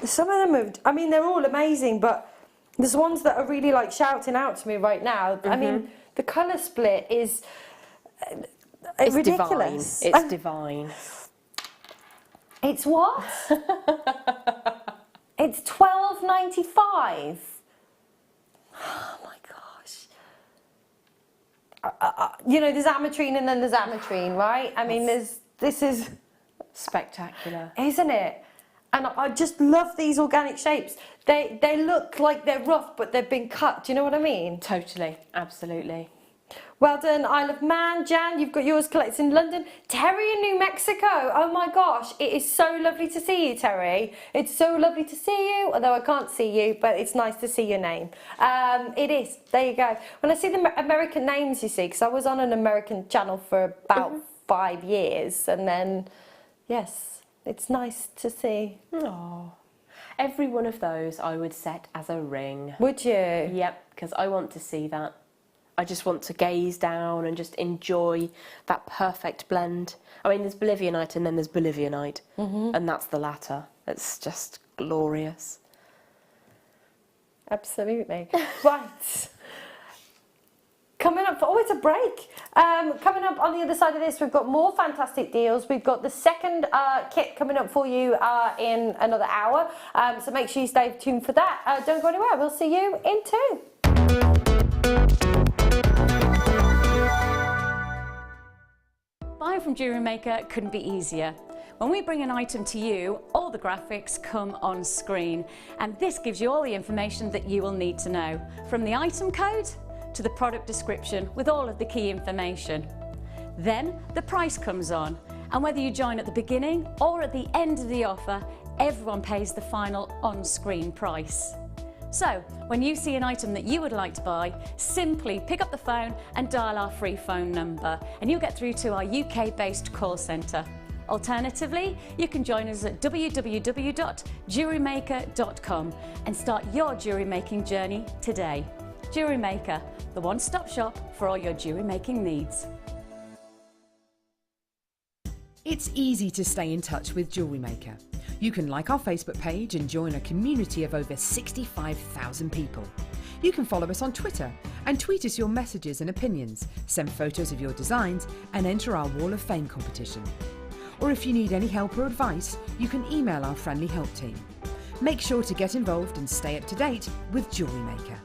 Some of them are, I mean, they're all amazing, but there's ones that are really like shouting out to me right now. I mean, the colour split is It's ridiculous. Divine. It's divine. It's what? It's $12.95. Oh my gosh. You know, there's ametrine and then there's ametrine, right? I mean, this is Spectacular. Isn't it? And I just love these organic shapes. They look like they're rough, but they've been cut. Do you know what I mean? Totally. Absolutely. Well done, Isle of Man. Jan, you've got yours collected in London. Terry in New Mexico. Oh my gosh, it is so lovely to see you, Terry. It's so lovely to see you, although I can't see you, but it's nice to see your name. It is. There you go. When I see the American names, you see, because I was on an American channel for about 5 years, and then, yes, it's nice to see. Oh, every one of those I would set as a ring. Would you? Yep, because I want to see that. I just want to gaze down and just enjoy that perfect blend. I mean, there's Bolivianite and then there's Bolivianite, and that's the latter. It's just glorious. Absolutely. Right. Coming up, it's a break. Coming up on the other side of this, we've got more fantastic deals. We've got the second kit coming up for you in another hour. So make sure you stay tuned for that. Don't go anywhere. We'll see you in 2. Buying from Jewellery Maker couldn't be easier. When we bring an item to you, all the graphics come on screen, and this gives you all the information that you will need to know, from the item code to the product description with all of the key information. Then the price comes on, and whether you join at the beginning or at the end of the offer, everyone pays the final on-screen price. So, when you see an item that you would like to buy, simply pick up the phone and dial our free phone number, and you'll get through to our UK-based call centre. Alternatively, you can join us at www.jewellerymaker.com and start your jewellery making journey today. Jewellery Maker, the one-stop shop for all your jewellery making needs. It's easy to stay in touch with Jewellery Maker. You can like our Facebook page and join a community of over 65,000 people. You can follow us on Twitter and tweet us your messages and opinions, send photos of your designs and enter our Wall of Fame competition. Or if you need any help or advice, you can email our friendly help team. Make sure to get involved and stay up to date with Jewellery Maker.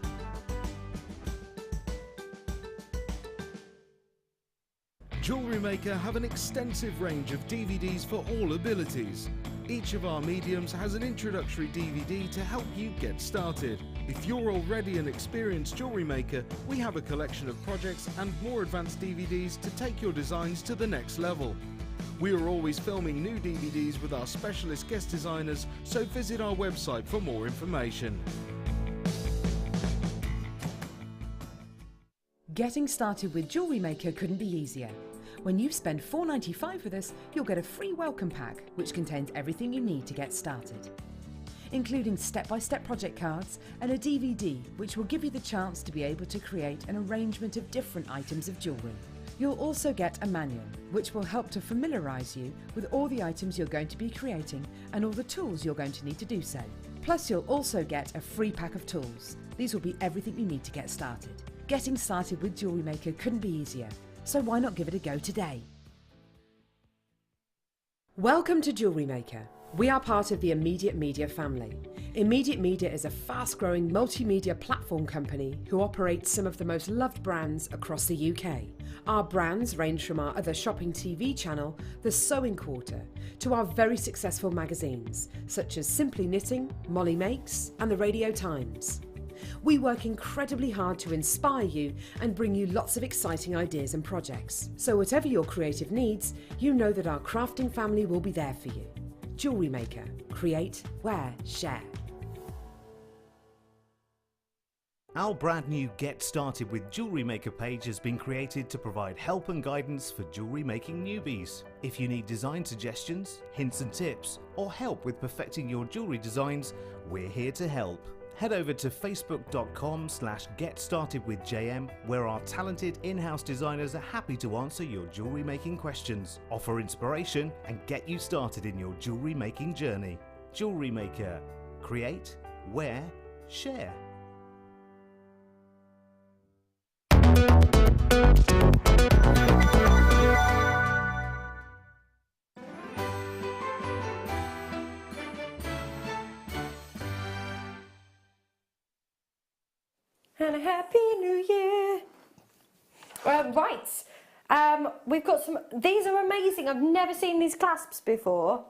Jewellery Maker have an extensive range of DVDs for all abilities. Each of our mediums has an introductory DVD to help you get started. If you're already an experienced jewellery maker, we have a collection of projects and more advanced DVDs to take your designs to the next level. We are always filming new DVDs with our specialist guest designers, so visit our website for more information. Getting started with Jewellery Maker couldn't be easier. When you spend $4.95 with us, you'll get a free welcome pack which contains everything you need to get started, including step-by-step project cards and a DVD which will give you the chance to be able to create an arrangement of different items of jewellery. You'll also get a manual which will help to familiarise you with all the items you're going to be creating and all the tools you're going to need to do so. Plus you'll also get a free pack of tools. These will be everything you need to get started. Getting started with Jewellery Maker couldn't be easier. So why not give it a go today? Welcome to Jewellery Maker. We are part of the Immediate Media family. Immediate Media is a fast-growing multimedia platform company who operates some of the most loved brands across the UK. Our brands range from our other shopping TV channel, The Sewing Quarter, to our very successful magazines, such as Simply Knitting, Molly Makes, and The Radio Times. We work incredibly hard to inspire you and bring you lots of exciting ideas and projects. So whatever your creative needs, you know that our crafting family will be there for you. Jewellery Maker. Create, wear, share. Our brand new Get Started with Jewellery Maker page has been created to provide help and guidance for jewellery making newbies. If you need design suggestions, hints and tips, or help with perfecting your jewellery designs, we're here to help. Head over to facebook.com/getstartedwithjm, where our talented in-house designers are happy to answer your jewellery making questions, offer inspiration, and get you started in your jewellery making journey. Jewellery Maker. Create, wear, share. And a happy new year. We've got some, these are amazing. I've never seen these clasps before.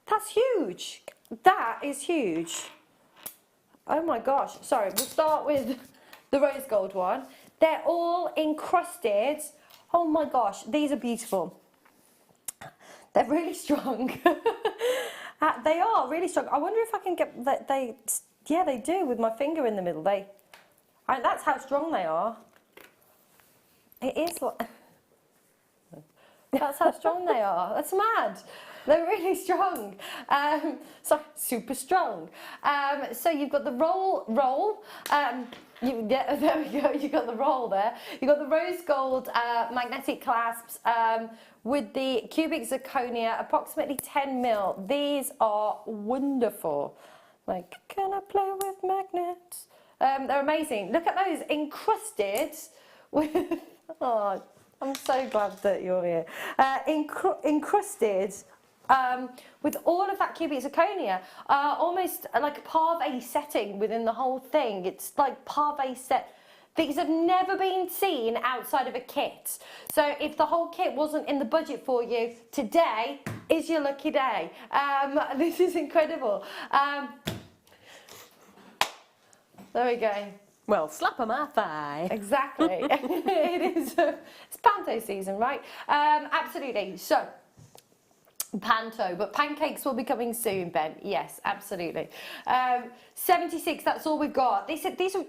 That's huge. That is huge. Oh my gosh. Sorry, we'll start with the rose gold one. They're all encrusted. Oh my gosh, these are beautiful. They're really strong. They are really strong. I wonder if I can get that. Yeah, they do, with my finger in the middle. That's how strong they are. It is like, that's how strong they are. That's mad. They're really strong. So super strong. So you've got the roll. There we go. You got the roll there. You got the rose gold magnetic clasps with the cubic zirconia, approximately 10 mil. These are wonderful. Like, can I play with magnets? They're amazing. Look at those encrusted with. Oh, I'm so glad that you're here. Encrusted with all of that cubic zirconia, almost like a parve setting within the whole thing. It's like parve set. These have never been seen outside of a kit. So if the whole kit wasn't in the budget for you, today is your lucky day. This is incredible. There we go. Well, slap 'em my thigh. Exactly. It is. It's panto season, right? Absolutely. So, panto, but pancakes will be coming soon, Ben. Yes, absolutely. 76. That's all we've got. These are.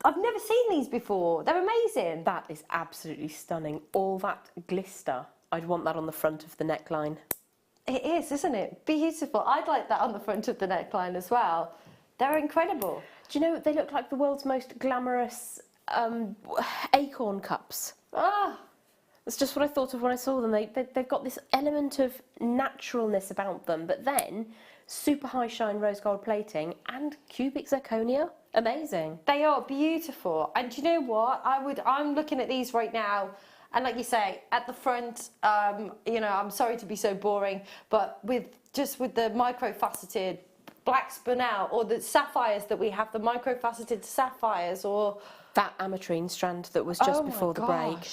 I've never seen these before. They're amazing. That is absolutely stunning. All that glister. I'd want that on the front of the neckline. It is, isn't it? Beautiful. I'd like that on the front of the neckline as well. They're incredible. Do you know, they look like the world's most glamorous acorn cups. Ah, That's just what I thought of when I saw them. They've got this element of naturalness about them, but then super high shine rose gold plating and cubic zirconia. Amazing. they are beautiful. And do you know what? I'm looking at these right now, and like you say, at the front, you know, I'm sorry to be so boring, but with the micro-faceted black spun out, or the sapphires that we have, the micro-faceted sapphires, or That ametrine strand that was just before the break.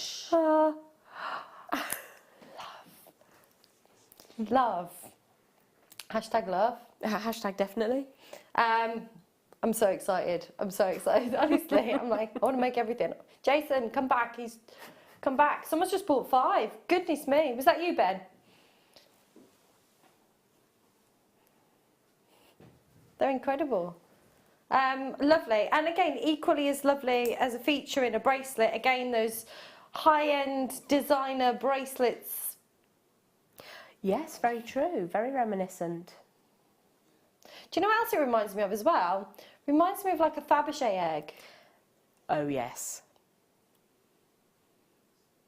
Love. Hashtag love. Hashtag definitely. I'm so excited. I'm so excited. Honestly, I'm like, I want to make everything. Jason, come back. He's come back. Someone's just bought 5. Goodness me. Was that you, Ben? They're incredible. Lovely. And again, equally as lovely as a feature in a bracelet. Again, those high-end designer bracelets. Yes, very true. Very reminiscent. Do you know what else it reminds me of as well? Reminds me of like a Fabergé egg. Oh, yes.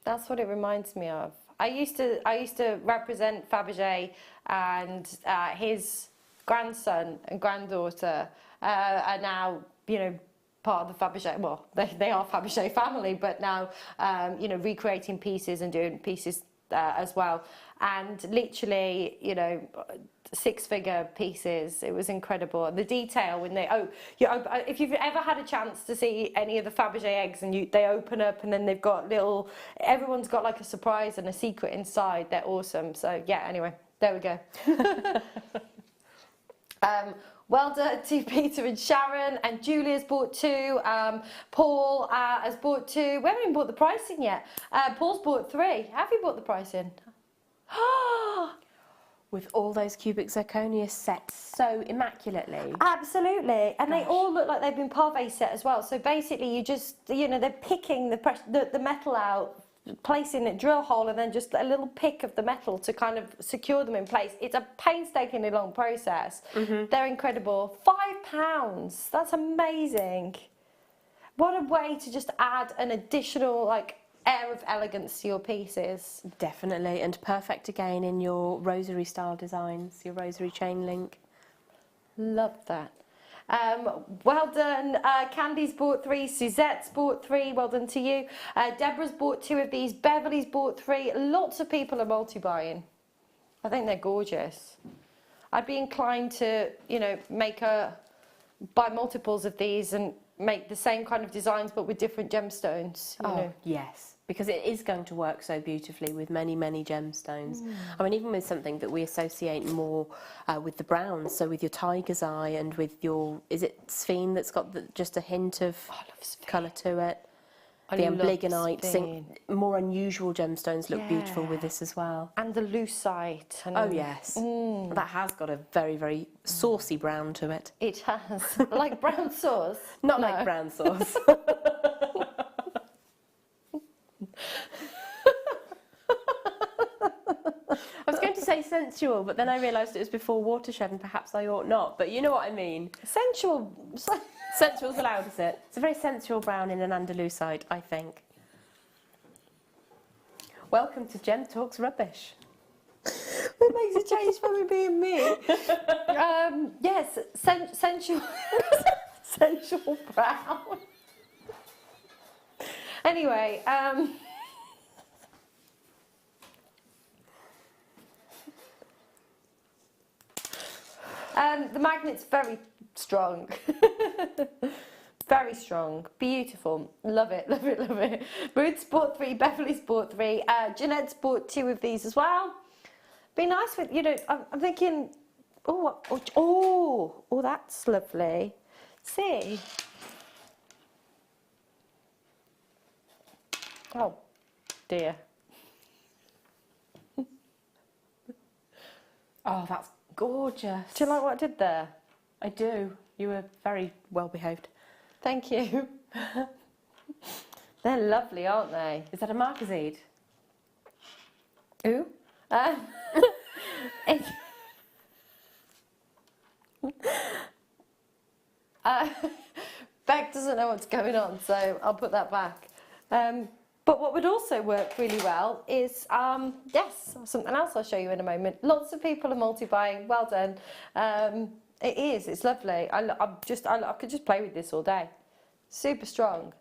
That's what it reminds me of. I used to represent Fabergé, and his grandson and granddaughter are now, you know, part of the Fabergé. Well, they are Fabergé family, but now, you know, recreating pieces and doing pieces as well. And literally, you know, 6-figure pieces. It was incredible. The detail when they if you've ever had a chance to see any of the Fabergé eggs, and they open up and then they've got everyone's got like a surprise and a secret inside. They're awesome. So yeah, anyway, there we go. Well done to Peter and Sharon, and Julia's bought 2. Paul has bought 2. We haven't even bought the pricing yet. Paul's bought 3. Have you bought the pricing? With all those cubic zirconia set so immaculately. Absolutely, and they Gosh. all look like they've been pave set as well. So basically, you just, you know, they're picking the metal out, placing a drill hole, and then just a little pick of the metal to kind of secure them in place. It's a painstakingly long process. They're incredible. £5. That's amazing. What a way to just add an additional like air of elegance to your pieces. Definitely, and perfect again in your rosary style designs, your rosary chain link. Love that. Well done. Candy's bought 3, Suzette's bought 3, well done to you. Deborah's bought 2 of these, Beverly's bought 3. Lots of people are multi-buying. I think they're gorgeous. I'd be inclined to, you know, buy multiples of these and make the same kind of designs but with different gemstones. You know. Yes, because it is going to work so beautifully with many, many gemstones. I mean, even with something that we associate more with the browns, so with your tiger's eye and with your, is it Sphene that's got just a hint of colour to it? The amblygonite, more unusual gemstones look beautiful with this as well. And the lucite. And oh yes, that has got a very, very saucy brown to it. It has, like brown sauce. Not like brown sauce. I was going to say sensual, but then I realised it was before Watershed and perhaps I ought not, but you know what I mean. Sensual. Sensual's allowed, is it? It's a very sensual brown in an Andalusite, I think. Welcome to Gem Talks Rubbish. What makes a change from me being me? Yes, sensual, sensual brown. Anyway, the magnet's very strong. Very strong, beautiful, love it, love it, love it. Ruth's bought 3, Beverly's bought 3, Jeanette's bought 2 of these as well. Be nice with, you know, I'm thinking, oh, that's lovely. See? Oh, dear. Oh, that's gorgeous. Do you like what I did there? I do. You were very well behaved. Thank you. They're lovely, aren't they? Is that a marquisite? Ooh. Beck doesn't know what's going on, so I'll put that back. But what would also work really well is, yes, something else I'll show you in a moment. Lots of people are multi-buying. Well done. It is. It's lovely. I could just play with this all day. Super strong.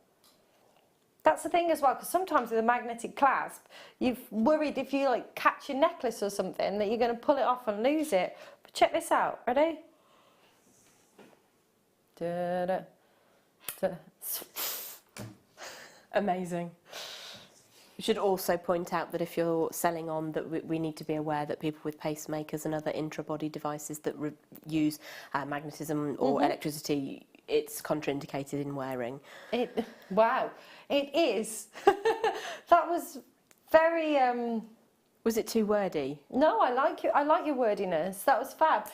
That's the thing as well, because sometimes with a magnetic clasp, you've worried if you like catch your necklace or something that you're going to pull it off and lose it. But check this out. Ready? Da-da. Da-da. Amazing. We should also point out that if you're selling on, that we need to be aware that people with pacemakers and other intra-body devices that use magnetism or electricity, it's contraindicated in wearing. Wow, it is. That was very. Was it too wordy? No, I like your wordiness. That was fab.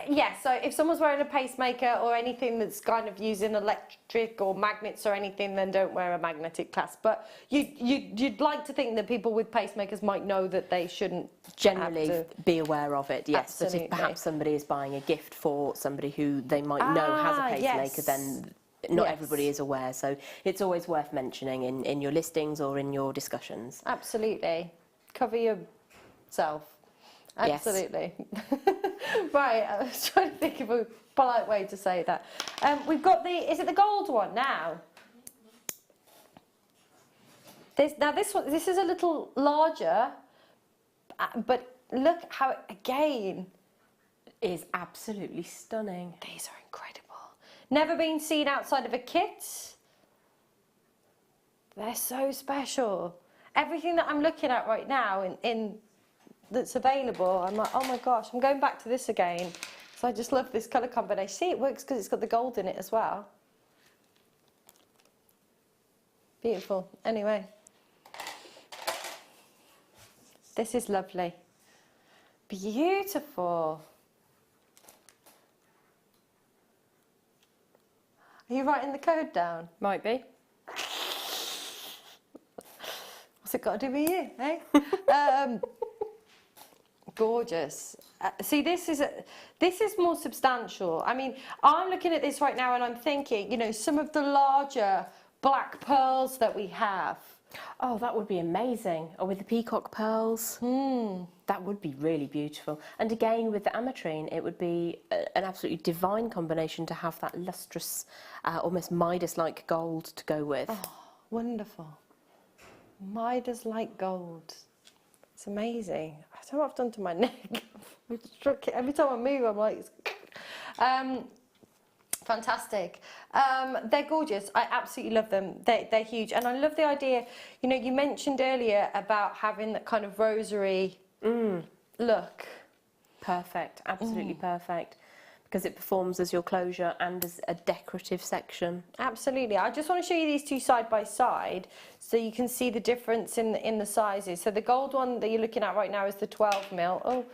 Yeah, so if someone's wearing a pacemaker or anything that's kind of using electric or magnets or anything, then don't wear a magnetic clasp. But you'd like to think that people with pacemakers might know that they shouldn't generally be aware of it, yes. Absolutely. But if perhaps somebody is buying a gift for somebody who they might know has a pacemaker, then not everybody is aware. So it's always worth mentioning in your listings or in your discussions. Absolutely. Cover yourself. Absolutely. Yes. Right, I was trying to think of a polite way to say that. We've got is it the gold one now? This is a little larger, but look how it, again, is absolutely stunning. These are incredible. Never been seen outside of a kit. They're so special. Everything that I'm looking at right now that's available, I'm like, oh my gosh, I'm going back to this again. So I just love this colour combination. See, it works because it's got the gold in it as well. Beautiful. Anyway, this is lovely. Beautiful. Are you writing the code down? Might be. What's it got to do with you, eh? Gorgeous. See, this is more substantial. I mean, I'm looking at this right now and I'm thinking, you know, some of the larger black pearls that we have. Oh, that would be amazing. Or with the peacock pearls. That would be really beautiful. And again, with the ametrine, it would be an absolutely divine combination to have that lustrous, almost Midas-like gold to go with. Oh, wonderful. Midas-like gold. It's amazing. I don't know what I've done to my neck. Every time I move, I'm like... fantastic. They're gorgeous. I absolutely love them. They're huge. And I love the idea, you know, you mentioned earlier about having that kind of rosary look. Perfect. Absolutely perfect. Because it performs as your closure and as a decorative section. Absolutely. I just want to show you these two side by side so you can see the difference in the sizes. So the gold one that you're looking at right now is the 12mm. Oh,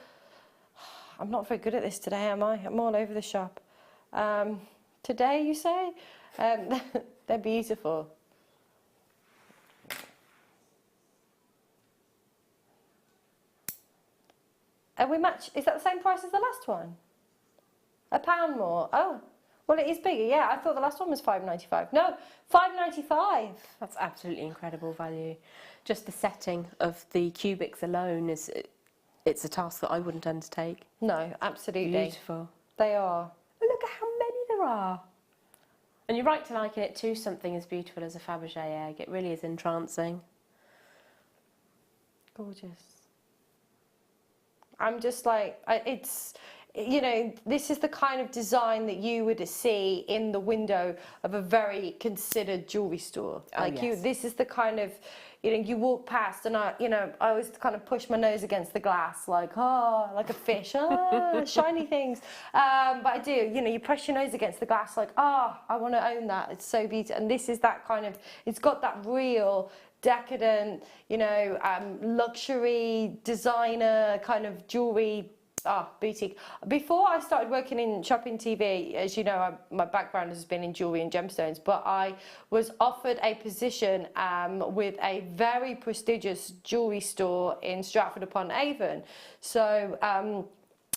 I'm not very good at this today, am I? I'm all over the shop. Today, you say? They're beautiful. And we match, is that the same price as the last one? £1 more. Oh, well, it is bigger. Yeah, I thought the last one was £5.95. No, £5.95. That's absolutely incredible value. Just the setting of the cubics alone it's a task that I wouldn't undertake. No, absolutely. Beautiful. They are. Look at how many there are. And you're right to liken it to something as beautiful as a Fabergé egg. It really is entrancing. Gorgeous. I'm just like, it's, you know, this is the kind of design that you would see in the window of a very considered jewellery store. Like yes. this is the kind of, you know, you walk past and I always kind of push my nose against the glass, like, oh, like a fish, oh, shiny things. But I do, you know, you press your nose against the glass, like, oh, I want to own that. It's so beautiful. And this is that kind of, it's got that real decadent, you know, luxury designer kind of jewellery. Boutique. Before I started working in shopping TV, as you know, my background has been in jewellery and gemstones, but I was offered a position with a very prestigious jewellery store in Stratford-upon-Avon. So,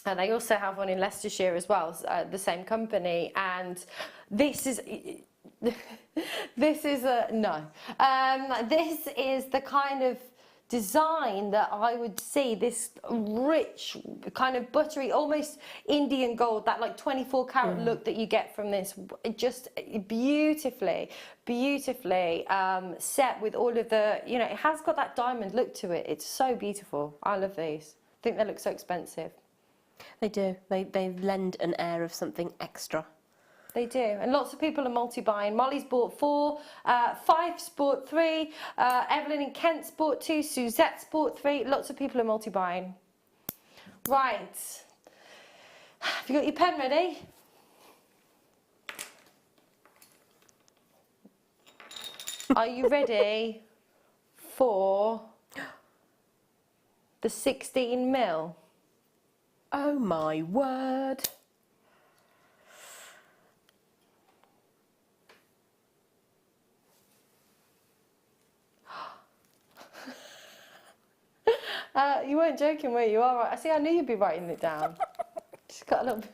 and they also have one in Leicestershire as well, the same company, and this is... this is the kind of design that I would see, this rich kind of buttery, almost Indian gold, that like 24 karat look that you get from this, just beautifully set with all of the, you know, it has got that diamond look to it. It's so beautiful. I love these. I think they look so expensive. They do. They lend an air of something extra. They do, and lots of people are multi-buying. Molly's bought 4, Fife's bought 3, Evelyn in Kent's bought 2, Suzette's bought 3. Lots of people are multi-buying. Right, have you got your pen ready? Are you ready for the 16mm? Oh my word. You weren't joking, were you? All right. I see. I knew you'd be writing it down. Just got a little.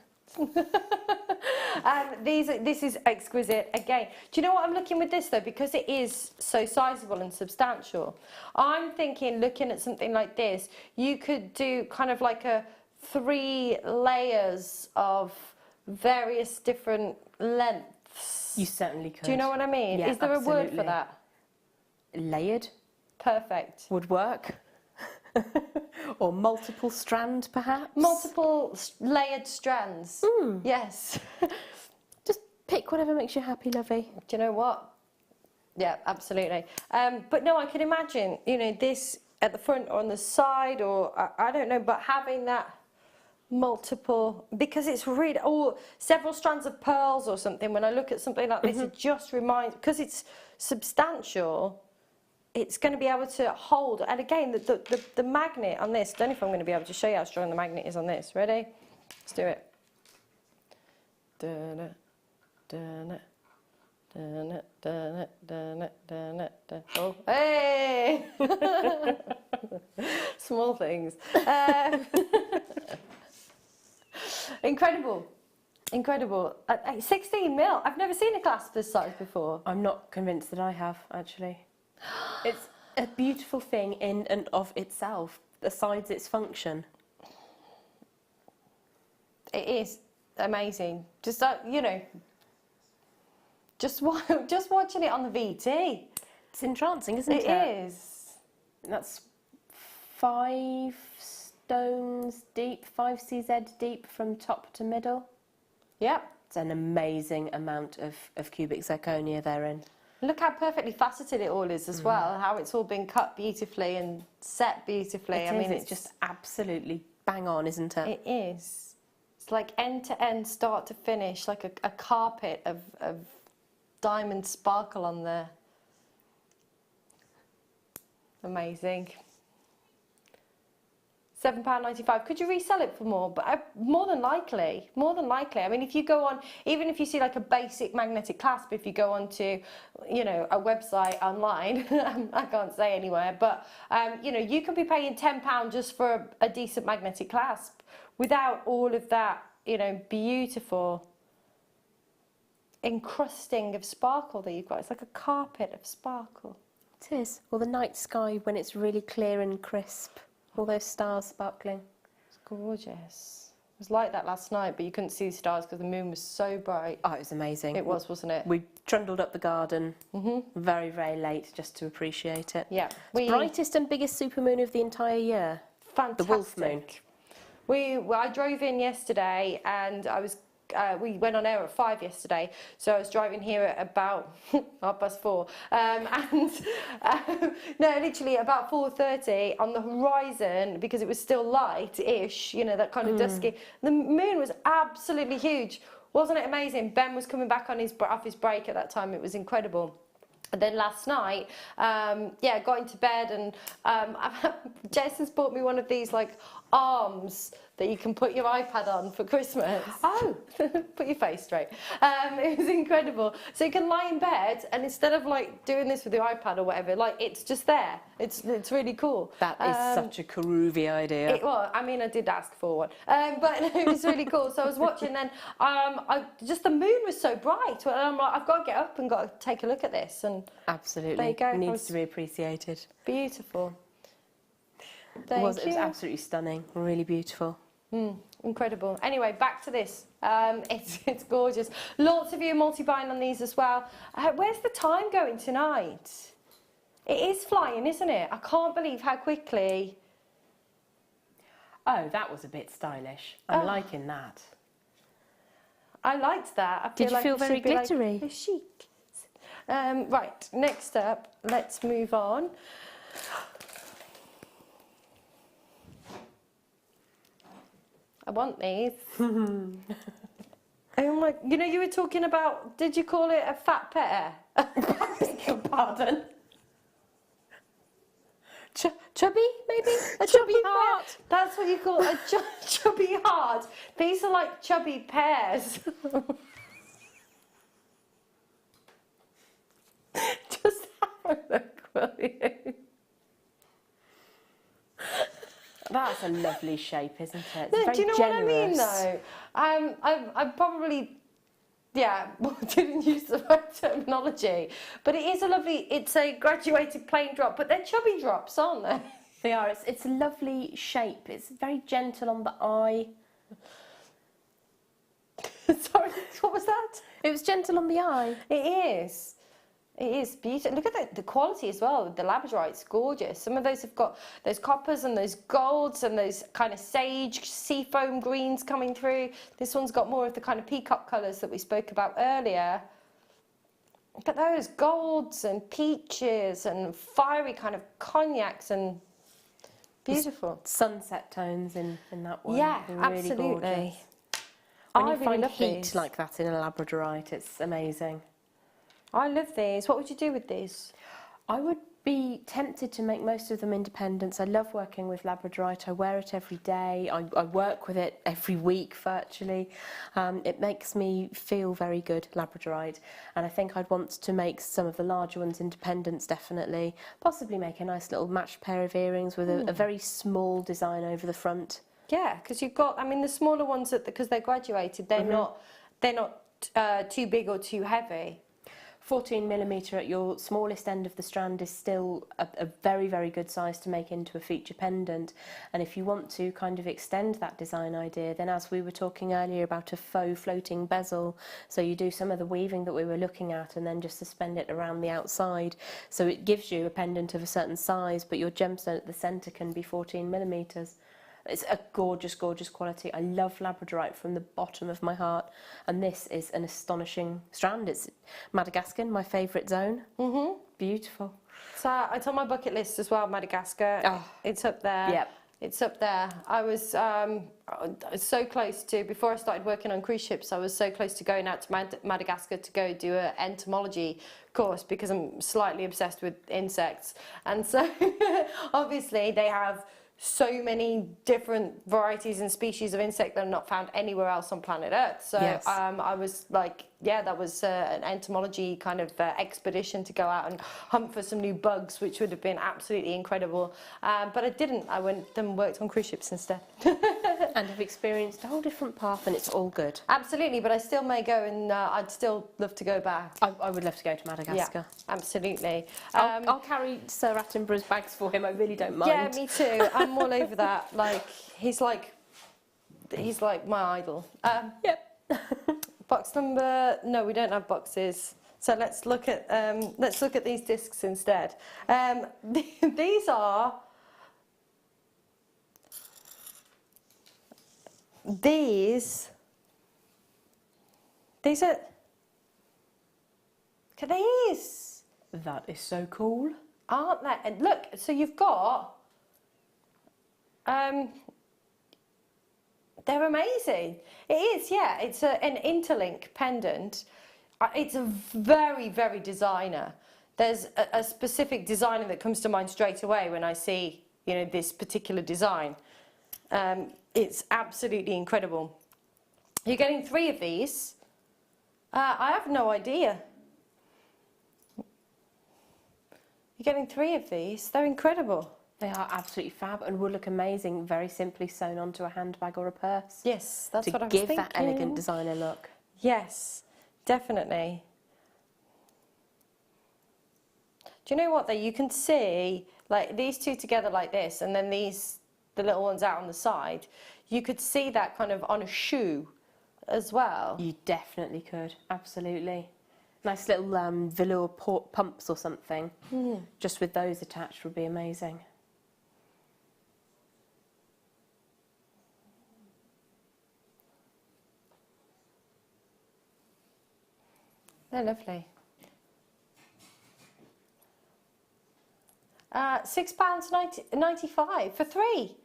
This is exquisite. Again, do you know what I'm looking with this though? Because it is so sizable and substantial. I'm thinking, looking at something like this, you could do kind of like a 3 layers of various different lengths. You certainly could. Do you know what I mean? Yeah, is there absolutely. a word for that? Layered. Perfect. Would work. Or multiple strand, perhaps? Multiple layered strands. Yes. Just pick whatever makes you happy, lovey. Do you know what? Yeah, absolutely. But no, I can imagine, you know, this at the front or on the side, or I don't know, but having that multiple, because it's really, or several strands of pearls or something. When I look at something like this, it just reminds, because it's substantial, it's going to be able to hold, and again, the magnet on this, I don't know if I'm going to be able to show you how strong the magnet is on this. Ready? Let's do it. Dun it, dun it, dun it, dun it, dun it, dun it, dun it. Oh, hey! Small things. Incredible. Incredible. 16 mil. I've never seen a clasp this size before. I'm not convinced that I have, actually. It's a beautiful thing in and of itself, besides its function. It is amazing. Just, you know, just watching it on the VT. It's entrancing, isn't it? It is. That's 5 stones deep, 5 CZ deep from top to middle. Yep. It's an amazing amount of cubic zirconia therein. Look how perfectly faceted it all is as well, how it's all been cut beautifully and set beautifully. I mean, it's just absolutely bang on, isn't it? It is. It's like end to end, start to finish, like a carpet of diamond sparkle on there. Amazing. £7.95. Could you resell it for more? But more than likely. I mean, if you go on, even if you see like a basic magnetic clasp, if you go on to, you know, a website online, I can't say anywhere, but you know, you can be paying £10 just for a decent magnetic clasp without all of that, you know, beautiful encrusting of sparkle that you've got. It's like a carpet of sparkle. It is. Or the night sky when it's really clear and crisp. All those stars sparkling. It's gorgeous. It was like that last night, but you couldn't see the stars because the moon was so bright. Oh, it was amazing. It was, wasn't it? We trundled up the garden very, very late just to appreciate it. Yeah. It's brightest and biggest supermoon of the entire year. Fantastic. The wolf moon. I drove in yesterday and we went on air at 5 yesterday, so I was driving here at about 4:30, no, literally about 4:30 on the horizon, because it was still light-ish, you know, that kind of dusky. The moon was absolutely huge. Wasn't it amazing? Ben was coming back on off his break at that time. It was incredible. And then last night, got into bed, and Jason's bought me one of these like arms that you can put your iPad on for Christmas. Oh, put your face straight. It was incredible. So you can lie in bed, and instead of like doing this with your iPad or whatever, like it's just there. It's really cool. That is such a Karuvi idea. Well, I mean, I did ask for one, but it was really cool. So I was watching, then just the moon was so bright, and I'm like, I've got to get up and got to take a look at this. And absolutely, there you go. It needs to be appreciated. Beautiful. It was absolutely stunning, really beautiful. Incredible. Anyway, back to this. It's gorgeous. Lots of you are multi-buying on these as well. Where's the time going tonight? It is flying, isn't it? I can't believe how quickly. Oh, that was a bit stylish. I'm liking that. I liked that. Did you feel very glittery? Like chic. Right, next up, let's move on. I want these. Oh my, you know, you were talking about, did you call it a fat pear? Pardon? Chubby, maybe? A chubby heart? That's what you call a chubby heart. These are like chubby pears. Just have a look, will you? That's a lovely shape, isn't it? It's No, very do you know generous. what I mean, though? I probably, didn't use the right terminology, but it is a lovely, it's a graduated plain drop, but they're chubby drops, aren't they? They are. It's a lovely shape. It's very gentle on the eye. Sorry, what was that? It was gentle on the eye. It is. It is beautiful. Look at the quality as well. The labradorite's gorgeous. Some of those have got those coppers and those golds and those kind of sage seafoam greens coming through. This one's got more of the kind of peacock colours that we spoke about earlier. Look at those golds and peaches and fiery kind of cognacs and beautiful. Sunset tones in that one. Yeah, really absolutely. Gorgeous. When you really find love heat these. like that in a labradorite, it's amazing. I love these. What would you do with these? I would be tempted to make most of them independents. I love working with Labradorite. I wear it every day. I work with it every week virtually. It makes me feel very good, Labradorite. And I think I'd want to make some of the larger ones independents, definitely. Possibly make a nice little matched pair of earrings with a very small design over the front. Yeah, because you've got, I mean, the smaller ones, because they're graduated, they're not too big or too heavy. 14mm at your smallest end of the strand is still a very, very good size to make into a feature pendant. And if you want to kind of extend that design idea, then as we were talking earlier about a faux floating bezel, so you do some of the weaving that we were looking at and then just suspend it around the outside. So it gives you a pendant of a certain size, but your gemstone at the centre can be 14mm. It's a gorgeous, gorgeous quality. I love Labradorite from the bottom of my heart, and this is an astonishing strand. It's Madagascar, my favourite zone. Beautiful. So it's on my bucket list as well, Madagascar. Oh. It's up there. Yep. It's up there. I was so close to, before I started working on cruise ships, I was so close to going out to Madagascar to go do an entomology course because I'm slightly obsessed with insects. And so obviously they have so many different varieties and species of insect that are not found anywhere else on planet Earth. So yes. I was like, yeah, that was an entomology kind of expedition to go out and hunt for some new bugs, which would have been absolutely incredible. But I didn't. I went and worked on cruise ships instead. And have experienced a whole different path, and it's all good. Absolutely, but I still may go, and I'd still love to go back. I would love to go to Madagascar. Yeah, absolutely. I'll carry Sir Attenborough's bags for him. I really don't mind. Yeah, me too. I'm all over that. Like he's like my idol. Yep. Box number. No, we don't have boxes. So let's look at these discs instead. These are. These are. Look at these. That is so cool. Aren't they? And look, so you've got. They're amazing. It is, yeah. It's an interlink pendant. It's a very, very designer. There's a specific designer that comes to mind straight away when I see, you know, this particular design. It's absolutely incredible. You're getting 3 of these. I have no idea. You're getting 3 of these. They're incredible. They are absolutely fab and would look amazing, very simply sewn onto a handbag or a purse. Yes, that's what I was to thinking. give that elegant designer look. Yes, definitely. Do you know what though? You can see like these two together like this, and then the little ones out on the side. You could see that kind of on a shoe as well. You definitely could, absolutely. Nice little velour pumps or something, just with those attached would be amazing. They're lovely. £6.95 for 3.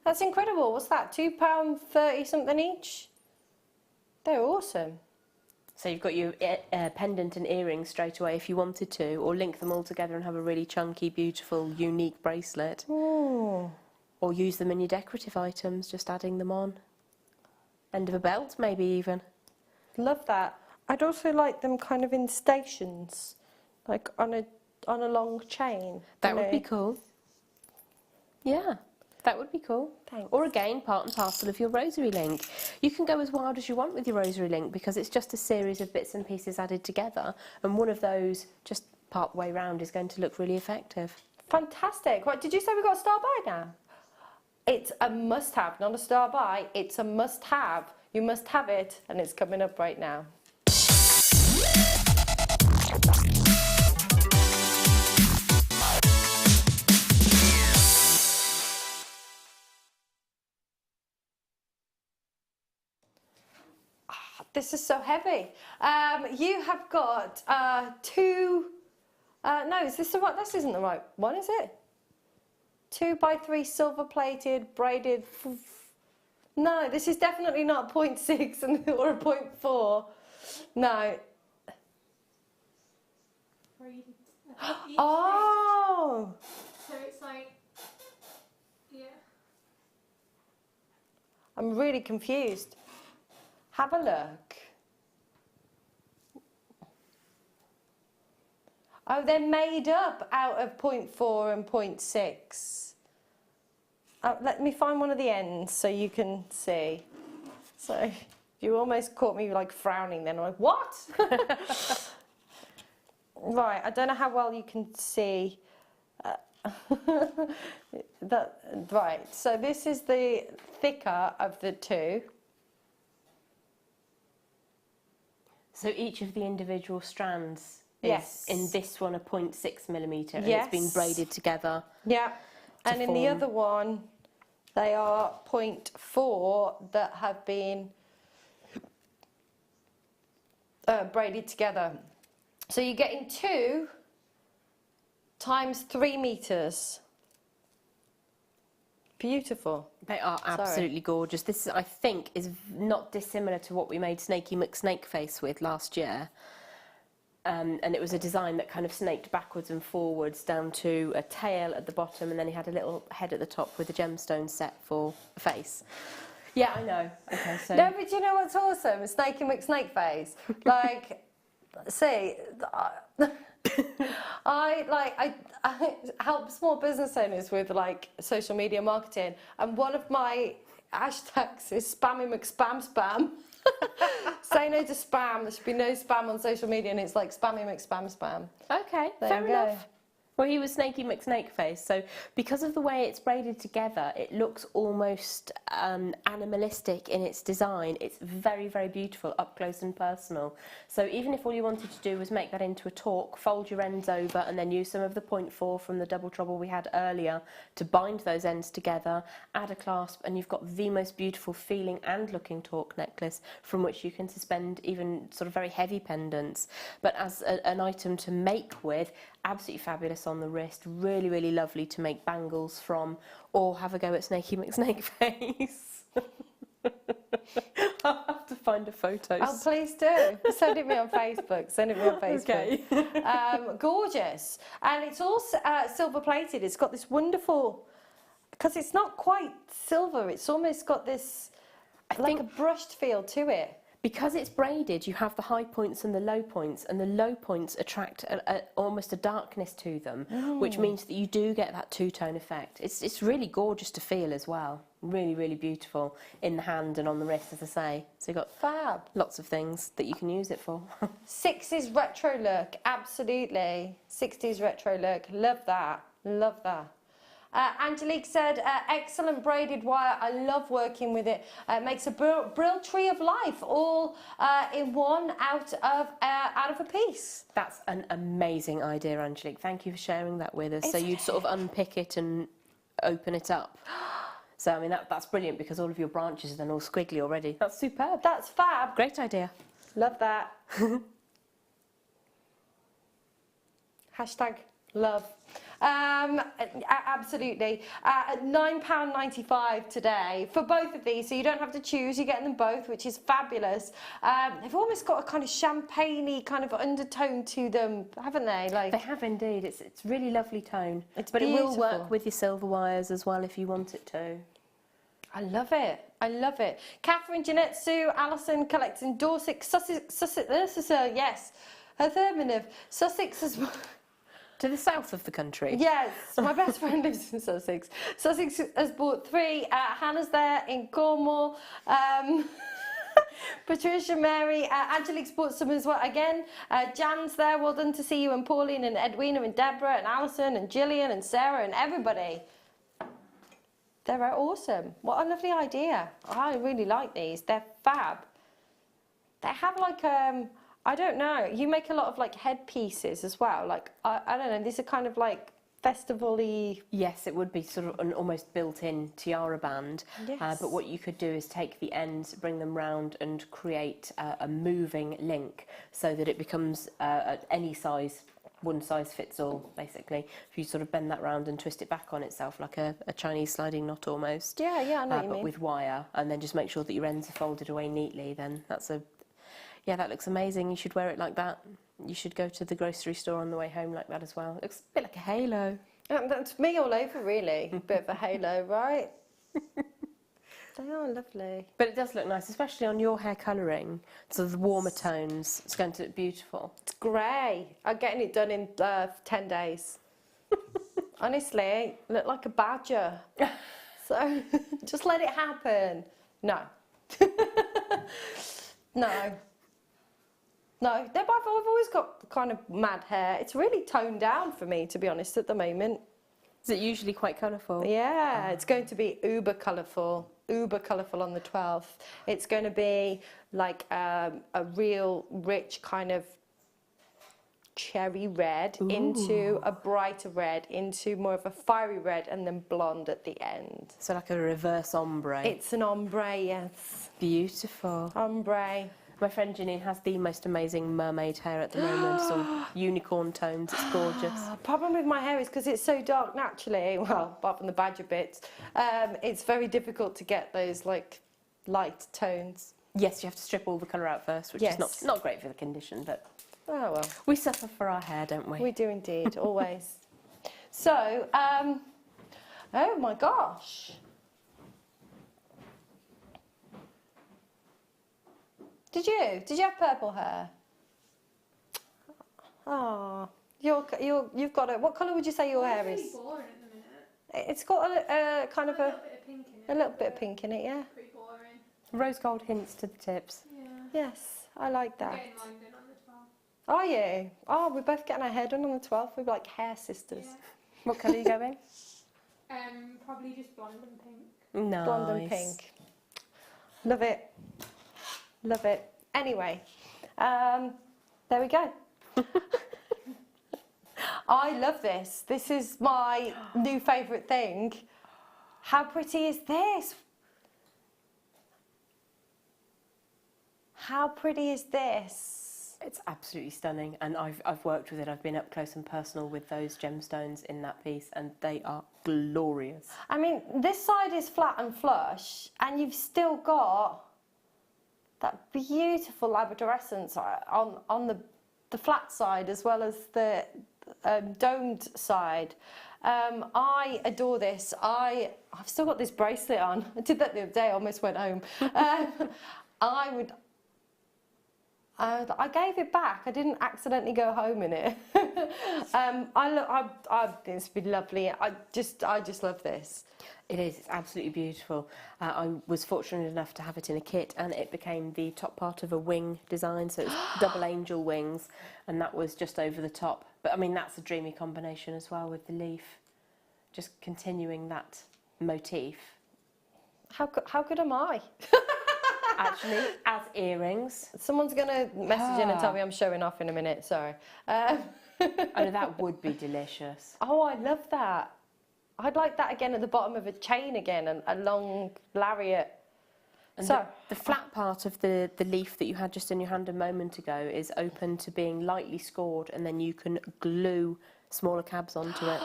That's incredible. What's that? £2.30 something each? They're awesome. So you've got your pendant and earrings straight away if you wanted to, or link them all together and have a really chunky, beautiful, unique bracelet. Ooh. Or use them in your decorative items, just adding them on. End of a belt, maybe even. Love that. I'd also like them kind of in stations, like on a long chain. That would be cool. Yeah, that would be cool. Thanks. Or again, part and parcel of your rosary link. You can go as wild as you want with your rosary link because it's just a series of bits and pieces added together, and one of those just part way round is going to look really effective. Fantastic. What did you say we got a star buy now? It's a must-have, not a star buy. It's a must-have. You must have it, and it's coming up right now. This is so heavy. You have got 2. No, is this the right? This isn't the right one, is it? 2x3 silver-plated braided. No, this is definitely not 0.6 or a 0.4. No. Oh! So it's like, yeah. I'm really confused. Have a look. Oh, they're made up out of 0.4 and 0.6. Let me find one of the ends so you can see. So you almost caught me like frowning then. I'm like, what? Right, I don't know how well you can see. Right, so this is the thicker of the two. So each of the individual strands Yes. is in this one a 0.6 millimetre and Yes. it's been braided together. Yeah, and in the form. other one, they are 0.4 that have been braided together. So you're getting 2 times 3 meters. Beautiful. They are absolutely gorgeous. This, I think, is not dissimilar to what we made Snaky McSnakeface with last year. And it was a design that kind of snaked backwards and forwards down to a tail at the bottom, and then he had a little head at the top with a gemstone set for a face. Yeah, I know. Okay, so No, but you know what's awesome? Snakey McSnakeface. Like, see, I help small business owners with like social media marketing, and one of my hashtags is Spammy McSpam. Say no to spam. There should be no spam on social media, and it's like Spammy McSpam. okay, There fair you go. enough. Well, he was Snaky McSnakeface, so because of the way it's braided together, it looks almost animalistic in its design. It's very, very beautiful, up close and personal. So even if all you wanted to do was make that into a torque, fold your ends over, and then use some of the 0.4 from the double trouble we had earlier to bind those ends together, add a clasp, and you've got the most beautiful feeling and looking torque necklace from which you can suspend even sort of very heavy pendants. But as an item to make with, absolutely fabulous on the wrist, really, really lovely to make bangles from, or have a go at Snaky McSnakeface. I'll have to find a photo. Oh, please do. Send it me on Facebook. Send it me on Facebook. Okay. Gorgeous. And it's all silver plated. It's got this wonderful, because it's not quite silver, it's almost got this, like a brushed feel to it. Because it's braided, you have the high points and the low points, and the low points attract almost a darkness to them, which means that you do get that two-tone effect. It's really gorgeous to feel as well. Really, really beautiful in the hand and on the wrist, as I say. So you've got Fab. lots of things that you can use it for. 60s retro look, absolutely. 60s retro look, love that, love that. Angelique said, excellent braided wire, I love working with it. Makes a brill tree of life, all in one out of a piece. That's an amazing idea, Angelique. Thank you for sharing that with us. So you'd sort of unpick it and open it up. So, I mean, that's brilliant, because all of your branches are then all squiggly already. That's superb. That's fab. Great idea. Love that. Hashtag love. Absolutely. £9.95 today for both of these, so you don't have to choose, you're getting them both, which is fabulous. They've almost got a kind of champagne-y kind of undertone to them, haven't they? Like, They have indeed. It's really lovely tone. It's but it will beautiful. work with your silver wires as well if you want it to. I love it. I love it. Catherine, Jeanette, Sue, Alison collects in Dorset, Sussex, yes. Her Thurman of Sussex as well. To the south of the country. Yes, my best friend lives in Sussex. Sussex has bought 3. Hannah's there in Cornwall. Patricia, Mary, Angelique's bought some as well. Again, Jan's there. Well done to see you, and Pauline and Edwina and Deborah and Alison and Gillian and Sarah and everybody. They're awesome. What a lovely idea. I really like these. They're fab. They have like I don't know. You make a lot of like headpieces as well. Like I don't know. These are kind of like festival-y. Yes, it would be sort of an almost built-in tiara band. Yes. But what you could do is take the ends, bring them round, and create a moving link so that it becomes any size. One size fits all, basically. If you sort of bend that round and twist it back on itself like a Chinese sliding knot almost. Yeah, I know what you but mean. with wire, and then just make sure that your ends are folded away neatly. Then that's a Yeah, that looks amazing. You should wear it like that. You should go to the grocery store on the way home like that as well. It looks a bit like a halo. That's me all over, really. A bit of a halo, right? They are lovely. But it does look nice, especially on your hair colouring. So the warmer tones, it's going to look beautiful. It's grey. I'm getting it done in 10 days. Honestly, look like a badger. So just let it happen. No. No. No, I've always got kind of mad hair. It's really toned down for me, to be honest, at the moment. Is it usually quite colourful? Yeah, it's going to be uber colourful on the 12th. It's going to be like a real rich kind of cherry red into a brighter red, into more of a fiery red, and then blonde at the end. So like a reverse ombre. It's an ombre, yes. Beautiful. Ombre. My friend Janine has the most amazing mermaid hair at the moment. It's all unicorn tones. It's gorgeous. Problem with my hair is because it's so dark naturally, well, apart from the badger bits, it's very difficult to get those like light tones. Yes, you have to strip all the colour out first, which is not great for the condition, but oh well. We suffer for our hair, don't we? We do indeed, always. So, oh my gosh. Did you have purple hair? Oh, you've got it. What colour would you say your hair is? It's really boring at the minute. It's got a kind of A little bit of pink in it. a little bit of pink in it, yeah. Pretty boring. Rose gold hints to the tips. Yeah. Yes, I like I'm that. getting mine done on the 12th. Are you? Oh, we're both getting our hair done on the 12th. We're like hair sisters. Yeah. What colour are you going? Probably just blonde and pink. Nice. Blonde and pink. Love it. Love it. Anyway, there we go. I love this. This is my new favourite thing. How pretty is this? How pretty is this? It's absolutely stunning, and I've worked with it. I've been up close and personal with those gemstones in that piece, and they are glorious. I mean, this side is flat and flush, and you've still got that beautiful labradorescence on the flat side as well as the domed side. I adore this. I've still got this bracelet on. I did that the other day. I almost went home. I gave it back. I didn't accidentally go home in it. It's been lovely. I just love this. It is. It's absolutely beautiful. I was fortunate enough to have it in a kit, and it became the top part of a wing design. So it's double angel wings, and that was just over the top. But I mean, that's a dreamy combination as well with the leaf. Just continuing that motif. How good am I? Actually, as earrings. Someone's going to message in and tell me I'm showing off in a minute. Sorry. Oh, that would be delicious. Oh, I love that. I'd like that again at the bottom of a chain again, and a long lariat. And so the flat part of the leaf that you had just in your hand a moment ago is open to being lightly scored, and then you can glue smaller cabs onto it,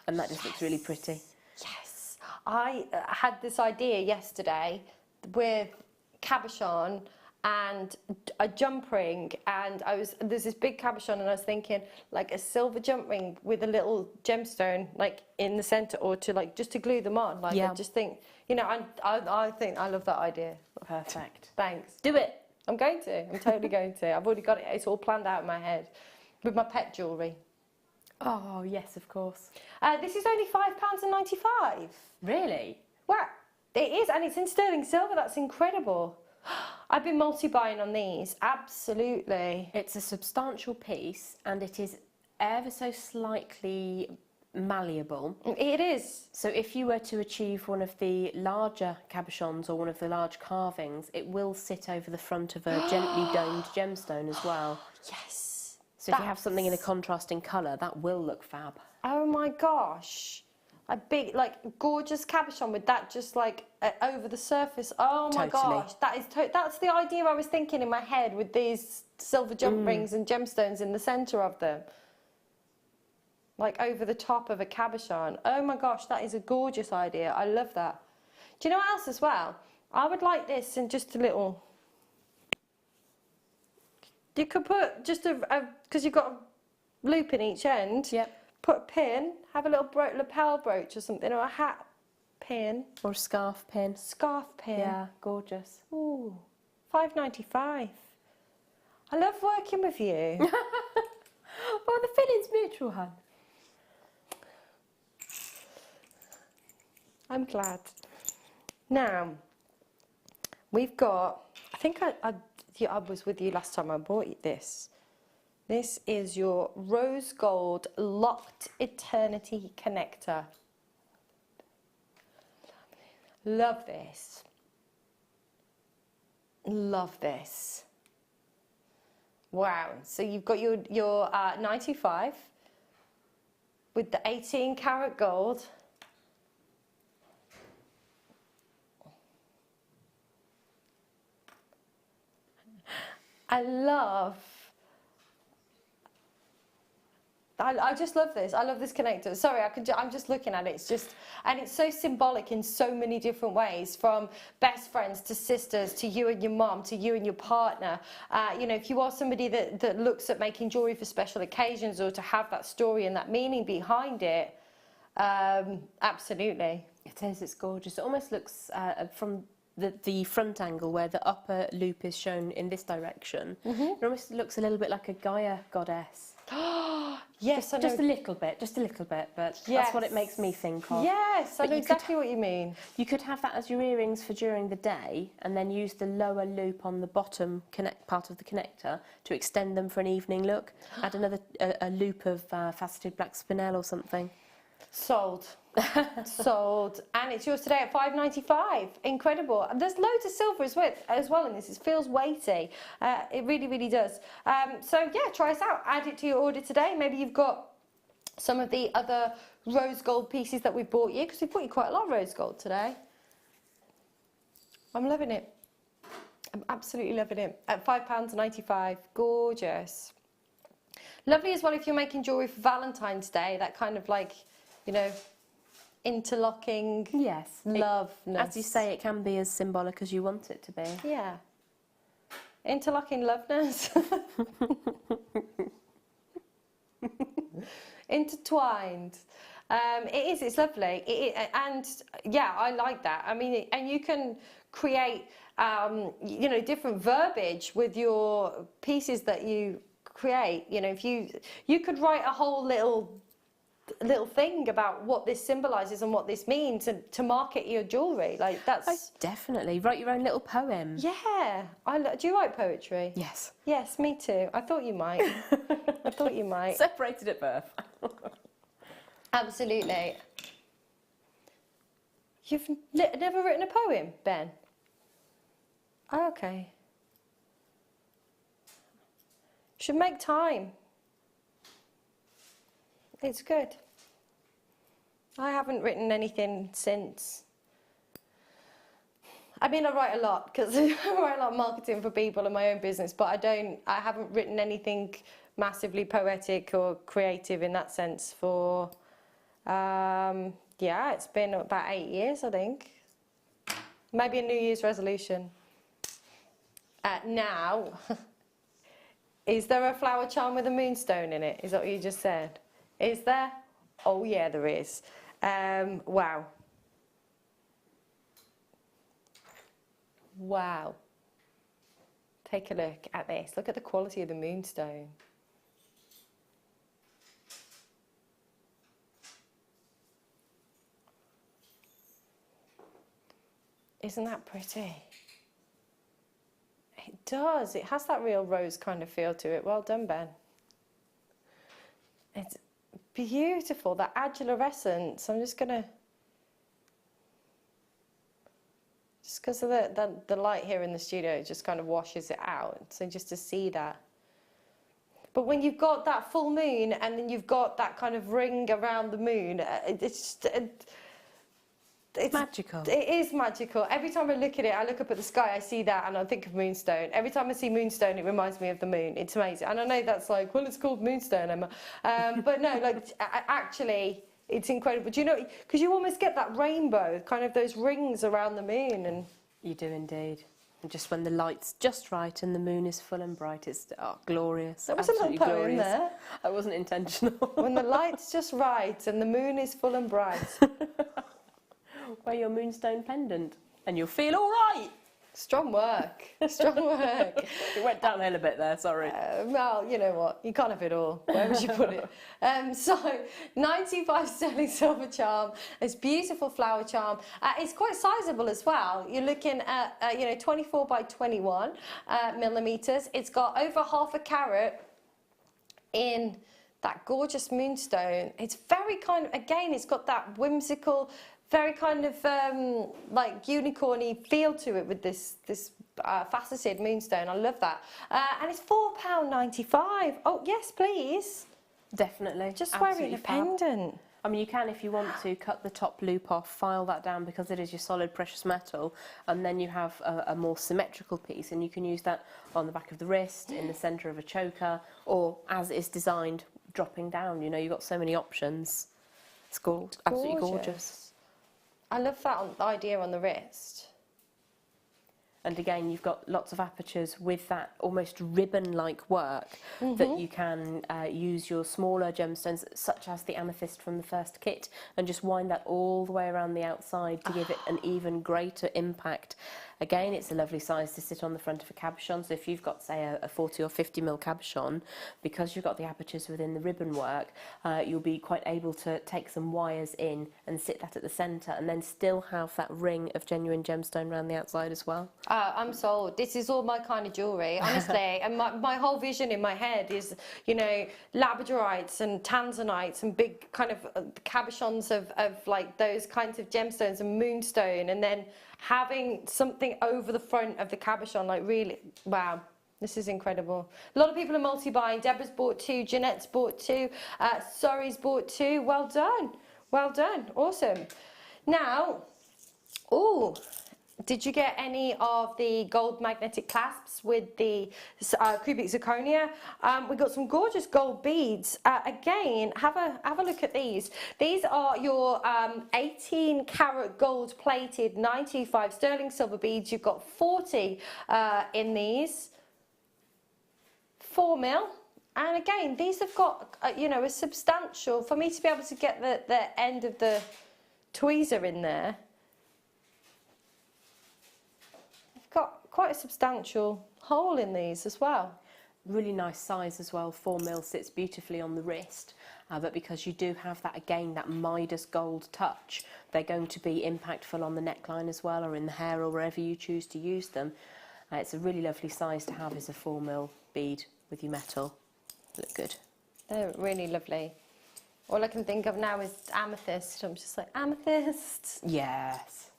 and that just looks really pretty. Yes. I had this idea yesterday with cabochon and a jump ring, and there's this big cabochon, and I was thinking like a silver jump ring with a little gemstone like in the centre, or to like just to glue them on. Like I just think, you know, I think I love that idea. Perfect. Thanks. Do it. I'm going to. I'm totally going to. I've already got it. It's all planned out in my head with my pet jewellery. Oh yes, of course. This is only £5.95. Really? Wow, it is, and it's in sterling silver. That's incredible. I've been multi-buying on these, absolutely. It's a substantial piece, and it is ever so slightly malleable. It is. So if you were to achieve one of the larger cabochons or one of the large carvings, it will sit over the front of a gently domed gemstone as well. Yes. So if you have something in a contrasting colour, that will look fab. Oh my gosh. A big, like, gorgeous cabochon with that just like over the surface. Oh my gosh, that's the idea I was thinking in my head, with these silver jump rings and gemstones in the centre of them, like over the top of a cabochon. Oh my gosh, that is a gorgeous idea. I love that. Do you know what else as well? I would like this in just a little You could put just because you've got a loop in each end. Yep. Put a pin, have a little lapel brooch or something, or a hat pin. Or a scarf pin. Scarf pin. Yeah, gorgeous. Ooh, £5.95. I love working with you. Well, the feeling's mutual, hun. I'm glad. Now, we've got, I think I was with you last time I bought you this. This is your rose gold locked eternity connector. Love this. Love this. Wow. So you've got your 95 with the 18 karat gold. I just love this. I love this connector. Sorry, I'm just looking at it. And it's so symbolic in so many different ways, from best friends to sisters to you and your mum to you and your partner. You know, if you are somebody that looks at making jewellery for special occasions or to have that story and that meaning behind it, absolutely. It is, it's gorgeous. It almost looks, from the front angle where the upper loop is shown in this direction, it almost looks a little bit like a Gaia goddess. Yes, I know. Just a little bit, but that's what it makes me think of. Yes, I know exactly what you mean. You could have that as your earrings for during the day, and then use the lower loop on the bottom part of the connector to extend them for an evening look. Add another a loop of faceted black spinel or something. Sold. Sold. And it's yours today at £5.95. Incredible. And there's loads of silver as well in this. It feels weighty. It really, really does. So yeah, try us out. Add it to your order today. Maybe you've got some of the other rose gold pieces that we've bought you, because we've bought you quite a lot of rose gold today. I'm loving it. I'm absolutely loving it. At £5.95. Gorgeous. Lovely as well if you're making jewellery for Valentine's Day, that kind of like, you know, interlocking. Yes. Loveness. As you say, it can be as symbolic as you want it to be. Yeah. Interlocking loveness. Intertwined. It's lovely. And yeah, I like that. I mean, and you can create, you know, different verbiage with your pieces that you create. You know, if you could write a whole little thing about what this symbolises and what this means to market your jewellery. Like that's definitely write your own little poem. Yeah. Do you write poetry? Yes. Yes, me too. I thought you might. I thought you might. Separated at birth. Absolutely. You've never written a poem, Ben? Oh, okay. Should make time. It's good. I haven't written anything since. I mean, I write a lot because I write a lot of marketing for people in my own business, but I haven't written anything massively poetic or creative in that sense for, yeah, it's been about 8 years, I think. Maybe a New Year's resolution. Now, is there a flower charm with a moonstone in it? Is that what you just said? Is there? Oh yeah, there is. Wow. Wow. Take a look at this. Look at the quality of the moonstone. Isn't that pretty? It does. It has that real rose kind of feel to it. Well done, Ben. It's beautiful, that adularescence. I'm just gonna, just because of the light here in the studio, it just kind of washes it out. So just to see that. But when you've got that full moon and then you've got that kind of ring around the moon, it's magical. It is magical. Every time I look at it, I look up at the sky, I see that and I think of moonstone. Every time I see moonstone, it reminds me of the moon. It's amazing. And I know that's like, well, it's called moonstone, Emma. But no, like actually, it's incredible. Do you know, because you almost get that rainbow, kind of those rings around the moon. And you do indeed. And just when the light's just right and the moon is full and bright, it's glorious. There was a little absolutely poem glorious. there. That wasn't intentional. When the light's just right and the moon is full and bright. Wear your moonstone pendant and you'll feel all right. Strong work. Strong work. It went downhill a bit there, sorry. Well, you know what? You can't have it all. Where would you put it? So, 95 sterling silver charm. This beautiful flower charm. It's quite sizable as well. You're looking at 24 by 21 millimeters. It's got over half a carat in that gorgeous moonstone. It's very kind of, again, it's got that whimsical, very kind of like unicorny feel to it with this faceted moonstone. I love that. And it's £4.95. Oh, yes, please. Definitely. Just absolutely wearing a fab. pendant. I mean, you can, if you want to, cut the top loop off, file that down because it is your solid precious metal, and then you have a more symmetrical piece, and you can use that on the back of the wrist, in the centre of a choker, or as it's designed, dropping down. You know, you've got so many options. It's absolutely gorgeous. I love that idea on the wrist. And again, you've got lots of apertures with that almost ribbon-like work that you can use your smaller gemstones, such as the amethyst from the first kit, and just wind that all the way around the outside to give it an even greater impact. Again, it's a lovely size to sit on the front of a cabochon. So if you've got, say, a 40 or 50 mil cabochon, because you've got the apertures within the ribbon work, you'll be quite able to take some wires in and sit that at the centre, and then still have that ring of genuine gemstone around the outside as well. I'm sold. This is all my kind of jewellery, honestly. And my whole vision in my head is, you know, labradorites and tanzanites and big kind of cabochons of like those kinds of gemstones and moonstone, and then having something over the front of the cabochon, like really, wow. This is incredible. A lot of people are multi-buying. Deborah's bought 2, Jeanette's bought 2, Suri's bought 2. Well done. Well done. Awesome. Now, did you get any of the gold magnetic clasps with the cubic zirconia? We got some gorgeous gold beads. Again, have a look at these. These are your 18 karat gold plated 925 sterling silver beads. You've got 40 in these. 4 mil. And again, these have got you know, a substantial, for me to be able to get the end of the tweezer in there. Got quite a substantial hole in these as well. Really nice size as well. 4 mil sits beautifully on the wrist, but because you do have that, again, that Midas gold touch, they're going to be impactful on the neckline as well, or in the hair, or wherever you choose to use them. It's a really lovely size to have as a 4 mil bead with your metal. Look good. They're really lovely. All I can think of now is amethyst. I'm just like, amethyst. Yes.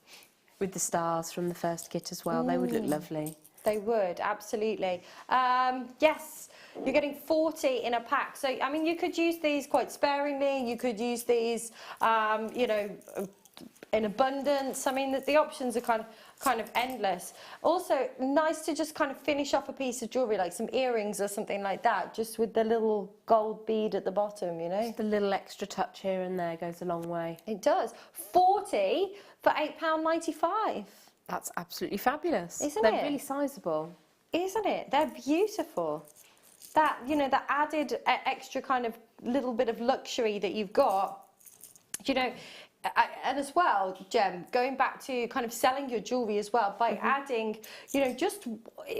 With the stars from the first kit as well, they would look lovely. They would, absolutely. Yes, you're getting 40 in a pack. So, I mean, you could use these quite sparingly. You could use these, you know, in abundance. I mean, the options are kind of endless. Also, nice to just kind of finish off a piece of jewellery, like some earrings or something like that, just with the little gold bead at the bottom, you know. Just a little extra touch here and there goes a long way. It does. 40 for £8.95. That's absolutely fabulous. Isn't They're it? really sizable. Isn't it? They're beautiful. That, you know, the added extra kind of little bit of luxury that you've got, you know. And as well, Gem, going back to kind of selling your jewellery as well, by adding, you know, just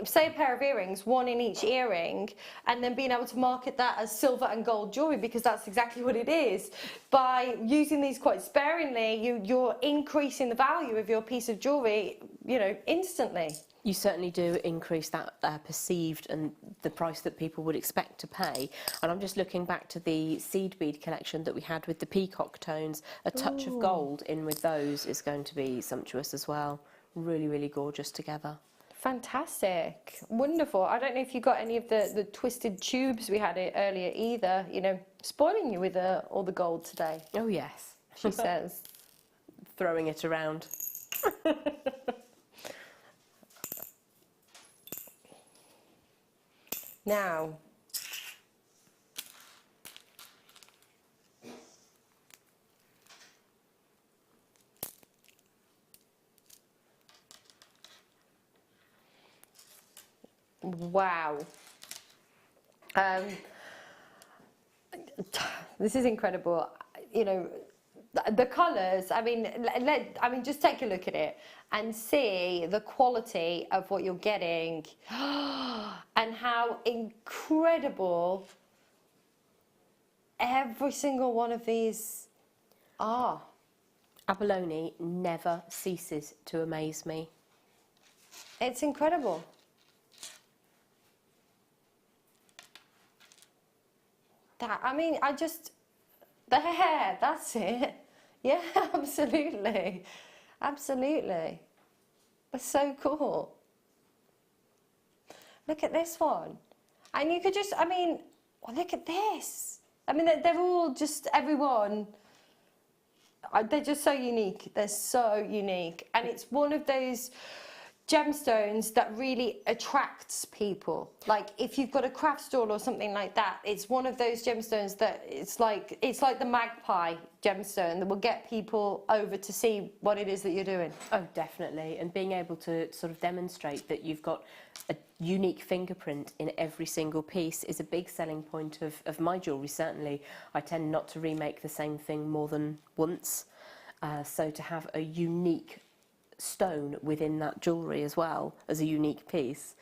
say a pair of earrings, 1 in each earring, and then being able to market that as silver and gold jewellery, because that's exactly what it is. By using these quite sparingly, you're increasing the value of your piece of jewellery, you know, instantly. You certainly do increase that perceived and the price that people would expect to pay. And I'm just looking back to the seed bead collection that we had with the peacock tones. A touch of gold in with those is going to be sumptuous as well. Really, really gorgeous together. Fantastic. Wonderful. I don't know if you got any of the twisted tubes we had earlier either. You know, spoiling you with all the gold today. Oh, yes. She says. Throwing it around. Now, Wow. This is incredible. You know, the colours, I mean, just take a look at it and see the quality of what you're getting and how incredible every single one of these are. Abalone never ceases to amaze me. It's incredible. The hair, that's it. Yeah, absolutely. Absolutely. It's so cool. Look at this one. And you could just, look at this. They're all just, everyone, they're just so unique. They're so unique. And it's one of those gemstones that really attracts people. Like if you've got a craft stall or something like that, it's one of those gemstones that it's like the magpie gemstone that will get people over to see what it is that you're doing. Oh, definitely. And being able to sort of demonstrate that you've got a unique fingerprint in every single piece is a big selling point of my jewellery, certainly. I tend not to remake the same thing more than once. So to have a unique stone within that jewellery as well as a unique piece,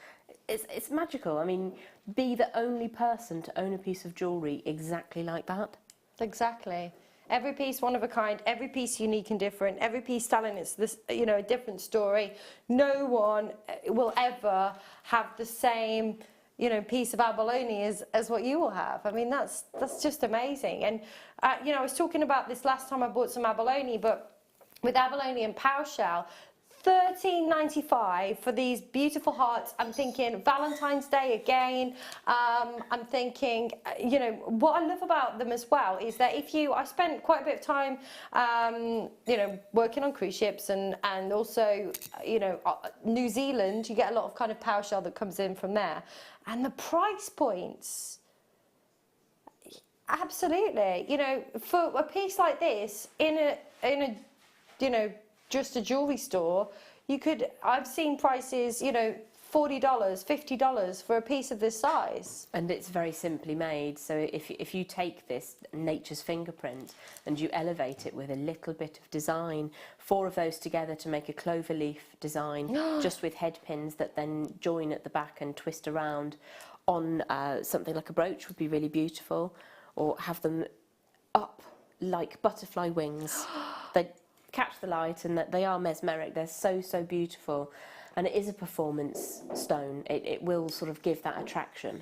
it's magical. I mean, be the only person to own a piece of jewellery exactly like that. Exactly. Every piece one of a kind, every piece unique and different, every piece telling a different story. No one will ever have the same piece of abalone as what you will have. I mean, that's just amazing. And I was talking about this last time I bought some abalone, but with abalone and power shell, $13.95 for these beautiful hearts. I'm thinking Valentine's Day again. I'm thinking, what I love about them as well is that I spent quite a bit of time, working on cruise ships and also, New Zealand, you get a lot of kind of power shell that comes in from there. And the price points, absolutely, for a piece like this in a just a jewellery store, I've seen prices, $40, $50 for a piece of this size. And it's very simply made, so if you take this nature's fingerprint and you elevate it with a little bit of design, 4 of those together to make a clover leaf design, just with head pins that then join at the back and twist around on something like a brooch would be really beautiful, or have them up like butterfly wings. They catch the light and that they are mesmeric. They're so beautiful, and it is a performance stone. It will sort of give that attraction.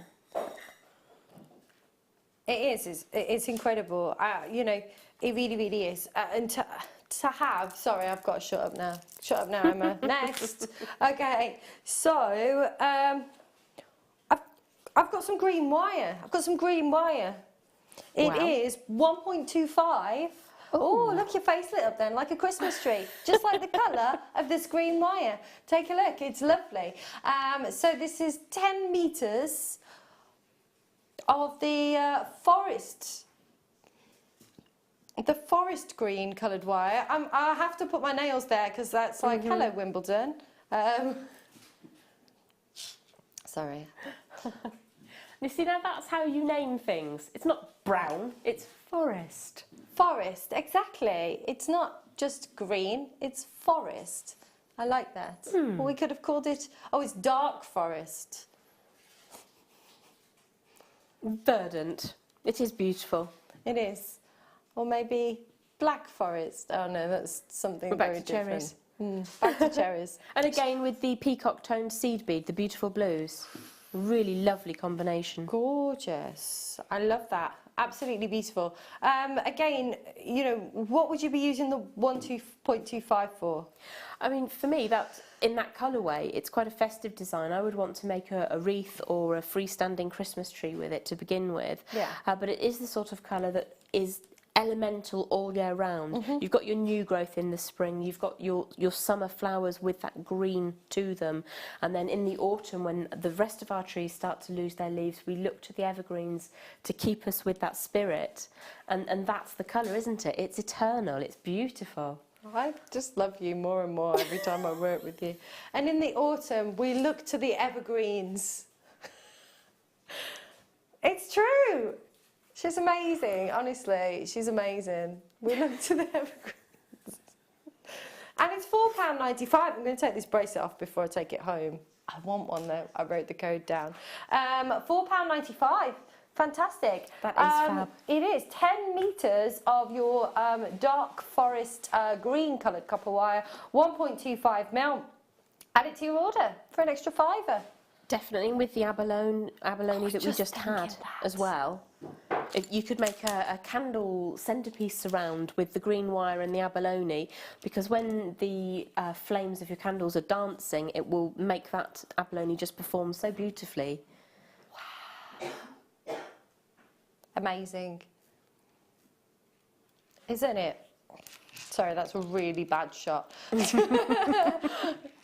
It's incredible. It really is. And to have, sorry, I've got to shut up now, Emma. Next. Okay, so I've got some green wire. It is 1.25. Oh, look, your face lit up then, like a Christmas tree. Just like the colour of this green wire. Take a look, it's lovely. So this is 10 metres of the forest green coloured wire. I have to put my nails there because that's like, hello, Wimbledon. Sorry. You see, now that's how you name things. It's not brown, it's forest. Forest, exactly. It's not just green, it's forest. I like that. Well, we could have called it, it's dark forest. Verdant. It is beautiful. It is. Or maybe black forest. Oh no, that's something very different. Back to cherries. And again with the peacock toned seed bead, the beautiful blues. Really lovely combination. Gorgeous. I love that. Absolutely beautiful. Again, what would you be using the 1.25 for? I mean, for me, in that colourway, it's quite a festive design. I would want to make a wreath or a freestanding Christmas tree with it to begin with. Yeah. But it is the sort of colour that is elemental all year round. You've got your new growth in the spring, you've got your summer flowers with that green to them, and then in the autumn when the rest of our trees start to lose their leaves, we look to the evergreens to keep us with that spirit, and that's the colour, isn't it? It's eternal, it's beautiful. I just love you more and more every time I work with you. And in the autumn we look to the evergreens It's true. She's amazing, honestly. She's amazing. We look to the evergreens. And it's £4.95. I'm going to take this bracelet off before I take it home. I want one though. I wrote the code down. £4.95. Fantastic. That is fab. It is 10 metres of your dark forest green coloured copper wire, 1.25 mil. Add it to your order for an extra £5. Definitely with the abalone that we just had as well. You could make a candle centerpiece surround with the green wire and the abalone, because when the flames of your candles are dancing, it will make that abalone just perform so beautifully. Wow. Amazing. Isn't it? Sorry, that's a really bad shot.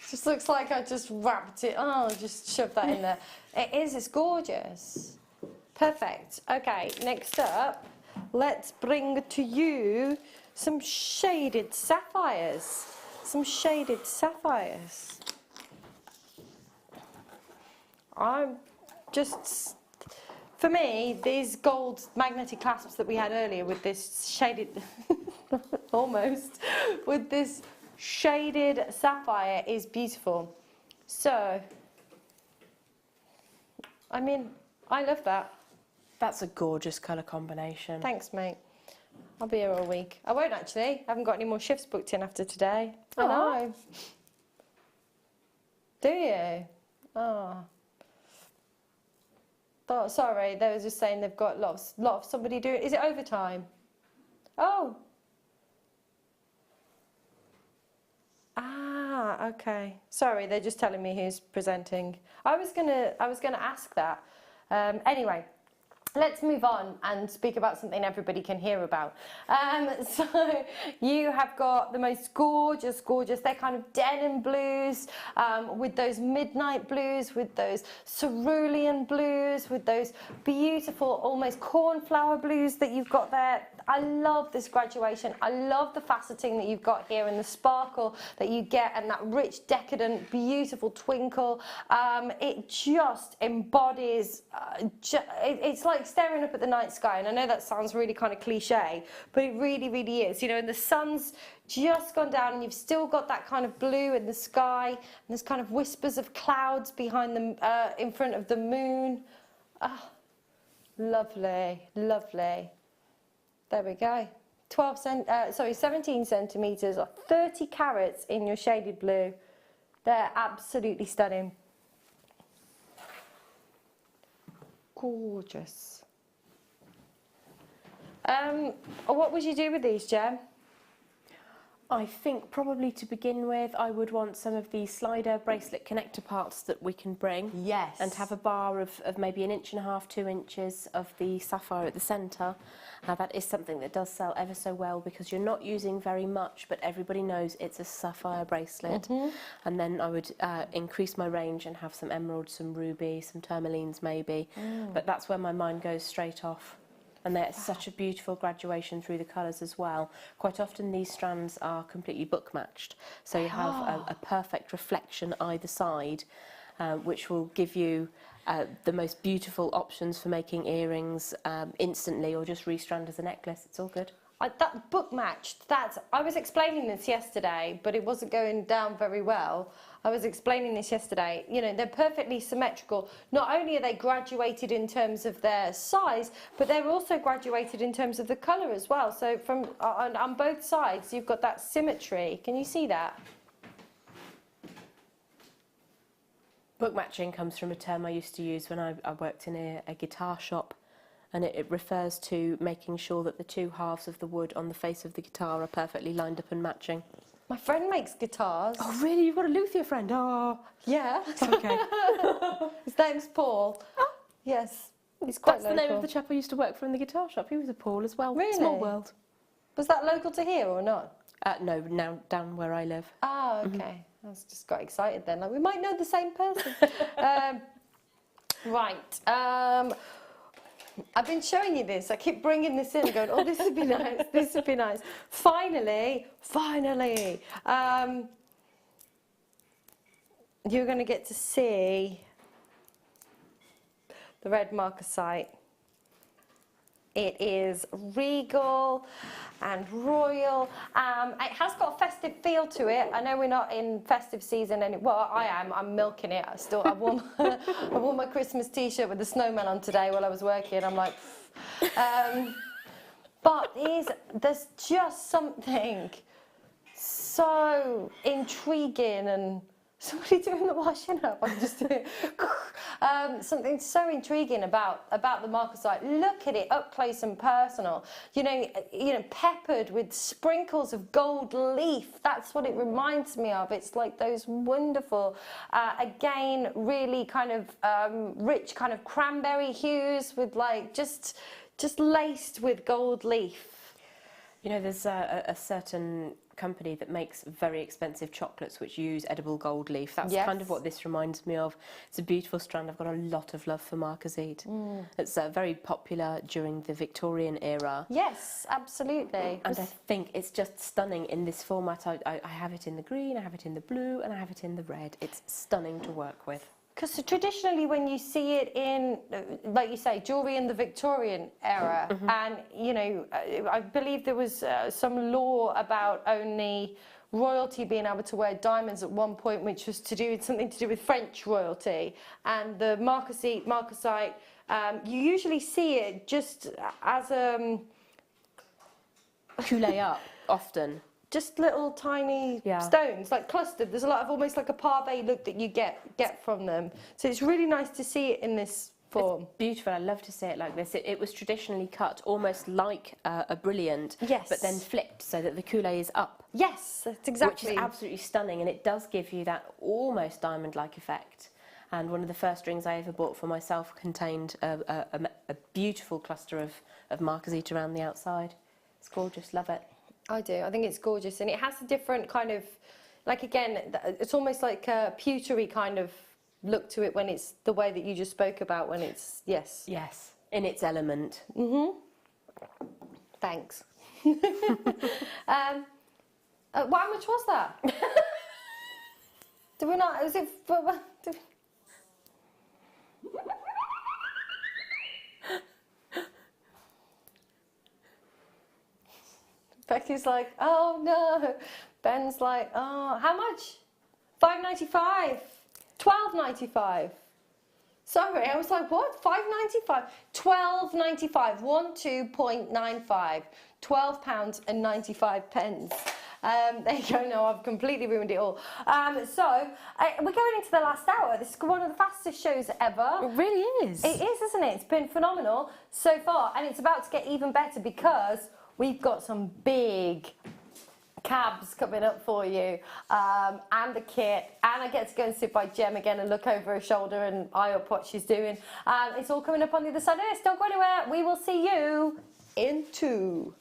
Just looks like I just wrapped it. Oh, just shoved that in there. It is, it's gorgeous. Perfect. Okay, next up, let's bring to you some shaded sapphires. Some shaded sapphires. I'm just... For me, these gold magnetic clasps that we had earlier with this shaded, almost, with this shaded sapphire is beautiful. So, I mean, I love that. That's a gorgeous colour combination. Thanks, mate. I'll be here all week. I won't actually. I haven't got any more shifts booked in after today. I know. Do you? Oh. Oh, sorry, they were just saying they've got lot of somebody doing. Is it overtime? Oh. Ah, okay. Sorry, they're just telling me who's presenting. I was gonna ask that. Anyway, let's move on and speak about something everybody can hear about. So you have got the most gorgeous, they're kind of denim blues, with those midnight blues, with those cerulean blues, with those beautiful, almost cornflower blues that you've got there. I love this graduation. I love the faceting that you've got here and the sparkle that you get and that rich, decadent, beautiful twinkle. It just embodies, it's like staring up at the night sky. And I know that sounds really kind of cliche, but it really, really is. You know, and the sun's just gone down and you've still got that kind of blue in the sky. And there's kind of whispers of clouds behind them, in front of the moon. Ah, lovely, lovely. There we go. 17 centimetres or 30 carats in your shaded blue. They're absolutely stunning. Gorgeous. What would you do with these, Jem? I think probably to begin with, I would want some of the slider bracelet connector parts that we can bring. Yes. And have a bar of maybe 1.5 inches, 2 inches of the sapphire at the centre. That is something that does sell ever so well because you're not using very much, but everybody knows it's a sapphire bracelet. Mm-hmm. And then I would increase my range and have some emeralds, some ruby, some tourmalines maybe. But that's where my mind goes straight off. And there's such a beautiful graduation through the colours as well. Quite often these strands are completely book matched, so you have a perfect reflection either side, which will give you the most beautiful options for making earrings instantly, or just restrand as a necklace. It's all good. That book matched, I was explaining this yesterday, but it wasn't going down very well. I was explaining this yesterday. You know, they're perfectly symmetrical. Not only are they graduated in terms of their size, but they're also graduated in terms of the colour as well. So from on both sides, you've got that symmetry. Can you see that? Book matching comes from a term I used to use when I worked in a guitar shop. And it refers to making sure that the two halves of the wood on the face of the guitar are perfectly lined up and matching. My friend makes guitars. Oh, really? You've got a luthier friend? Oh. Yeah. Okay. His name's Paul. Oh. Yes. He's quite local. That's the name of the chap I used to work for in the guitar shop. He was a Paul as well. Really? Small world. Was that local to here or not? No, now down where I live. Oh, okay. Mm-hmm. I was just got excited then. Like, we might know the same person. Right. I've been showing you this. I keep bringing this in and going, oh, this would be nice, this would be nice. Finally, you're going to get to see the red marcasite. It is regal and royal. It has got a festive feel to it. I know we're not in festive season well, I am. I'm milking it. I wore my Christmas t-shirt with the snowman on today while I was working. I'm like, but there's just something so intriguing and somebody doing the washing up. I'm just doing something so intriguing about the marcasite. Look at it up close and personal. You know, peppered with sprinkles of gold leaf. That's what it reminds me of. It's like those wonderful, again, really kind of rich kind of cranberry hues with like just laced with gold leaf. You know, there's a certain company that makes very expensive chocolates which use edible gold leaf. That's kind of what this reminds me of. It's a beautiful strand. I've got a lot of love for marcasite. It's very popular during the Victorian era. Yes, absolutely. And I think it's just stunning in this format. I have it in the green, I have it in the blue, and I have it in the red. It's stunning to work with. Because traditionally when you see it in, like you say, jewellery in the Victorian era, and, you know, I believe there was some law about only royalty being able to wear diamonds at one point, which was something to do with French royalty. And the marcasite, you usually see it just as a... Coulé up, often. Just little tiny stones, like clustered. There's a lot of almost like a pave look that you get from them. So it's really nice to see it in this form. It's beautiful. I love to see it like this. It was traditionally cut almost like a brilliant, but then flipped so that the coulé is up. Yes, that's exactly. Which is absolutely stunning, and it does give you that almost diamond-like effect. And one of the first rings I ever bought for myself contained a beautiful cluster of marcasite around the outside. It's gorgeous. Love it. I do. I think it's gorgeous, and it has a different kind of, like, again, it's almost like a pewtery kind of look to it when it's the way that you just spoke about, when it's yes, in its element. Thanks. How much was that? Did we not? Was it? Becky's like, oh no. Ben's like, oh, how much? £5.95. £12.95. Sorry, I was like, what? £5.95? £12.95. 12.95. £12.95. There you go. No, I've completely ruined it all. So we're going into the last hour. This is one of the fastest shows ever. It really is. It is, isn't it? It's been phenomenal so far, and it's about to get even better because we've got some big cabs coming up for you, and the kit, and I get to go and sit by Jem again and look over her shoulder and eye up what she's doing. It's all coming up on the other side of this. Don't go anywhere. We will see you in 2.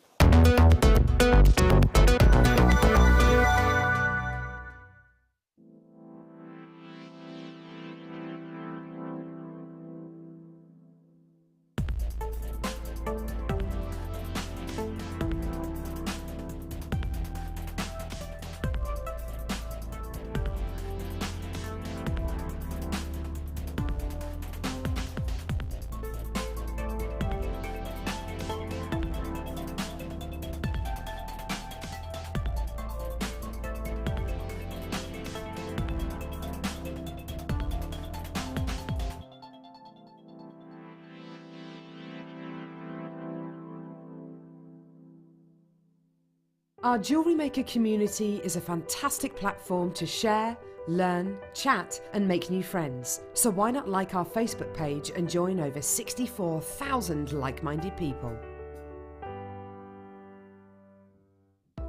Our Jewellery Maker community is a fantastic platform to share, learn, chat and make new friends. So why not like our Facebook page and join over 64,000 like-minded people.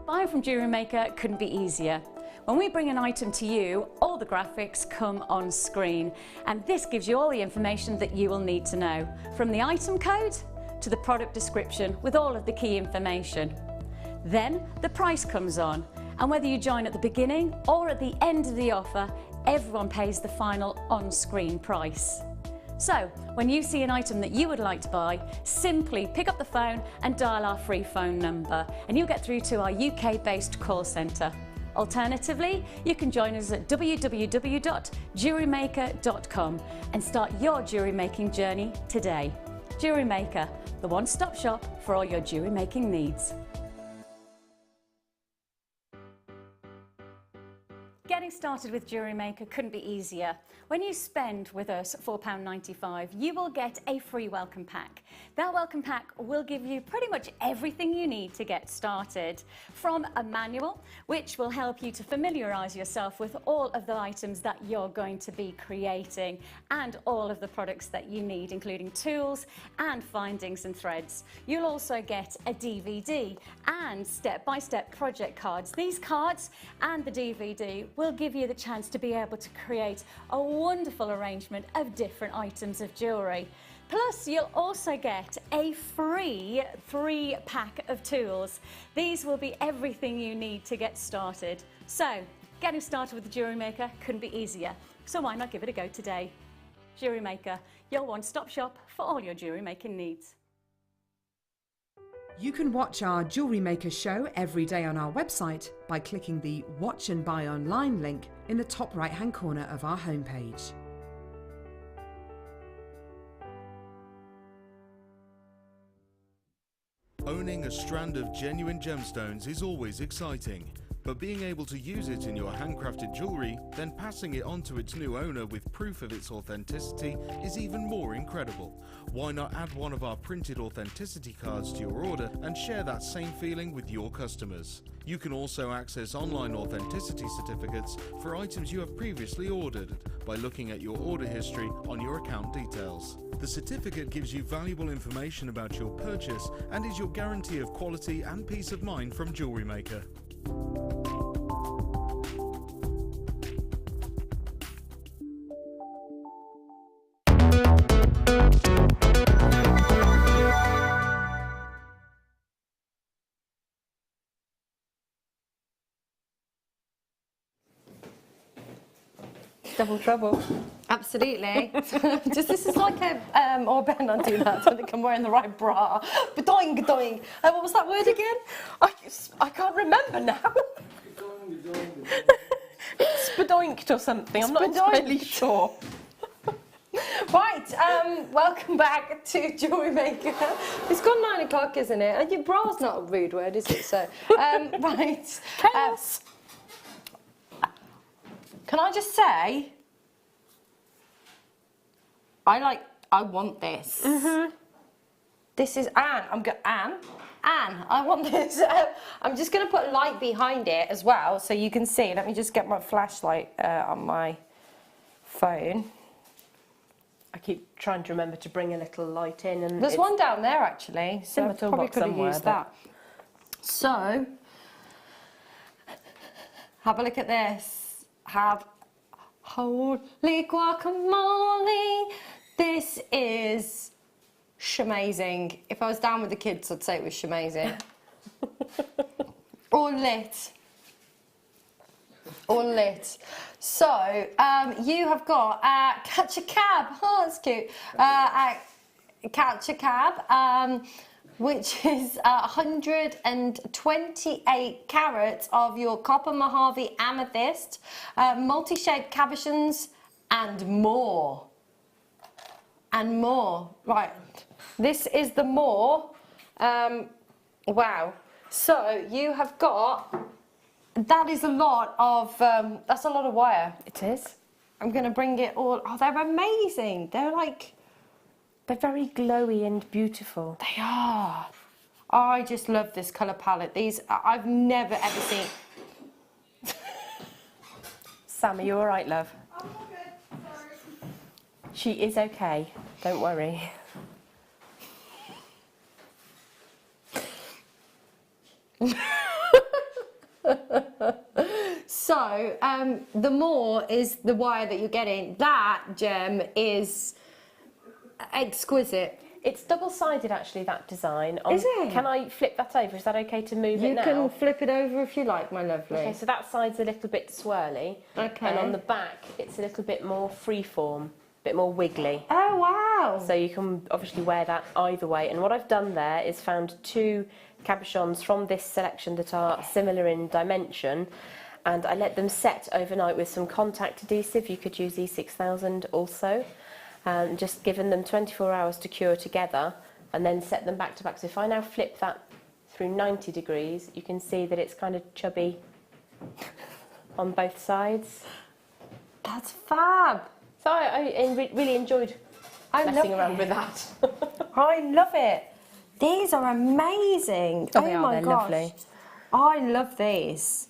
Buying from Jewellery Maker couldn't be easier. When we bring an item to you, all the graphics come on screen, and this gives you all the information that you will need to know, from the item code to the product description with all of the key information. Then the price comes on, and whether you join at the beginning or at the end of the offer, everyone pays the final on-screen price. So, when you see an item that you would like to buy, simply pick up the phone and dial our free phone number, and you'll get through to our UK-based call centre. Alternatively, you can join us at www.jewellerymaker.com and start your jewellery making journey today. Jewellery Maker, the one-stop shop for all your jewellery making needs. Getting started with Jewellery Maker couldn't be easier. When you spend with us £4.95, you will get a free welcome pack. That welcome pack will give you pretty much everything you need to get started. From a manual, which will help you to familiarise yourself with all of the items that you're going to be creating and all of the products that you need, including tools and findings and threads. You'll also get a DVD and step-by-step project cards. These cards and the DVD will give you the chance to be able to create a wonderful arrangement of different items of jewellery. Plus, you'll also get a free 3-pack of tools. These will be everything you need to get started. So, getting started with the Jewellery Maker couldn't be easier. So why not give it a go today? Jewellery Maker, your one-stop shop for all your jewellery making needs. You can watch our Jewellery Maker show every day on our website by clicking the Watch and Buy Online link in the top right-hand corner of our homepage. Owning a strand of genuine gemstones is always exciting, but being able to use it in your handcrafted jewellery, then passing it on to its new owner with proof of its authenticity is even more incredible. Why not add one of our printed authenticity cards to your order and share that same feeling with your customers? You can also access online authenticity certificates for items you have previously ordered by looking at your order history on your account details. The certificate gives you valuable information about your purchase and is your guarantee of quality and peace of mind from Jewellery Maker. Double trouble. Absolutely. This is like a, or better not do that, I don't think I'm wearing the right bra. Badoing, badoing. What was that word again? I can't remember now. It's spadoinked or something, I'm not entirely sure. Right, welcome back to Jewellery Maker. It's gone 9 o'clock, isn't it? And your bra's not a rude word, is it? So, right. Chaos. Can I just say, I want this. This is Anne. Anne, I want this. I'm just going to put a light behind it as well so you can see. Let me just get my flashlight on my phone. I keep trying to remember to bring a little light in. And there's one down there actually, so in I my probably toolbox could have somewhere, used that. So, have a look at this. Holy guacamole. This is shamazing. If I was down with the kids, I'd say it was shamazing. Or lit. Or lit. So, you have got Catch a Cab. Oh, that's cute. Catch a Cab, which is 128 carats of your copper Mojave amethyst, multi-shaped cabochons, and more. And more. Right. This is the more. Wow. So you have got. That is a lot of. That's a lot of wire. It is. I'm going to bring it all. Oh, they're amazing. They're like. They're very glowy and beautiful. They are. I just love this colour palette. These I've never ever seen. Sam, are you all right, love? I'm all good, sorry. She is okay. Don't worry. So, the more is the wire that you're getting. That gem is exquisite. It's double-sided, actually, that design. Is it? Can I flip that over? Is that okay to move it now? You can flip it over if you like, my lovely. Okay, so that side's a little bit swirly. Okay. And on the back, it's a little bit more free-form, a bit more wiggly. Oh, wow. So you can obviously wear that either way. And what I've done there is found 2 cabochons from this selection that are similar in dimension. and I let them set overnight with some contact adhesive. You could use E6000 also. Just given them 24 hours to cure together, and then set them back to back. So if I now flip that through 90 degrees, you can see that it's kind of chubby on both sides. That's fab. So I really enjoyed messing around with that. I love it. These are amazing. Oh, they're gosh. lovely. I love these.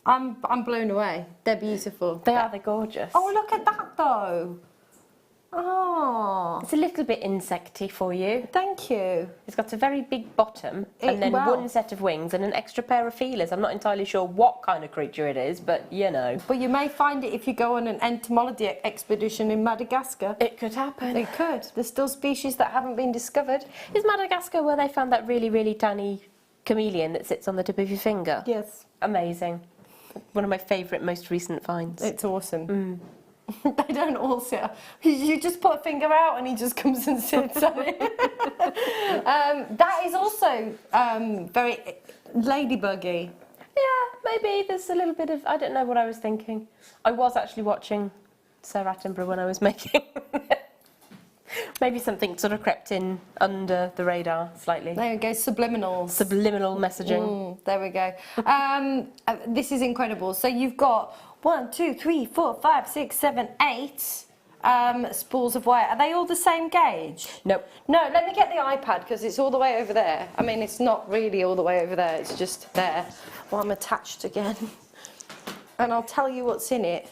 I'm blown away. They're beautiful. They're gorgeous. Oh, look at that though. Oh, It's a little bit insecty for you. thank you. It's got a very big bottom and then wow. one set of wings and an extra pair of feelers. I'm not entirely sure what kind of creature it is, but you know. But you may find it if you go on an entomology expedition in Madagascar. It could happen. It could. There's still species that haven't been discovered. Is Madagascar where they found that really, really tiny chameleon that sits on the tip of your finger? Yes. Amazing. One of my favourite, most recent finds. It's awesome. They don't all sit. You just put a finger out and he just comes and sits on it. That is also very ladybuggy. Yeah, maybe there's a little bit of, I don't know what I was thinking. I was actually watching Sir Attenborough when I was making. Maybe something sort of crept in under the radar slightly. There we go, subliminals. Subliminal messaging. There we go. This is incredible. So you've got 1, 2, 3, 4, 5, 6, 7, 8 spools of wire. Are they all the same gauge? Nope. No, let me get the iPad because it's all the way over there. I mean, it's not really all the way over there. It's just there. Well, I'm attached again. And I'll tell you what's in it.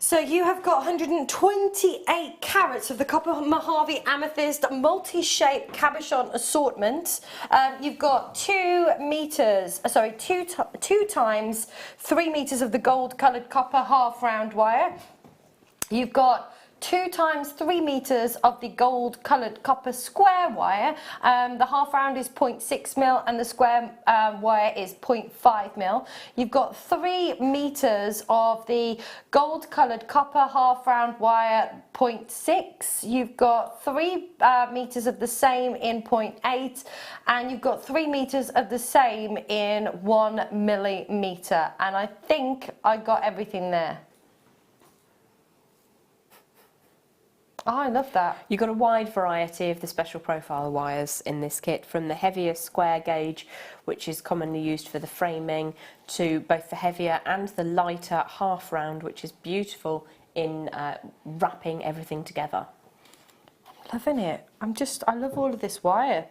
So you have got 128 carats of the copper Mojave amethyst multi-shaped cabochon assortment. You've got 2 times 3 meters of the gold-coloured copper half-round wire. You've got 2 times 3 meters of the gold-coloured copper square wire. The half round is 0.6 mil and the square wire is 0.5 mil. You've got 3 meters of the gold-coloured copper half round wire, 0.6. You've got 3 meters of the same in 0.8, and you've got 3 meters of the same in 1 millimeter. And I think I got everything there. Oh, I love that. You've got a wide variety of the special profile wires in this kit, from the heavier square gauge, which is commonly used for the framing, to both the heavier and the lighter half round, which is beautiful in wrapping everything together. Loving it. I love all of this wire.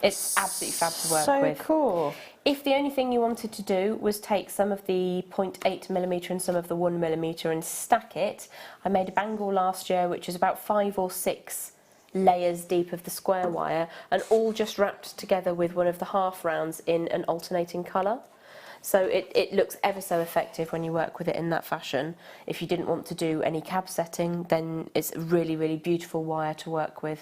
It's absolutely fab to work with. So cool. If the only thing you wanted to do was take some of the 0.8mm and some of the 1mm and stack it, I made a bangle last year which is about 5 or 6 layers deep of the square wire, and all just wrapped together with one of the half rounds in an alternating colour. So it looks ever so effective when you work with it in that fashion. If you didn't want to do any cab setting, then it's a really, really beautiful wire to work with.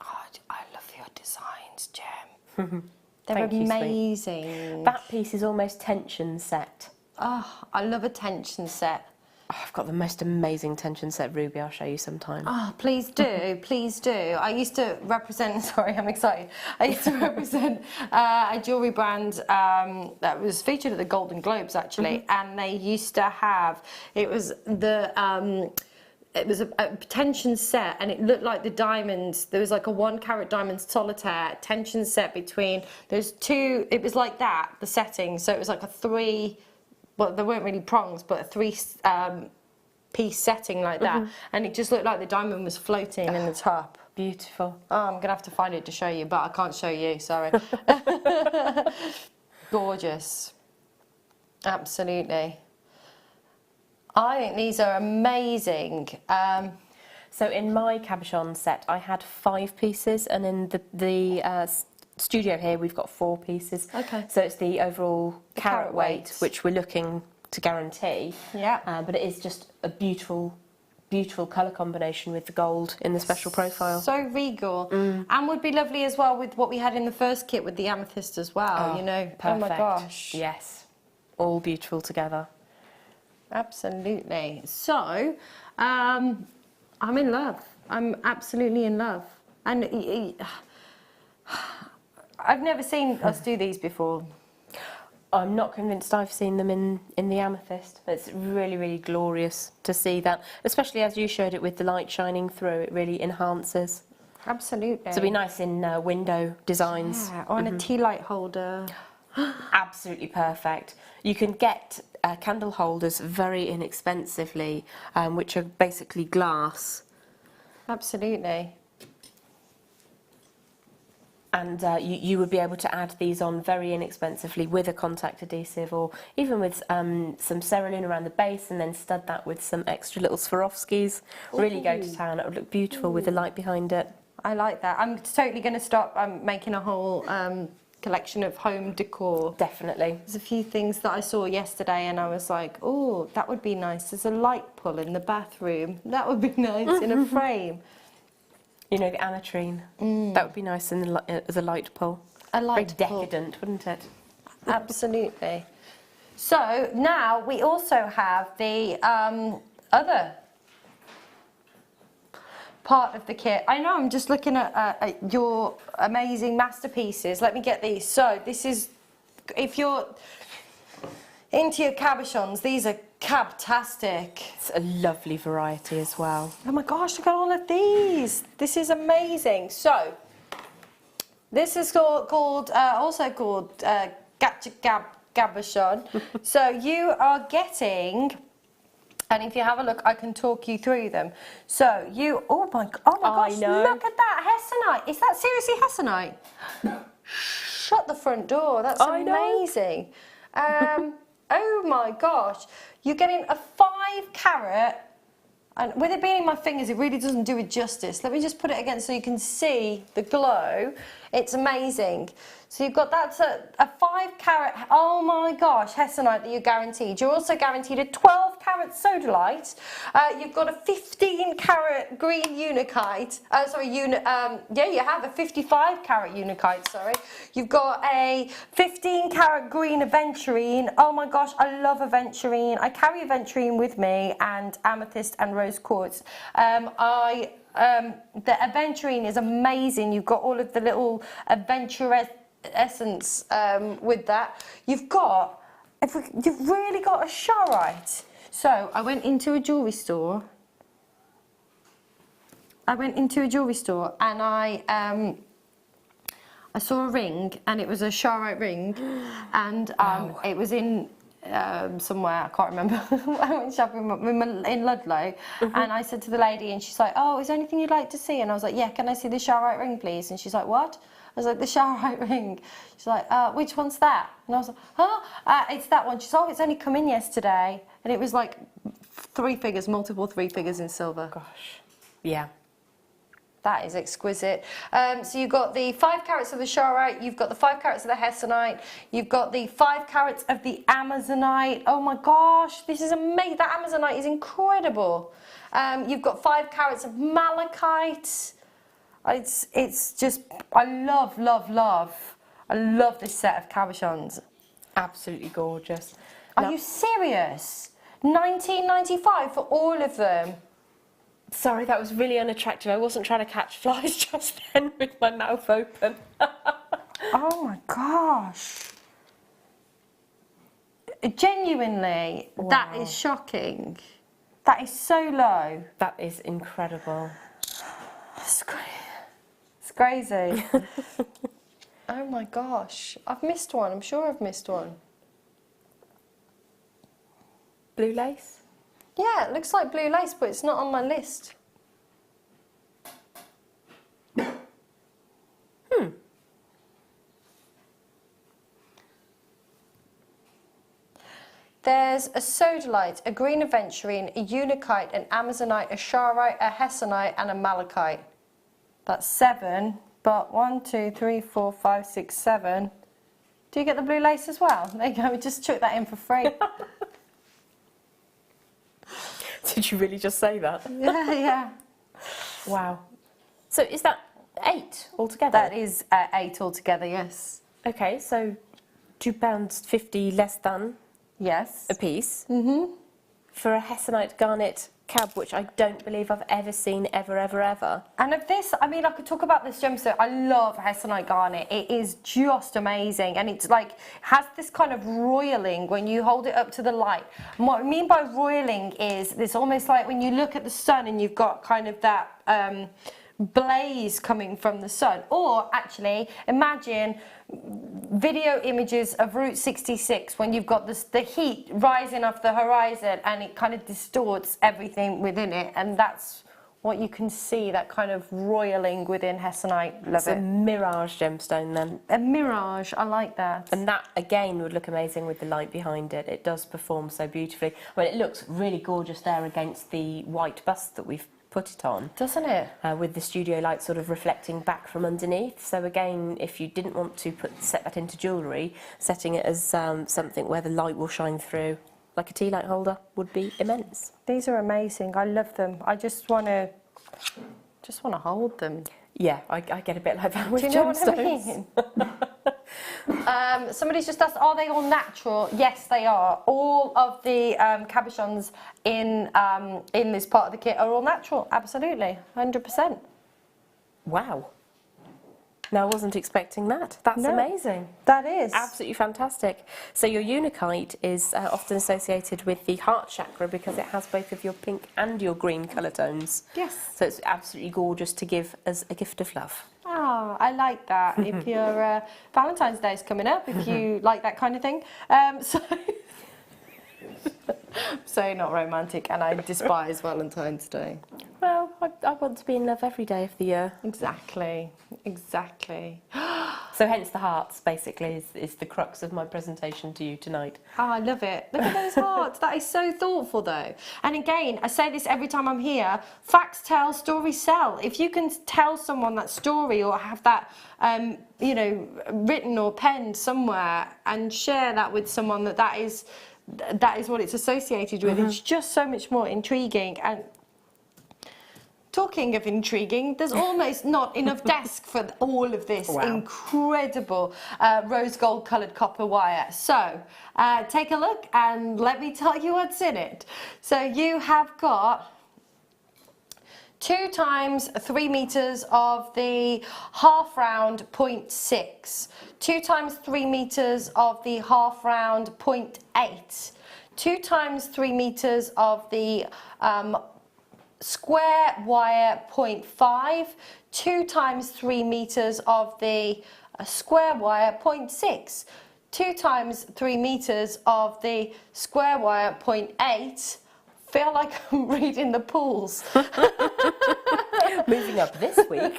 Oh, I love your designs, Jem. They're Thank you, sweet. amazing. That piece is almost tension set. Oh, I love a tension set. Oh, I've got the most amazing tension set, Ruby. I'll show you sometime. Oh, please do, please do. I used to represent, sorry, I'm excited. I used to represent a jewellery brand that was featured at the Golden Globes, actually, and they used to have, it was a tension set, and it looked like the diamonds. There was like a 1 carat diamond solitaire tension set between, there's 2, it was like that, the setting. So it was like a 3, well, there weren't really prongs, but a 3 piece setting like that. And it just looked like the diamond was floating in the top. Beautiful. Oh, I'm gonna have to find it to show you, but I can't show you, sorry. Gorgeous. Absolutely. I think these are amazing. So in my cabochon set, I had 5 pieces, and in the studio here, we've got 4 pieces. Okay. So it's the overall carat weight, weight. which we're looking to guarantee. Yeah. But it is just a beautiful, beautiful colour combination with the gold in the special profile. So regal. And would be lovely as well with what we had in the first kit with the amethyst as well, you know. Perfect. Oh my gosh. Yes. All beautiful together. Absolutely. So, I'm in love. I'm absolutely in love. And I've never seen us do these before. I'm not convinced I've seen them in the amethyst. It's really, really glorious to see that, especially as you showed it with the light shining through. It really enhances. Absolutely. So it'd be nice in window designs. Yeah, or in a tea light holder. Absolutely perfect. You can get candle holders very inexpensively, which are basically glass. Absolutely. And you would be able to add these on very inexpensively with a contact adhesive, or even with some cerulean around the base, and then stud that with some extra little Swarovskis. Really go to town. It would look beautiful with the light behind it. I like that. I'm totally going to stop making a whole collection of home decor. Definitely. There's a few things that I saw yesterday and I was like, oh, that would be nice. There's a light pull in the bathroom. That would be nice in a frame. You know, the ametrine. That would be nice as a light pull. A light Very pull. decadent, wouldn't it? Absolutely. So now we also have the other part of the kit. I know, I'm just looking at your amazing masterpieces. Let me get these. So this is, if you're into your cabochons, these are cabtastic. It's a lovely variety as well. Oh my gosh, look at all of these. This is amazing. So this is also called Gacha Cabochon. So you are getting, and if you have a look, I can talk you through them. So you, oh my gosh, look at that hessonite. Is that seriously hessonite? Shut the front door. That's amazing. Oh my gosh, you're getting a 5-carat, and with it being in my fingers, it really doesn't do it justice. Let me just put it again so you can see the glow. It's amazing. So you've got that's a 5-carat, oh my gosh, hessonite that you're guaranteed. You're also guaranteed a 12-carat sodalite. You've got a 15-carat green unakite. Yeah, you have a 55-carat unakite, sorry. You've got a 15-carat green aventurine. Oh my gosh, I love aventurine. I carry aventurine with me, and amethyst and rose quartz. The aventurine is amazing. You've got all of the little adventure essence with that. You've really got a charoite. So I went into a jewellery store. And I saw a ring, and it was a charoite ring, and it was in somewhere, I can't remember. I went shopping in Ludlow, and I said to the lady, and she's like, oh, is there anything you'd like to see? And I was like, yeah, can I see the charoite ring, please? And she's like, what? I was like, the charoite ring. She's like, which one's that? And I was like, huh? It's that one. She's like, oh, it's only come in yesterday. And it was like 3 figures, multiple 3 figures in silver. Gosh, yeah. That is exquisite. So you've got the 5 carats of the charoite, you've got the 5 carats of the hessonite, you've got the 5 carats of the amazonite. Oh my gosh, this is amazing. That amazonite is incredible. You've got 5 carats of malachite. It's just, I love this set of cabochons. Absolutely gorgeous. Are you serious? $19.95 for all of them. Sorry, that was really unattractive. I wasn't trying to catch flies just then with my mouth open. Oh my gosh. Genuinely, wow. That is shocking. That is so low. That is incredible. It's crazy. Oh my gosh. I've missed one. I'm sure I've missed one. Blue lace? Yeah, it looks like blue lace, but it's not on my list. There's a sodalite, a green aventurine, a unakite, an amazonite, a charoite, a hessonite, and a malachite. That's 7, but 1, 2, 3, 4, 5, 6, 7. Do you get the blue lace as well? There you go, we just chucked that in for free. Did you really just say that? Yeah. Wow. So is that 8 altogether? That is 8 altogether, yes. Okay, so £2.50 less than Yes. a piece. for a hessonite garnet cab, which I don't believe I've ever seen ever. And of this, I mean, I could talk about this gemstone. I love hessonite garnet. It is just amazing, and it's like has this kind of roiling when you hold it up to the light. And what I mean by roiling is it's almost like when you look at the sun and you've got kind of that blaze coming from the sun. Or actually, imagine video images of Route 66 when you've got the heat rising off the horizon and it kind of distorts everything within it, and that's what you can see, that kind of roiling within hessonite. Love It's it. a mirage gemstone then. A mirage, I like that. And that again would look amazing with the light behind it. It does perform so beautifully. Well, it looks really gorgeous there against the white bust that we've put it on, Doesn't it? with the studio light sort of reflecting back from underneath. So again, if you didn't want to set that into jewellery, setting it as something where the light will shine through, like a tea light holder, would be immense. These are amazing. I love them. I just want to hold them. Yeah, I get a bit like that with Do you know what I gemstones. mean? Somebody's just asked, are they all natural? Yes, they are. All of the cabochons in this part of the kit are all natural. Absolutely, 100%. Wow. No, I wasn't expecting that. That's No. amazing. That is. Absolutely fantastic. So your unakite is often associated with the heart chakra because it has both of your pink and your green colour tones. Yes. So it's absolutely gorgeous to give as a gift of love. Oh, I like that. If your Valentine's Day is coming up, if you like that kind of thing. So not romantic, and I despise Valentine's Day. Well, I want to be in love every day of the year. Exactly. So hence the hearts, basically, is the crux of my presentation to you tonight. Oh, I love it. Look at those hearts. That is so thoughtful, though. And again, I say this every time I'm here, facts tell, stories sell. If you can tell someone that story or have that, you know, written or penned somewhere and share that with someone that is what it's associated with, it's just so much more intriguing. And talking of intriguing, there's almost not enough desk for all of this incredible rose gold coloured copper wire. So take a look and let me tell you what's in it. So you have got 2 times 3 meters of the half round 0.6, 2 times 3 meters of the half round 0.8, 2 times 3 meters of the square wire 0.5, 2 times 3 meters of the square wire 0.6, 2 times 3 meters of the square wire 0.8. Feel like I'm reading the pools. Moving up this week.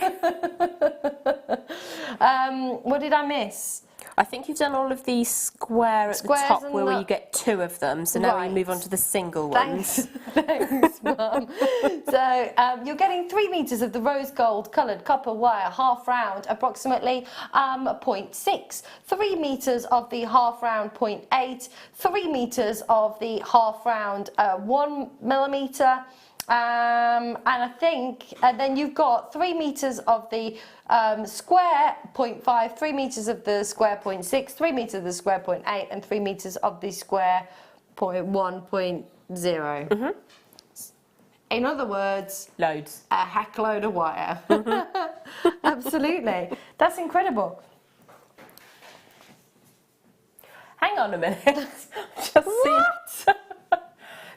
What did I miss? I think you've done all of the square at Squares the top and where you get 2 of them, so now we move on to the single ones. Thanks, Mum. So you're getting 3 meters of the rose gold coloured copper wire half round, approximately 0.6, 3 meters of the half round 0.8, 3 meters of the half round 1 millimeter. And I think then you've got 3 meters of the square 0.5, 3 meters of the square 0.6, 3 meters of the square 0.8, and 3 meters of the square 0.1.0. In other words, loads. A heck load of wire. Absolutely. That's incredible. Hang on a minute. Just what?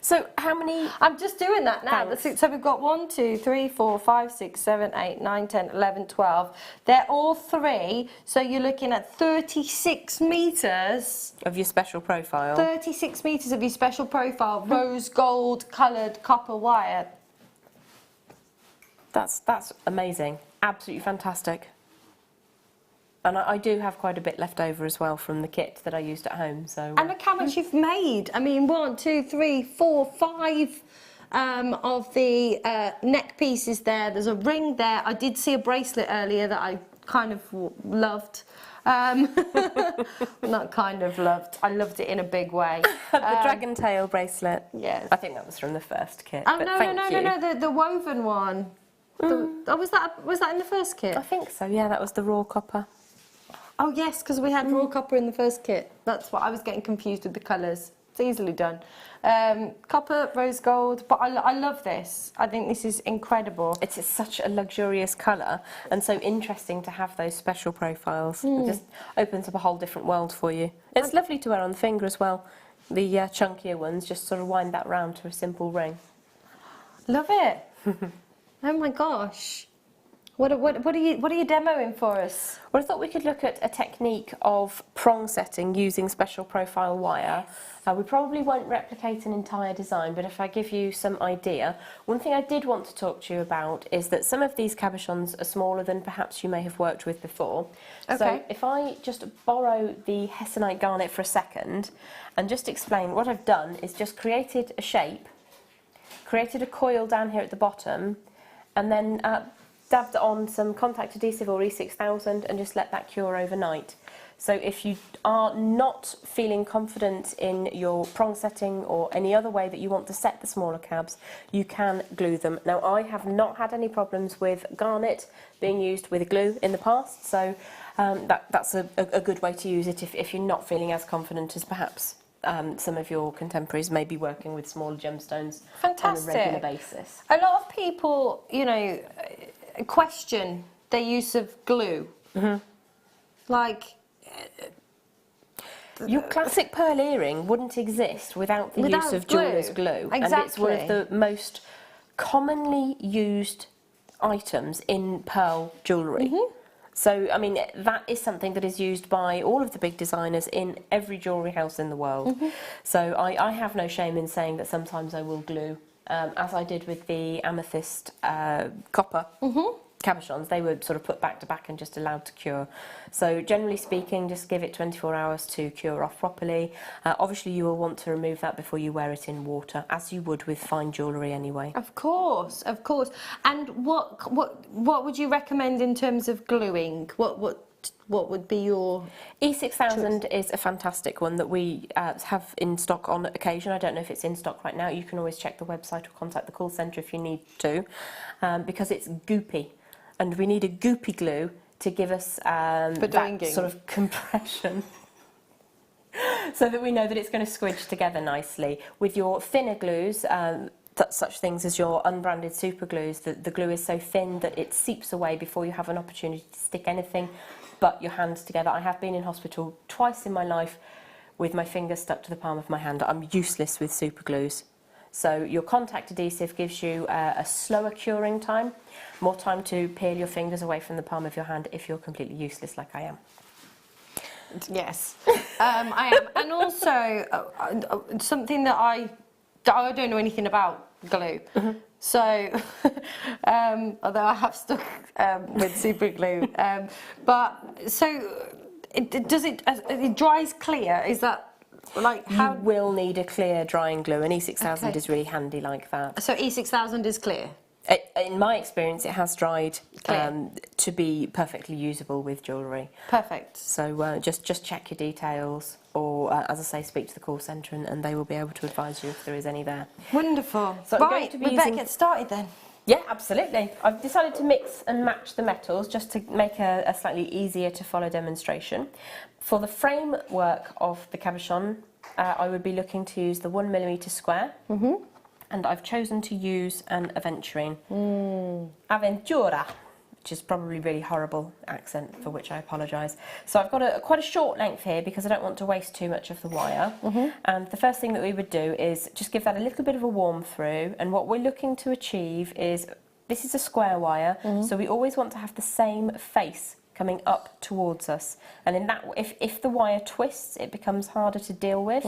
So how many? I'm just doing that now. So we've got 1, 2, 3, 4, 5, 6, 7, 8, 9, 10, 11, 12. They're all 3. So you're looking at 36 meters Of your special profile. 36 meters of your special profile rose gold coloured copper wire. That's amazing. Absolutely fantastic. And I do have quite a bit left over as well from the kit that I used at home. So And look how much you've made. I mean, 1, 2, 3, 4, 5 of the neck pieces there. There's a ring there. I did see a bracelet earlier that I kind of loved. Not kind of loved. I loved it in a big way. the dragon tail bracelet. Yes. I think that was from the first kit. Oh but no, thank you. no, the woven one. Was that in the first kit? I think so. Yeah, that was the raw copper. Oh yes, because we had raw copper in the first kit. That's what I was getting confused with the colours. It's easily done. Copper, rose gold, but I love this. I think this is incredible. It's such a luxurious colour and so interesting to have those special profiles. It just opens up a whole different world for you. It's lovely to wear on the finger as well. The chunkier ones, just sort of wind that round to a simple ring. Love it. Oh my gosh. What are you demoing for us? Well, I thought we could look at a technique of prong setting using special profile wire. We probably won't replicate an entire design, but if I give you some idea, one thing I did want to talk to you about is that some of these cabochons are smaller than perhaps you may have worked with before. Okay. So if I just borrow the Hessonite garnet for a second and just explain, what I've done is just created a shape, created a coil down here at the bottom, and then dabbed on some contact adhesive or E6000 and just let that cure overnight. So if you are not feeling confident in your prong setting or any other way that you want to set the smaller cabs, you can glue them. Now, I have not had any problems with garnet being used with glue in the past, so that's a good way to use it if you're not feeling as confident as perhaps some of your contemporaries may be working with smaller gemstones on a regular basis. A lot of people, you know, question the use of glue. Like, your classic pearl earring wouldn't exist without the use of jeweller's glue. Exactly. And it's one of the most commonly used items in pearl jewellery. So, I mean, that is something that is used by all of the big designers in every jewellery house in the world. So I have no shame in saying that sometimes I will glue, as I did with the amethyst copper cabochons. They were sort of put back to back and just allowed to cure. So generally speaking, just give it 24 hours to cure off properly. Obviously you will want to remove that before you wear it in water, as you would with fine jewellery anyway. Of course, of course. And what would you recommend in terms of gluing? What would be your... E6000 is a fantastic one that we have in stock on occasion. I don't know if it's in stock right now. You can always check the website or contact the call centre if you need to, because it's goopy. And we need a goopy glue to give us that sort of compression so that we know that it's going to squidge together nicely. With your thinner glues, such things as your unbranded super glues, the glue is so thin that it seeps away before you have an opportunity to stick anything but your hands together. I have been in hospital twice in my life with my fingers stuck to the palm of my hand. I'm useless with super glues. So your contact adhesive gives you a slower curing time, more time to peel your fingers away from the palm of your hand if you're completely useless like I am. Yes, I am. And also, something that I don't know anything about glue. So, although I have stuck with super glue, but so it dries clear. Is that like how? You will need a clear drying glue, and E6000 is really handy like that. So E6000 is clear. In my experience, it has dried to be perfectly usable with jewellery. Perfect. So just check your details, or as I say, speak to the call centre, and they will be able to advise you if there is any there. Wonderful. So right, we better get started then. Yeah, absolutely. I've decided to mix and match the metals just to make a slightly easier to follow demonstration. For the framework of the cabochon, I would be looking to use the 1mm square. And I've chosen to use an aventurine. Aventura, which is probably really horrible accent, for which I apologise. So I've got quite a short length here because I don't want to waste too much of the wire. And the first thing that we would do is just give that a little bit of a warm through, and what we're looking to achieve is, this is a square wire, so we always want to have the same face coming up towards us, and in that, if the wire twists, it becomes harder to deal with,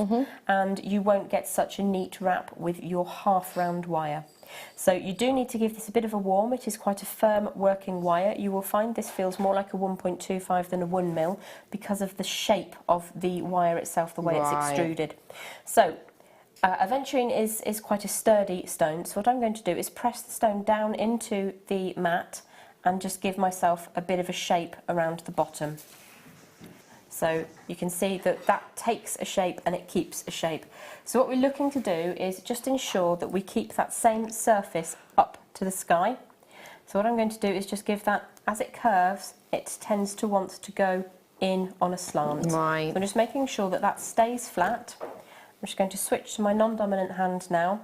and you won't get such a neat wrap with your half round wire. So you do need to give this a bit of a warm. It is quite a firm working wire. You will find this feels more like a 1.25 than a 1mm because of the shape of the wire itself, the way it's extruded. So aventurine is quite a sturdy stone, so what I'm going to do is press the stone down into the mat and just give myself a bit of a shape around the bottom. So you can see that that takes a shape and it keeps a shape. So what we're looking to do is just ensure that we keep that same surface up to the sky. So what I'm going to do is just give that, as it curves, it tends to want to go in on a slant. Right. So I'm just making sure that that stays flat, I'm just going to switch to my non-dominant hand now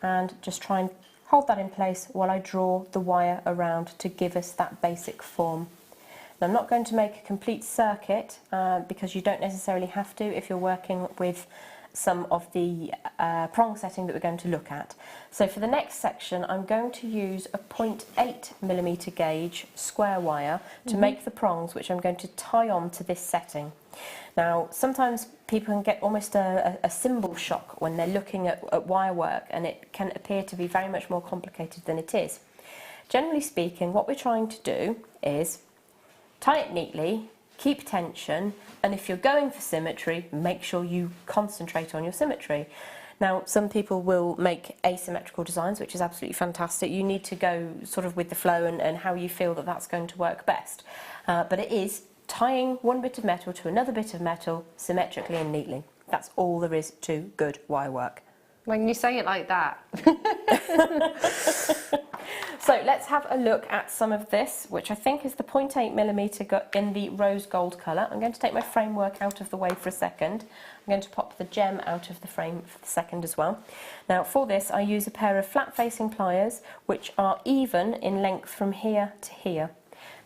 and just try and hold that in place while I draw the wire around to give us that basic form. Now, I'm not going to make a complete circuit because you don't necessarily have to if you're working with some of the prong setting that we're going to look at. So for the next section, I'm going to use a 0.8mm gauge square wire to make the prongs, which I'm going to tie on to this setting. Now, sometimes people can get almost a symbol shock when they're looking at wire work, and it can appear to be very much more complicated than it is. Generally speaking, what we're trying to do is tie it neatly, keep tension, and if you're going for symmetry, make sure you concentrate on your symmetry. Now, some people will make asymmetrical designs, which is absolutely fantastic. You need to go sort of with the flow and how you feel that that's going to work best. But it is tying one bit of metal to another bit of metal symmetrically and neatly. That's all there is to good wire work. When you say it like that. So let's have a look at some of this, which I think is the 0.8mm in the rose gold colour. I'm going to take my framework out of the way for a second. I'm going to pop the gem out of the frame for the second as well. Now for this I use a pair of flat facing pliers which are even in length from here to here.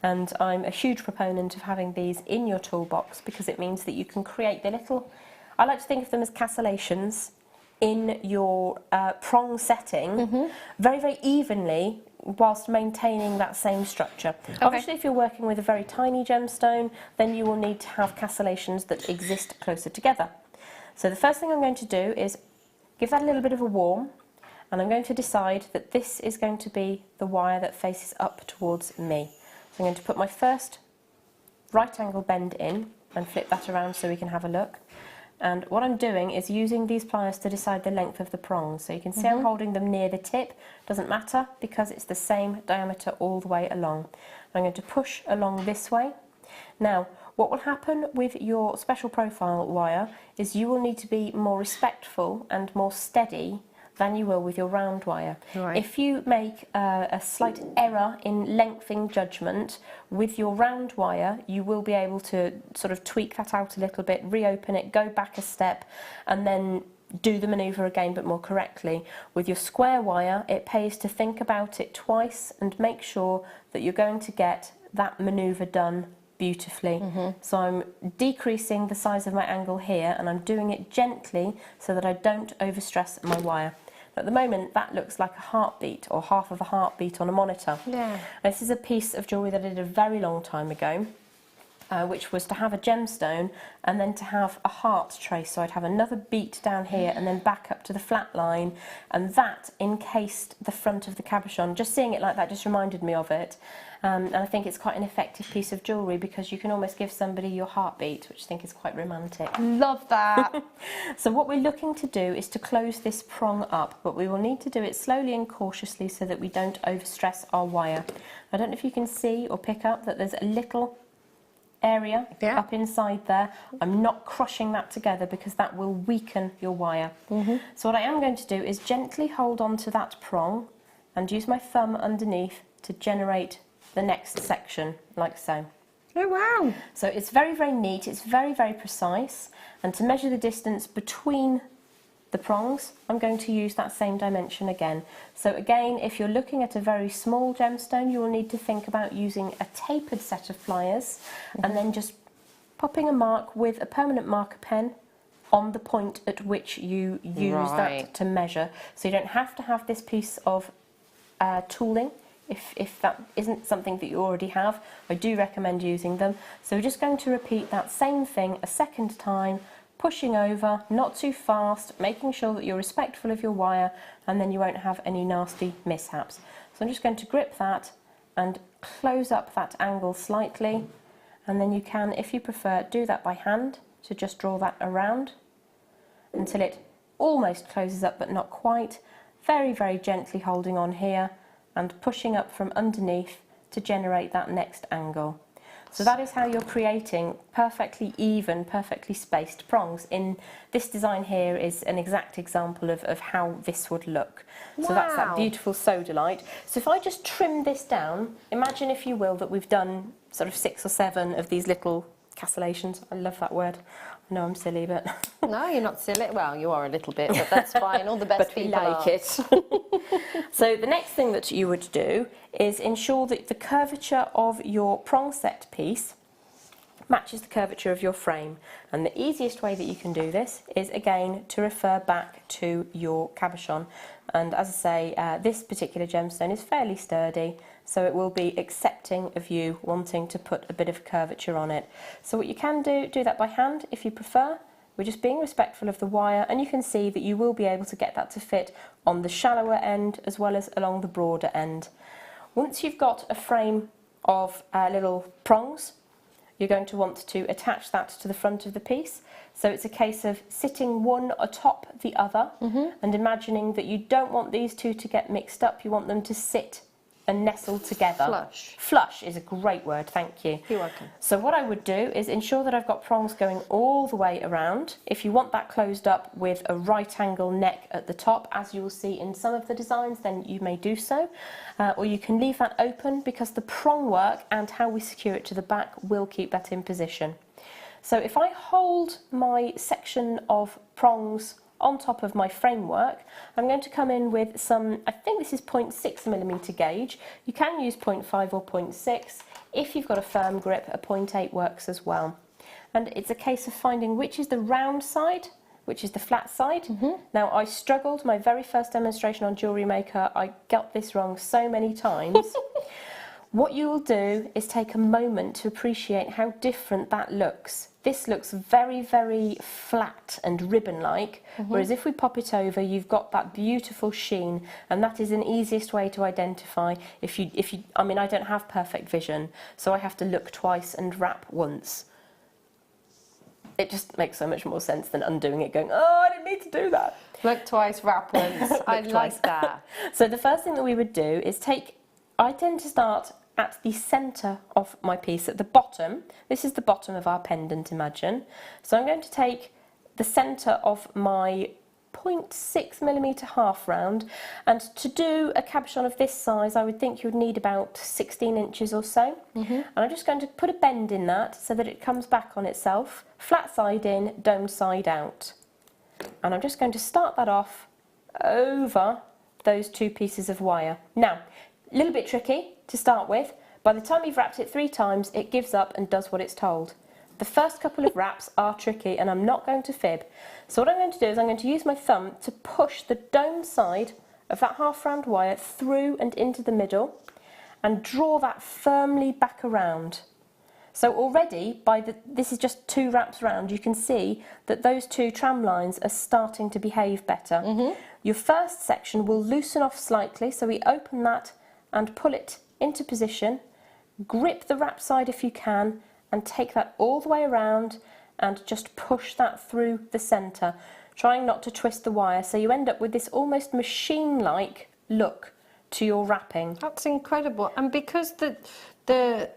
And I'm a huge proponent of having these in your toolbox because it means that you can create the little, I like to think of them as cassellations in your prong setting very, very evenly whilst maintaining that same structure. Obviously, if you're working with a very tiny gemstone, then you will need to have cassellations that exist closer together. So the first thing I'm going to do is give that a little bit of a warm, and I'm going to decide that this is going to be the wire that faces up towards me. So I'm going to put my first right angle bend in and flip that around so we can have a look. And what I'm doing is using these pliers to decide the length of the prongs. So you can see I'm holding them near the tip. Doesn't matter because it's the same diameter all the way along. I'm going to push along this way. Now, what will happen with your special profile wire is you will need to be more respectful and more steady than you will with your round wire. Right. If you make a slight error in lengthening judgment with your round wire, you will be able to sort of tweak that out a little bit, reopen it, go back a step, and then do the manoeuvre again but more correctly. With your square wire, it pays to think about it twice and make sure that you're going to get that manoeuvre done beautifully. So I'm decreasing the size of my angle here and I'm doing it gently so that I don't overstress my wire. At the moment that looks like a heartbeat or half of a heartbeat on a monitor. Yeah. This is a piece of jewellery that I did a very long time ago, which was to have a gemstone and then to have a heart trace. So I'd have another beat down here and then back up to the flat line, and that encased the front of the cabochon. Just seeing it like that just reminded me of it. And I think it's quite an effective piece of jewellery because you can almost give somebody your heartbeat, which I think is quite romantic. Love that. So what we're looking to do is to close this prong up, but we will need to do it slowly and cautiously so that we don't overstress our wire. I don't know if you can see or pick up that there's a little area up inside there. I'm not crushing that together because that will weaken your wire. So what I am going to do is gently hold on to that prong and use my thumb underneath to generate the next section, like so. Oh wow! So it's very, very neat, it's very, very precise, and to measure the distance between the prongs, I'm going to use that same dimension again. So again, if you're looking at a very small gemstone, you will need to think about using a tapered set of pliers and then just popping a mark with a permanent marker pen on the point at which you use that to measure. So you don't have to have this piece of tooling. If that isn't something that you already have, I do recommend using them. So we're just going to repeat that same thing a second time, pushing over, not too fast, making sure that you're respectful of your wire, and then you won't have any nasty mishaps. So I'm just going to grip that and close up that angle slightly, and then you can, if you prefer, do that by hand to just draw that around until it almost closes up but not quite. Very, very gently holding on here and pushing up from underneath to generate that next angle. So that is how you're creating perfectly even, perfectly spaced prongs. In this design here is an exact example of how this would look. Wow. So that's that beautiful sodalite. So if I just trim this down, imagine if you will that we've done sort of 6 or 7 of these little cassellations. I love that word. No, I'm silly, but No, you're not silly. Well, you are a little bit, but that's fine. All the best but we people like are. it. So the next thing that you would do is ensure that the curvature of your prong set piece matches the curvature of your frame. And the easiest way that you can do this is, again, to refer back to your cabochon. And as I say, this particular gemstone is fairly sturdy, so it will be accepting of you wanting to put a bit of curvature on it. So what you can do that by hand if you prefer. We're just being respectful of the wire, and you can see that you will be able to get that to fit on the shallower end as well as along the broader end. Once you've got a frame of little prongs, you're going to want to attach that to the front of the piece. So it's a case of sitting one atop the other and imagining that you don't want these two to get mixed up, you want them to sit and nestle together. Flush. Flush is a great word, thank you. You're welcome. So what I would do is ensure that I've got prongs going all the way around. If you want that closed up with a right angle neck at the top, as you will see in some of the designs, then you may do so. Or you can leave that open, because the prong work and how we secure it to the back will keep that in position. So if I hold my section of prongs on top of my framework, I'm going to come in with some, I think this is 0.6mm gauge. You can use 0.5 or 0.6. If you've got a firm grip, a 0.8 works as well. And it's a case of finding which is the round side, which is the flat side. Now, I struggled, my very first demonstration on Jewellery Maker, I got this wrong so many times. What you will do is take a moment to appreciate how different that looks. This looks very, very flat and ribbon-like, whereas if we pop it over, you've got that beautiful sheen, and that is an easiest way to identify if you, I mean, I don't have perfect vision, so I have to look twice and wrap once. It just makes so much more sense than undoing it, going, oh, I didn't need to do that. Look twice, wrap once. I like that. So the first thing that we would do is I tend to start at the centre of my piece, at the bottom. This is the bottom of our pendant, imagine. So I'm going to take the centre of my 0.6mm half round, and to do a cabochon of this size, I would think you would need about 16 inches or so. And I'm just going to put a bend in that so that it comes back on itself, flat side in, dome side out. And I'm just going to start that off over those two pieces of wire. Now, a little bit tricky to start with. By the time you've wrapped it 3 times, it gives up and does what it's told. The first couple of wraps are tricky, and I'm not going to fib. So what I'm going to do is I'm going to use my thumb to push the dome side of that half round wire through and into the middle and draw that firmly back around. So already, this is just 2 wraps round, you can see that those 2 tram lines are starting to behave better. Your first section will loosen off slightly, so we open that and pull it into position, grip the wrap side if you can, and take that all the way around and just push that through the centre, trying not to twist the wire, so you end up with this almost machine-like look to your wrapping. That's incredible. And because the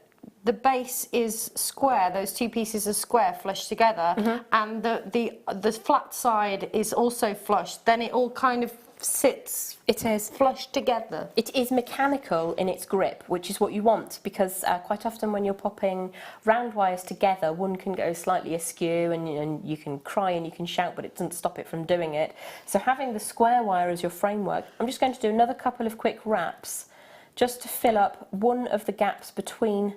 base is square, those 2 pieces are square, flush together, and the flat side is also flush, then it all kind of sits, it is flush together. It is mechanical in its grip, which is what you want, because quite often when you're popping round wires together, one can go slightly askew, and you can cry and you can shout, but it doesn't stop it from doing it. So having the square wire as your framework, I'm just going to do another couple of quick wraps just to fill up one of the gaps between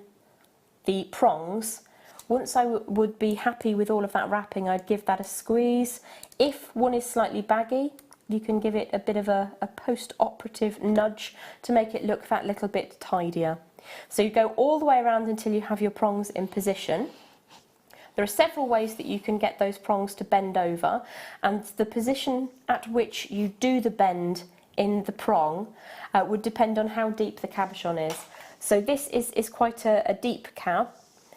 the prongs. Once I would be happy with all of that wrapping, I'd give that a squeeze. If one is slightly baggy, you can give it a bit of a post-operative nudge to make it look that little bit tidier. So you go all the way around until you have your prongs in position. There are several ways that you can get those prongs to bend over, and the position at which you do the bend in the prong would depend on how deep the cabochon is. So this is quite a deep cab,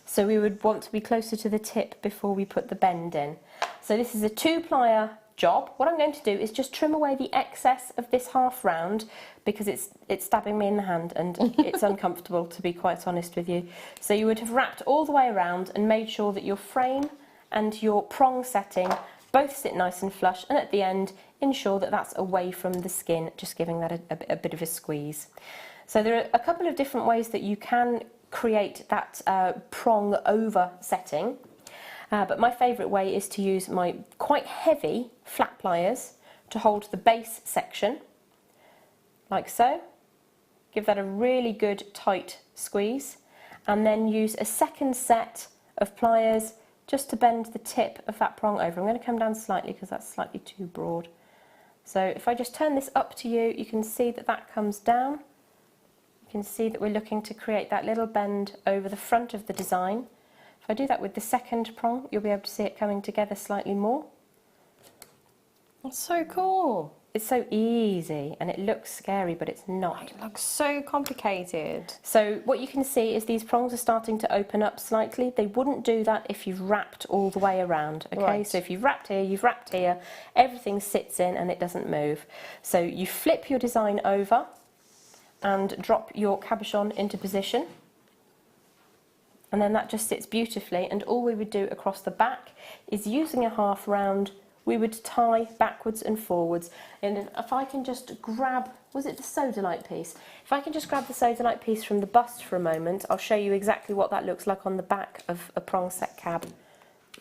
so we would want to be closer to the tip before we put the bend in. So this is a 2-plier job. What I'm going to do is just trim away the excess of this half round, because it's stabbing me in the hand and it's uncomfortable, to be quite honest with you. So you would have wrapped all the way around and made sure that your frame and your prong setting both sit nice and flush, and at the end ensure that that's away from the skin, just giving that a bit of a squeeze. So there are a couple of different ways that you can create that prong over setting. But my favourite way is to use my quite heavy flat pliers to hold the base section, like so. Give that a really good tight squeeze, and then use a second set of pliers just to bend the tip of that prong over. I'm going to come down slightly because that's slightly too broad. So if I just turn this up to you, you can see that that comes down. You can see that we're looking to create that little bend over the front of the design. If I do that with the second prong, you'll be able to see it coming together slightly more. That's so cool. It's so easy and it looks scary, but it's not. It looks so complicated. So what you can see is these prongs are starting to open up slightly. They wouldn't do that if you've wrapped all the way around, okay? Right. So if you've wrapped here, everything sits in and it doesn't move. So you flip your design over and drop your cabochon into position. And then that just sits beautifully, and all we would do across the back is, using a half round, we would tie backwards and forwards. And if I can just grab, was it the sodalite piece? If I can just grab the sodalite piece from the bust for a moment, I'll show you exactly what that looks like on the back of a prong set cab.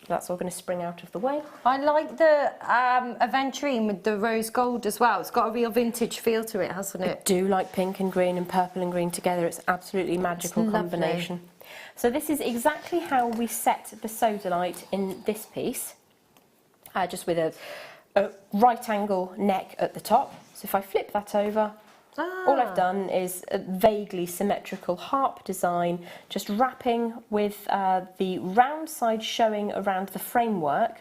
That's all going to spring out of the way. I like the aventurine with the rose gold as well. It's got a real vintage feel to it, hasn't I it? do like pink and green and purple and green together. It's absolutely magical combination. So this is exactly how we set the sodalite in this piece. Just with a right angle neck at the top. So if I flip that over, all I've done is a vaguely symmetrical harp design, just wrapping with the round side showing around the framework.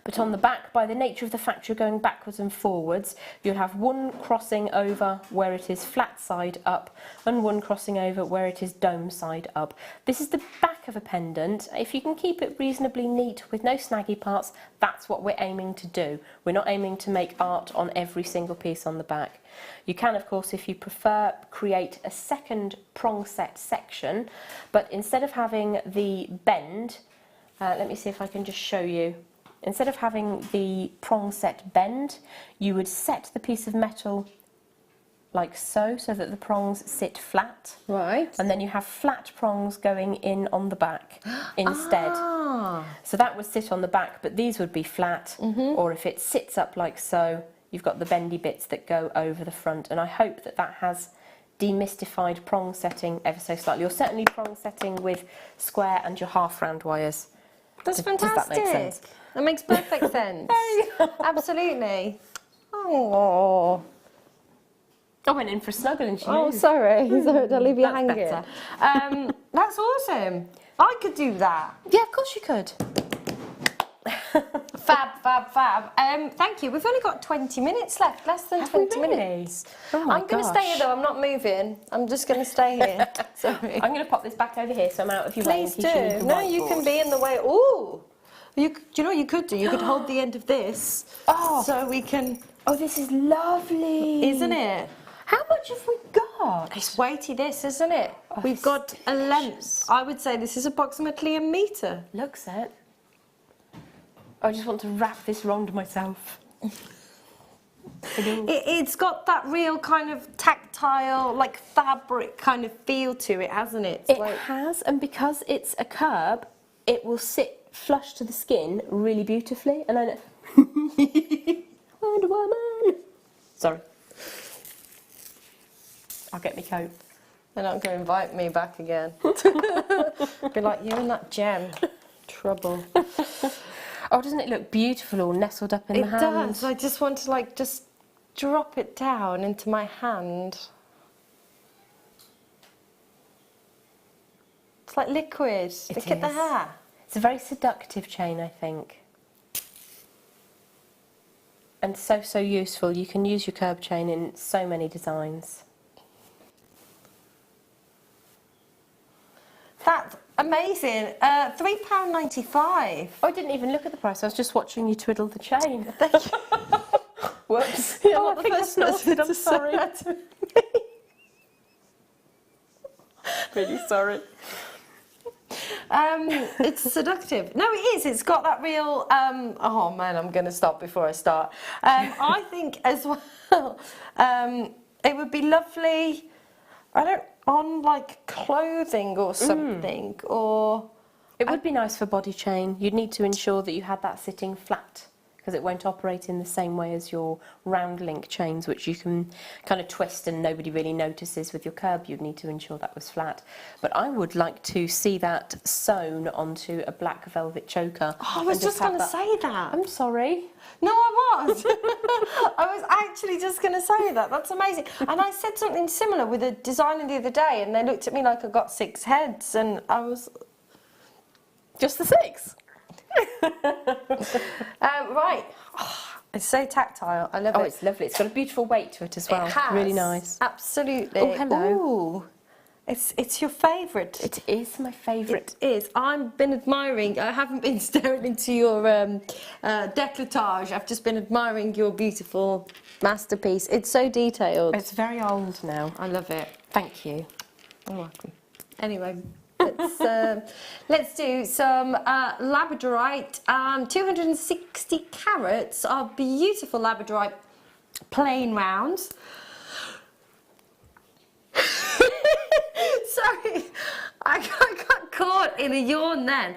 But on the back, by the nature of the fact you're going backwards and forwards, you'll have one crossing over where it is flat side up and one crossing over where it is dome side up. This is the back of a pendant. If you can keep it reasonably neat with no snaggy parts, that's what we're aiming to do. We're not aiming to make art on every single piece on the back. You can, of course, if you prefer, create a second prong set section, but instead of having the bend, let me see if I can just show you. Instead of having the prong set bend, you would set the piece of metal like so, so that the prongs sit flat. Right. And then you have flat prongs going in on the back instead. So that would sit on the back, but these would be flat. Or if it sits up like so, you've got the bendy bits that go over the front. And I hope that that has demystified prong setting ever so slightly, or certainly prong setting with square and your half round wires. That's fantastic. Does that make sense? That makes perfect sense. Absolutely. Oh. I went in for a snuggle and she Oh, moved. sorry. Sorry, don't leave you That's hanging. better. That's awesome. I could do that. Yeah, of course you could. Fab, fab, fab. Thank you. We've only got 20 minutes left. Less than 20 minutes. Oh my I'm going to stay here though. I'm not moving. I'm just going to stay here. Sorry. I'm going to pop this back over here so I'm out of your way. Please do. No, you can be in the way. Ooh. Do you know what you could do? You could hold the end of this. So we can. Oh, this is lovely. Isn't it? How much have we got? It's weighty, this, isn't it? We've got a length. I would say this is approximately 1 metre. Looks it. I just want to wrap this round myself. It's got that real kind of tactile, like fabric kind of feel to it, hasn't it? It has, and because it's a curb, it will sit flush to the skin really beautifully. And I know. Wonder Woman. Sorry. I'll get my coat. They're not going to invite me back again. Be like, you and that gem. Trouble. Oh, doesn't it look beautiful all nestled up in the hand? It does. I just want to like just drop it down into my hand. It's like liquid. Look at the hair. It's a very seductive chain, I think. And so useful. You can use your curb chain in so many designs. That's amazing. £3.95. Oh, I didn't even look at the price. I was just watching you twiddle the chain. Thank you. Whoops. You're not the first person I'm sorry. Really sorry. It's seductive. No, it is. It's got that real. Oh man, I'm going to stop before I start. I think as well. It would be lovely. On like clothing or something, or It would be nice for body chain. You'd need to ensure that you had that sitting flat, because it won't operate in the same way as your round link chains, which you can kind of twist and nobody really notices with your curb. You'd need to ensure that was flat. But I would like to see that sewn onto a black velvet choker. Oh, I was just going to say that. I'm sorry. No, I was. I was actually just going to say that. That's amazing. And I said something similar with a designer the other day, and they looked at me like I got 6 heads, and I was... Just the 6? Right. Oh, it's so tactile. I love it. Oh, it's lovely. It's got a beautiful weight to it as well. It has. Really nice. Absolutely. Oh, hello. Ooh. It's your favourite. It is my favourite. It is. I've been admiring. I haven't been staring into your décolletage. I've just been admiring your beautiful masterpiece. It's so detailed. It's very old now. I love it. Thank you. You're welcome. Anyway, let's do some labradorite. 260 carats of beautiful labradorite plain rounds. Sorry, I got caught in a yawn then.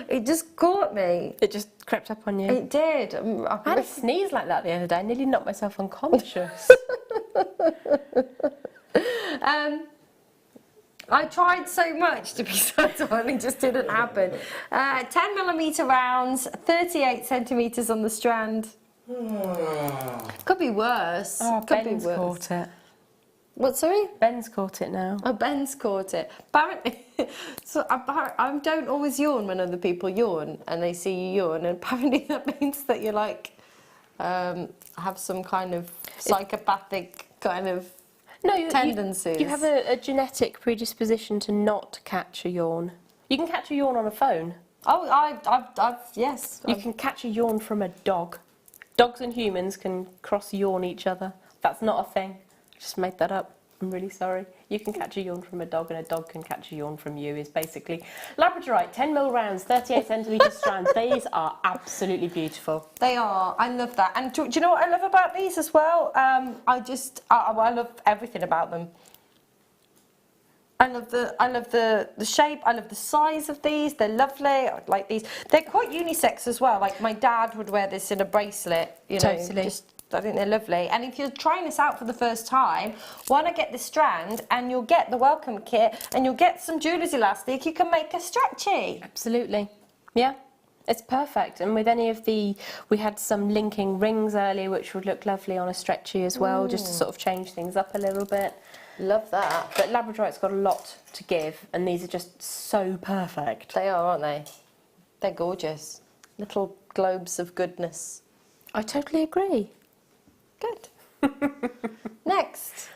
It just caught me. It just crept up on you. It did. I had a sneeze like that the other day. I nearly knocked myself unconscious. I tried so much to be subtle and it just didn't happen. 10mm rounds, 38 centimetres on the strand. Could be worse. Oh, Could Ben's be worse. caught it. What, sorry? Ben's caught it now. Oh, Ben's caught it. Apparently, so I don't always yawn when other people yawn and they see you yawn, and apparently that means that you like have some kind of psychopathic kind of tendencies. You have a genetic predisposition to not catch a yawn. You can catch a yawn on a phone. Oh, yes. You can catch a yawn from a dog. Dogs and humans can cross yawn each other. That's not a thing. Just made that up. I'm really sorry. You can catch a yawn from a dog, and a dog can catch a yawn from you. Is basically labradorite, 10mm rounds, 38cm strand. These are absolutely beautiful. They are. I love that. And do you know what I love about these as well? I love everything about them. I love the shape. I love the size of these. They're lovely. I like these. They're quite unisex as well. Like my dad would wear this in a bracelet. You know, totally. I think they're lovely. And if you're trying this out for the first time, why not get the strand, and you'll get the welcome kit, and you'll get some jeweller's elastic. You can make a stretchy. Absolutely. Yeah, it's perfect. And with any of we had some linking rings earlier, which would look lovely on a stretchy as well, just to sort of change things up a little bit. Love that. But labradorite's got a lot to give, and these are just so perfect. They are, aren't they? They're gorgeous. Little globes of goodness. I totally agree. Good. Next.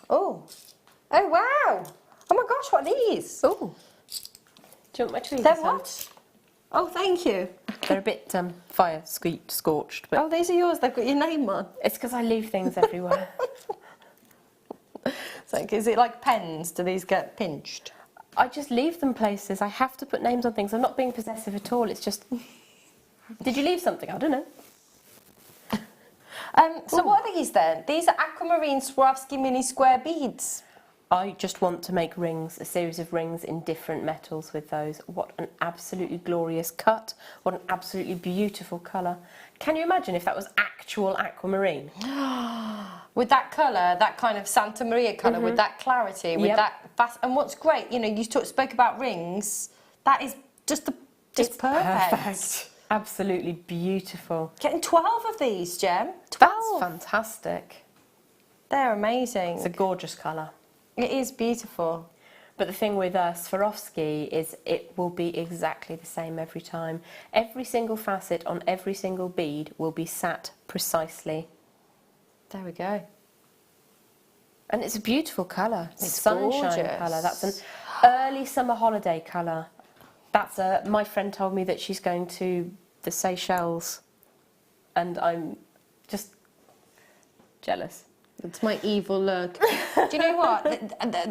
Oh. Oh, wow. Oh, my gosh, what are these? Oh. Do you want my tweezers? They're what? Oh, thank you. They're a bit fire scorched. But oh, these are yours. They've got your name on. It's because I leave things everywhere. So, is it like pens? Do these get pinched? I just leave them places. I have to put names on things. I'm not being possessive at all. It's just... Did you leave something? I don't know. So what are these then? These are aquamarine Swarovski mini square beads. I just want to make rings, a series of rings in different metals with those. What an absolutely glorious cut. What an absolutely beautiful colour. Can you imagine if that was actual aquamarine? With that colour, that kind of Santa Maria colour, with that clarity, with that fast... And what's great, you know, you spoke about rings. That is just perfect. Absolutely beautiful. Getting 12 of these, Jem. 12. That's fantastic. They're amazing. It's a gorgeous colour. It is beautiful. But the thing with Swarovski is it will be exactly the same every time. Every single facet on every single bead will be sat precisely. There we go. And it's a beautiful colour. It's a gorgeous. sunshine colour. That's an early summer holiday colour. That's my friend told me that she's going to the Seychelles, and I'm just jealous. It's my evil look. Do you know what?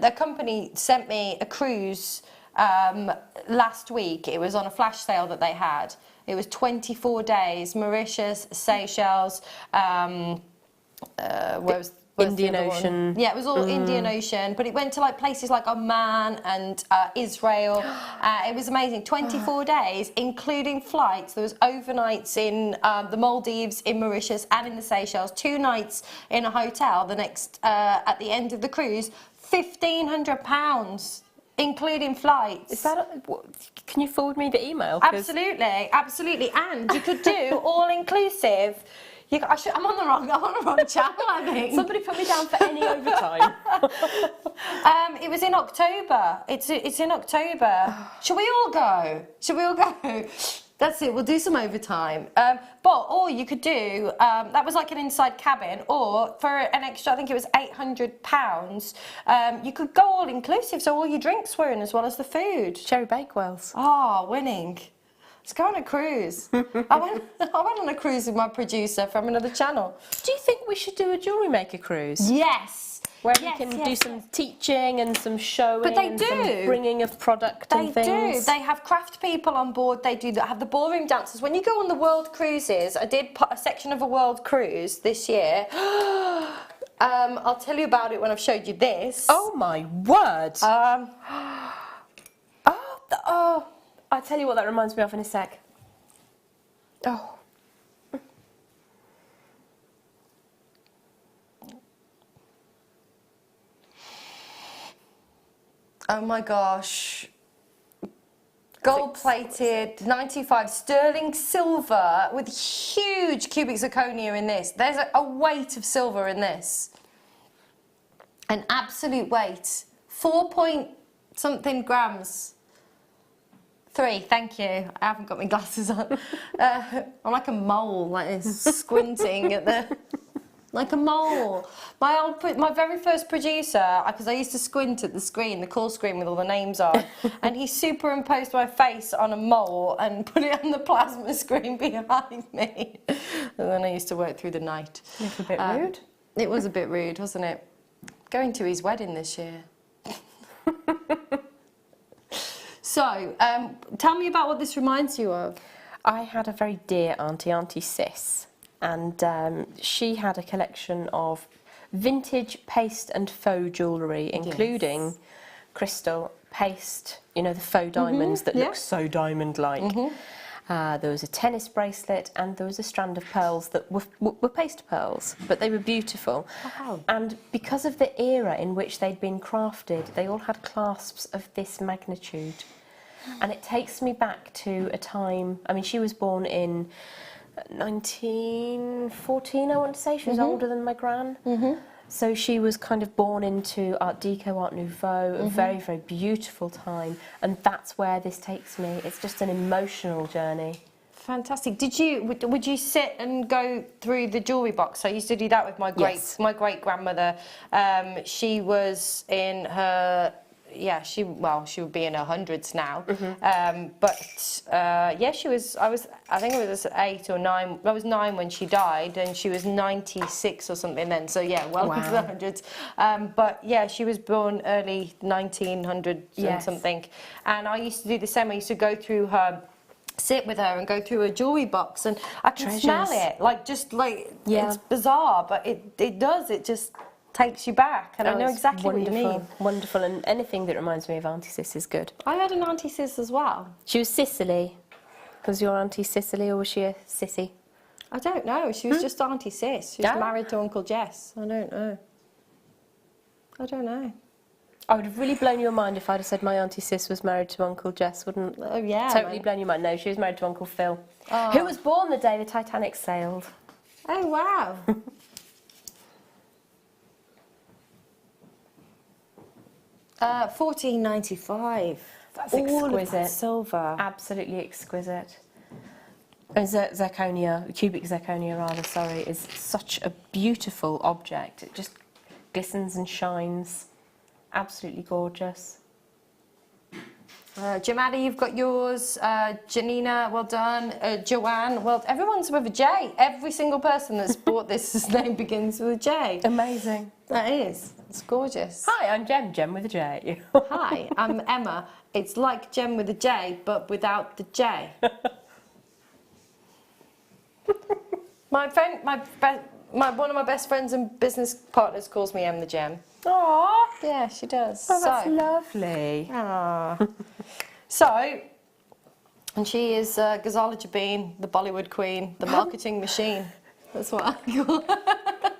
The company sent me a cruise last week. It was on a flash sale that they had. It was 24 days, Mauritius, Seychelles, where was Indian Ocean. Yeah, it was all Indian Ocean, but it went to like places like Oman and Israel. It was amazing. 24 days, including flights. There was overnights in the Maldives, in Mauritius, and in the Seychelles. 2 nights in a hotel. The next at the end of the cruise, £1,500. Including flights. Is that? Can you forward me the email? Absolutely, absolutely. And you could do all inclusive. I'm on the wrong channel, I think. Somebody put me down for any overtime. It was in October. It's in October. Shall we all go? That's it, we'll do some overtime. Or you could do, that was like an inside cabin, or for an extra, I think it was £800, you could go all inclusive, so all your drinks were in as well as the food. Cherry Bakewells. Oh, winning. Let's go on a cruise. I went on a cruise with my producer from another channel. Do you think we should do a Jewellery Maker cruise? Yes. Where you can do some teaching and some showing, but they and do. Some bringing of product and things. They do. They have craft people on board. They do have the ballroom dancers. When you go on the world cruises, I did put a section of a world cruise this year. I'll tell you about it when I've showed you this. Oh my word! I'll tell you what that reminds me of in a sec. Oh. Oh my gosh. Gold-plated, 95 sterling silver with huge cubic zirconia in this. There's a weight of silver in this. An absolute weight. 4-point-something grams. 3, thank you. I haven't got my glasses on. I'm like a mole, like this, squinting at the... Like a mole. My very first producer, because I used to squint at the screen, the call screen with all the names on, and he superimposed my face on a mole and put it on the plasma screen behind me. And then I used to work through the night. It's a bit rude. It was a bit rude, wasn't it? Going to his wedding this year. So, tell me about what this reminds you of. I had a very dear Auntie Sis. And she had a collection of vintage paste and faux jewellery, including crystal, paste, you know, the faux diamonds that look so diamond-like. There was a tennis bracelet and there was a strand of pearls that were paste pearls, but they were beautiful. Wow. And because of the era in which they'd been crafted, they all had clasps of this magnitude. And it takes me back to a time, I mean, she was born in 1914, I want to say. She was older than my gran. So she was kind of born into Art Deco, Art Nouveau, a very, very beautiful time. And that's where this takes me. It's just an emotional journey. Fantastic. Would you sit and go through the jewellery box? I used to do that with my great grandmother. She was in her... Yeah, she would be in her hundreds now. She was. I think it was 8 or 9. I was 9 when she died, and she was 96 or something then. So yeah, well into the hundreds. But yeah, she was born early 1900 and something. And I used to do the same. I used to go through her. Sit with her and go through a jewellery box, and I can smell it. It's bizarre, but it does. It just takes you back, and I know exactly what you mean. Wonderful, and anything that reminds me of Auntie Sis is good. I had an Auntie Sis as well. She was Sicily. Was your Auntie Sicily, or was she a sissy? I don't know. She was just Auntie Sis. She was married to Uncle Jess. I don't know. I would have really blown your mind if I'd have said my Auntie Sis was married to Uncle Jess, wouldn't? Oh yeah. Totally blown your mind. No, she was married to Uncle Phil, who was born the day the Titanic sailed. Oh wow. 1495. That's all exquisite. Of that silver. Absolutely exquisite. And zirconia, cubic zirconia rather, sorry, is such a beautiful object. It just glistens and shines. Absolutely gorgeous. Jamadi, you've got yours. Janina, well done. Joanne, well, everyone's with a J. Every single person that's bought this, his name begins with a J. Amazing. That is. It's gorgeous. Hi, I'm Jem with a J. Hi, I'm Emma. It's like Jem with a J, but without the J. My one of my best friends and business partners calls me Em the Gem. Aww. Yeah, she does. Oh, that's lovely. So, and she is Ghazala Jabeen, the Bollywood queen, the marketing machine. That's what I call her.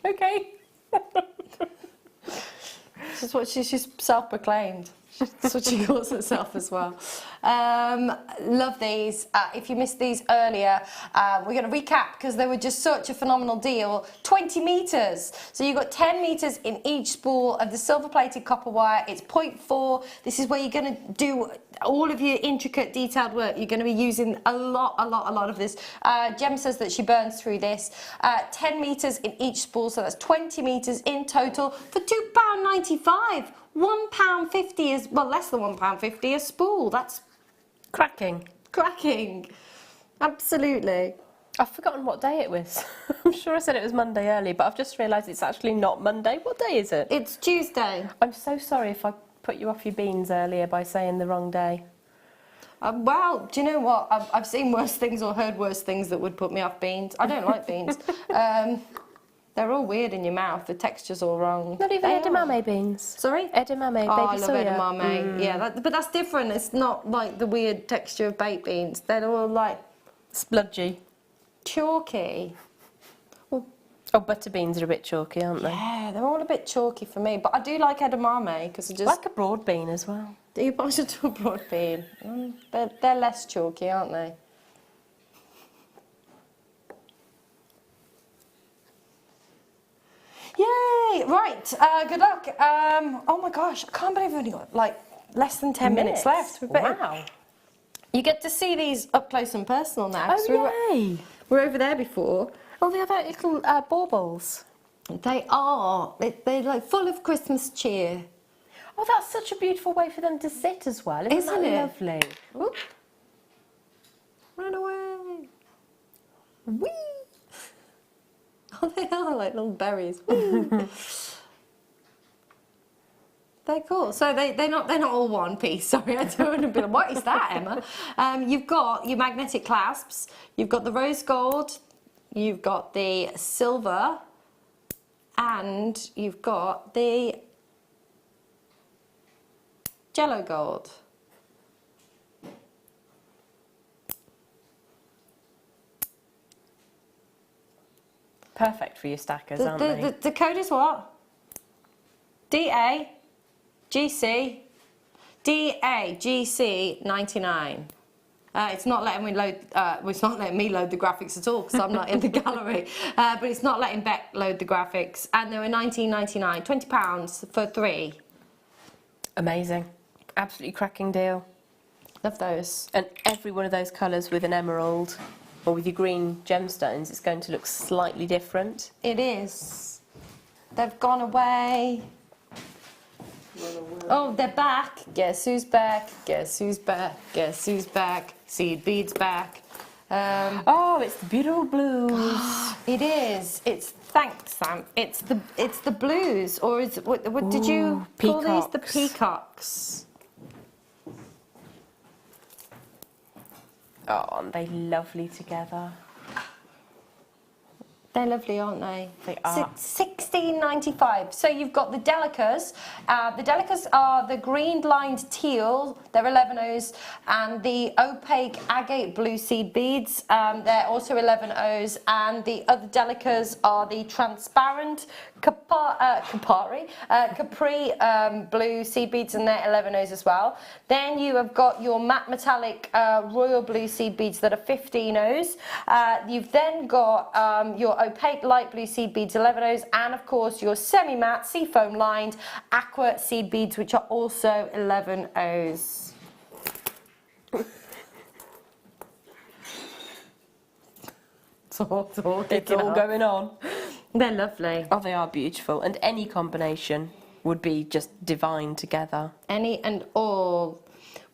Okay. That's what she's self-proclaimed. That's what she calls herself as well. Love these. If you missed these earlier, we're going to recap because they were just such a phenomenal deal. 20 metres. So you've got 10 metres in each spool of the silver-plated copper wire. It's 0.4. This is where you're going to do all of your intricate, detailed work. You're going to be using a lot of this. Jem says that she burns through this. 10 metres in each spool, so that's 20 metres in total for £2.95. £1.50 is, well, less than £1.50 a spool. That's Cracking. Absolutely. I've forgotten what day it was. I'm sure I said it was Monday early, but I've just realised it's actually not Monday. What day is it? It's Tuesday. I'm so sorry if I put you off your beans earlier by saying the wrong day. Well, do you know what? I've seen worse things or heard worse things that would put me off beans. I don't like beans. They're all weird in your mouth. The texture's all wrong. Not even edamame beans. Sorry? Edamame, Oh, baby I love soya. edamame. Yeah, but that's different. It's not like the weird texture of baked beans. They're all like Spludgy. chalky. Oh, butter beans are a bit chalky, aren't they? Yeah, they're all a bit chalky for me. But I do like edamame because I just Like a broad bean as well. Do you pass it to a broad bean? They're less chalky, aren't they? Yay! Right, good luck. Oh my gosh, I can't believe we've only got like less than 10 minutes left. Wow. You get to see these up close and personal now. 'cause Oh, yay. we were over there before. Oh, they have little baubles. They are. They're like full of Christmas cheer. Oh, that's such a beautiful way for them to sit as well. Isn't it? that lovely? Whoop. Run away. Whee! Oh, they are like little berries. They're cool. So they're not all one piece. Sorry, I don't want to be like, what is that, Emma? You've got your magnetic clasps. You've got the rose gold. You've got the silver, and you've got the jello gold. Perfect for your stackers, aren't they? The code is what? DAGC 99. It's not letting me load. It's not letting me load the graphics at all because I'm not in the gallery. But it's not letting Beck load the graphics, and they were £19.99, £20 for 3. Amazing. Absolutely cracking deal. Love those. And every one of those colours with an emerald or with your green gemstones, it's going to look slightly different. It is. They've gone away. Oh, they're back. Guess who's back? Guess who's back? Guess who's back? Seed beads back. Oh, it's the beautiful blues. It is. It's thanks, Sam. It's the blues, or is it, what did you call these? The peacocks. Oh, aren't they lovely together? They're lovely, aren't they? They are. £16.95. So you've got the Delicas. The Delicas are the green-lined teal. They're 11Os. And the opaque agate blue seed beads. They're also 11Os. And the other Delicas are the transparent Capri blue seed beads, and they're 11Os as well. Then you have got your matte metallic royal blue seed beads that are 15Os. You've then got your opaque light blue seed beads, 11Os, and of course your semi-matte seafoam lined aqua seed beads, which are also 11Os. It's all going on. They're lovely. Oh, they are beautiful. And any combination would be just divine together. Any and all.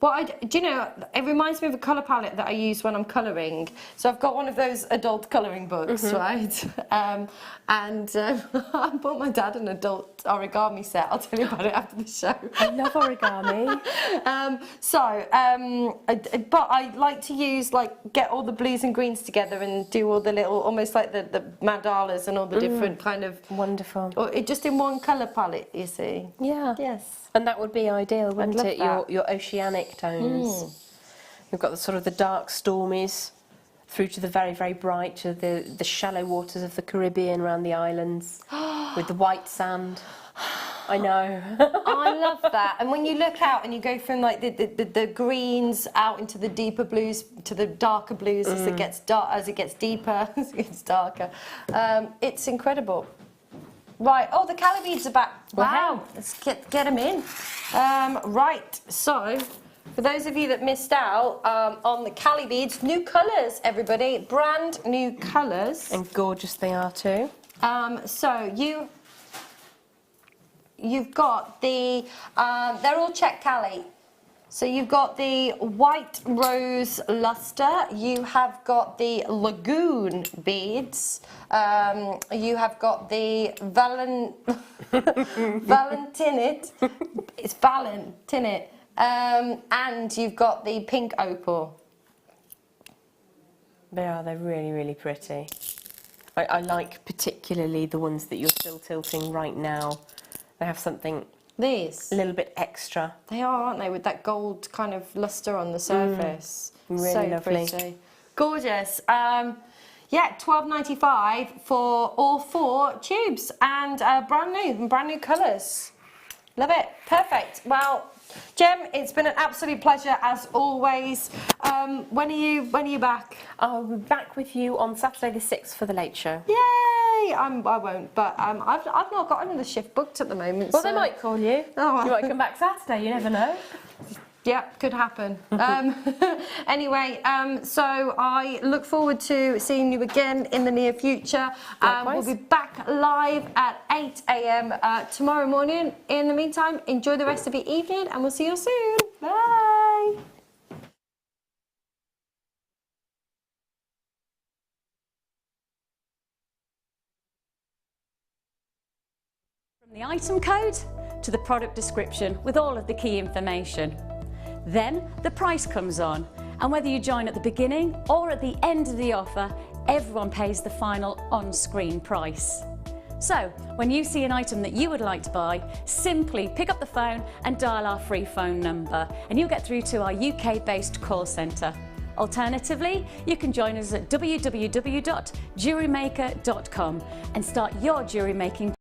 Do you know, it reminds me of a colour palette that I use when I'm colouring. So I've got one of those adult colouring books, right? I bought my dad an adult origami set. I'll tell you about it after the show. I love origami. But I like to use, get all the blues and greens together and do all the little, almost like the mandalas and all the different kind of... Wonderful. Or just in one colour palette, you see. Yeah. Yes. And that would be ideal, wouldn't it? That. Your oceanic tones. We've got the sort of the dark stormies through to the very, very bright, to the shallow waters of the Caribbean around the islands with the white sand. I know. I love that. And when you look out and you go from the greens out into the deeper blues to the darker blues as it gets deeper, as it gets darker, it's incredible. Right, the cali beads are back. Wow, let's get them in. Right, so for those of you that missed out on the cali beads, new colours, everybody, brand new colours. And gorgeous they are too. So you've got the, they're all check cali. So you've got the white rose luster, you have got the lagoon beads, you have got the valentinite, it's valentinite, and you've got the pink opal. They're really, really pretty. I like particularly the ones that you're still tilting right now. They have something... These? A little bit extra. They are, aren't they, with that gold kind of lustre on the surface. Really so lovely. Pretty. Gorgeous. Yeah, $12.95 for all 4 tubes and brand new colours. Love it. Perfect. Well, Jem, it's been an absolute pleasure as always. When are you back? I'll be back with you on Saturday the 6th for the Late Show. Yay! I won't, but I've not got another shift booked at the moment. Well, they might call you. Oh, you might come back Saturday. You never know. Yeah, could happen. Anyway, so I look forward to seeing you again in the near future. We'll be back live at 8 AM tomorrow morning. In the meantime, enjoy the rest of your evening and we'll see you soon. Bye. From the item code to the product description with all of the key information. Then the price comes on, and whether you join at the beginning or at the end of the offer, everyone pays the final on-screen price. So, when you see an item that you would like to buy, simply pick up the phone and dial our free phone number, and you'll get through to our UK-based call centre. Alternatively, you can join us at www.jewellerymaker.com and start your jewellery making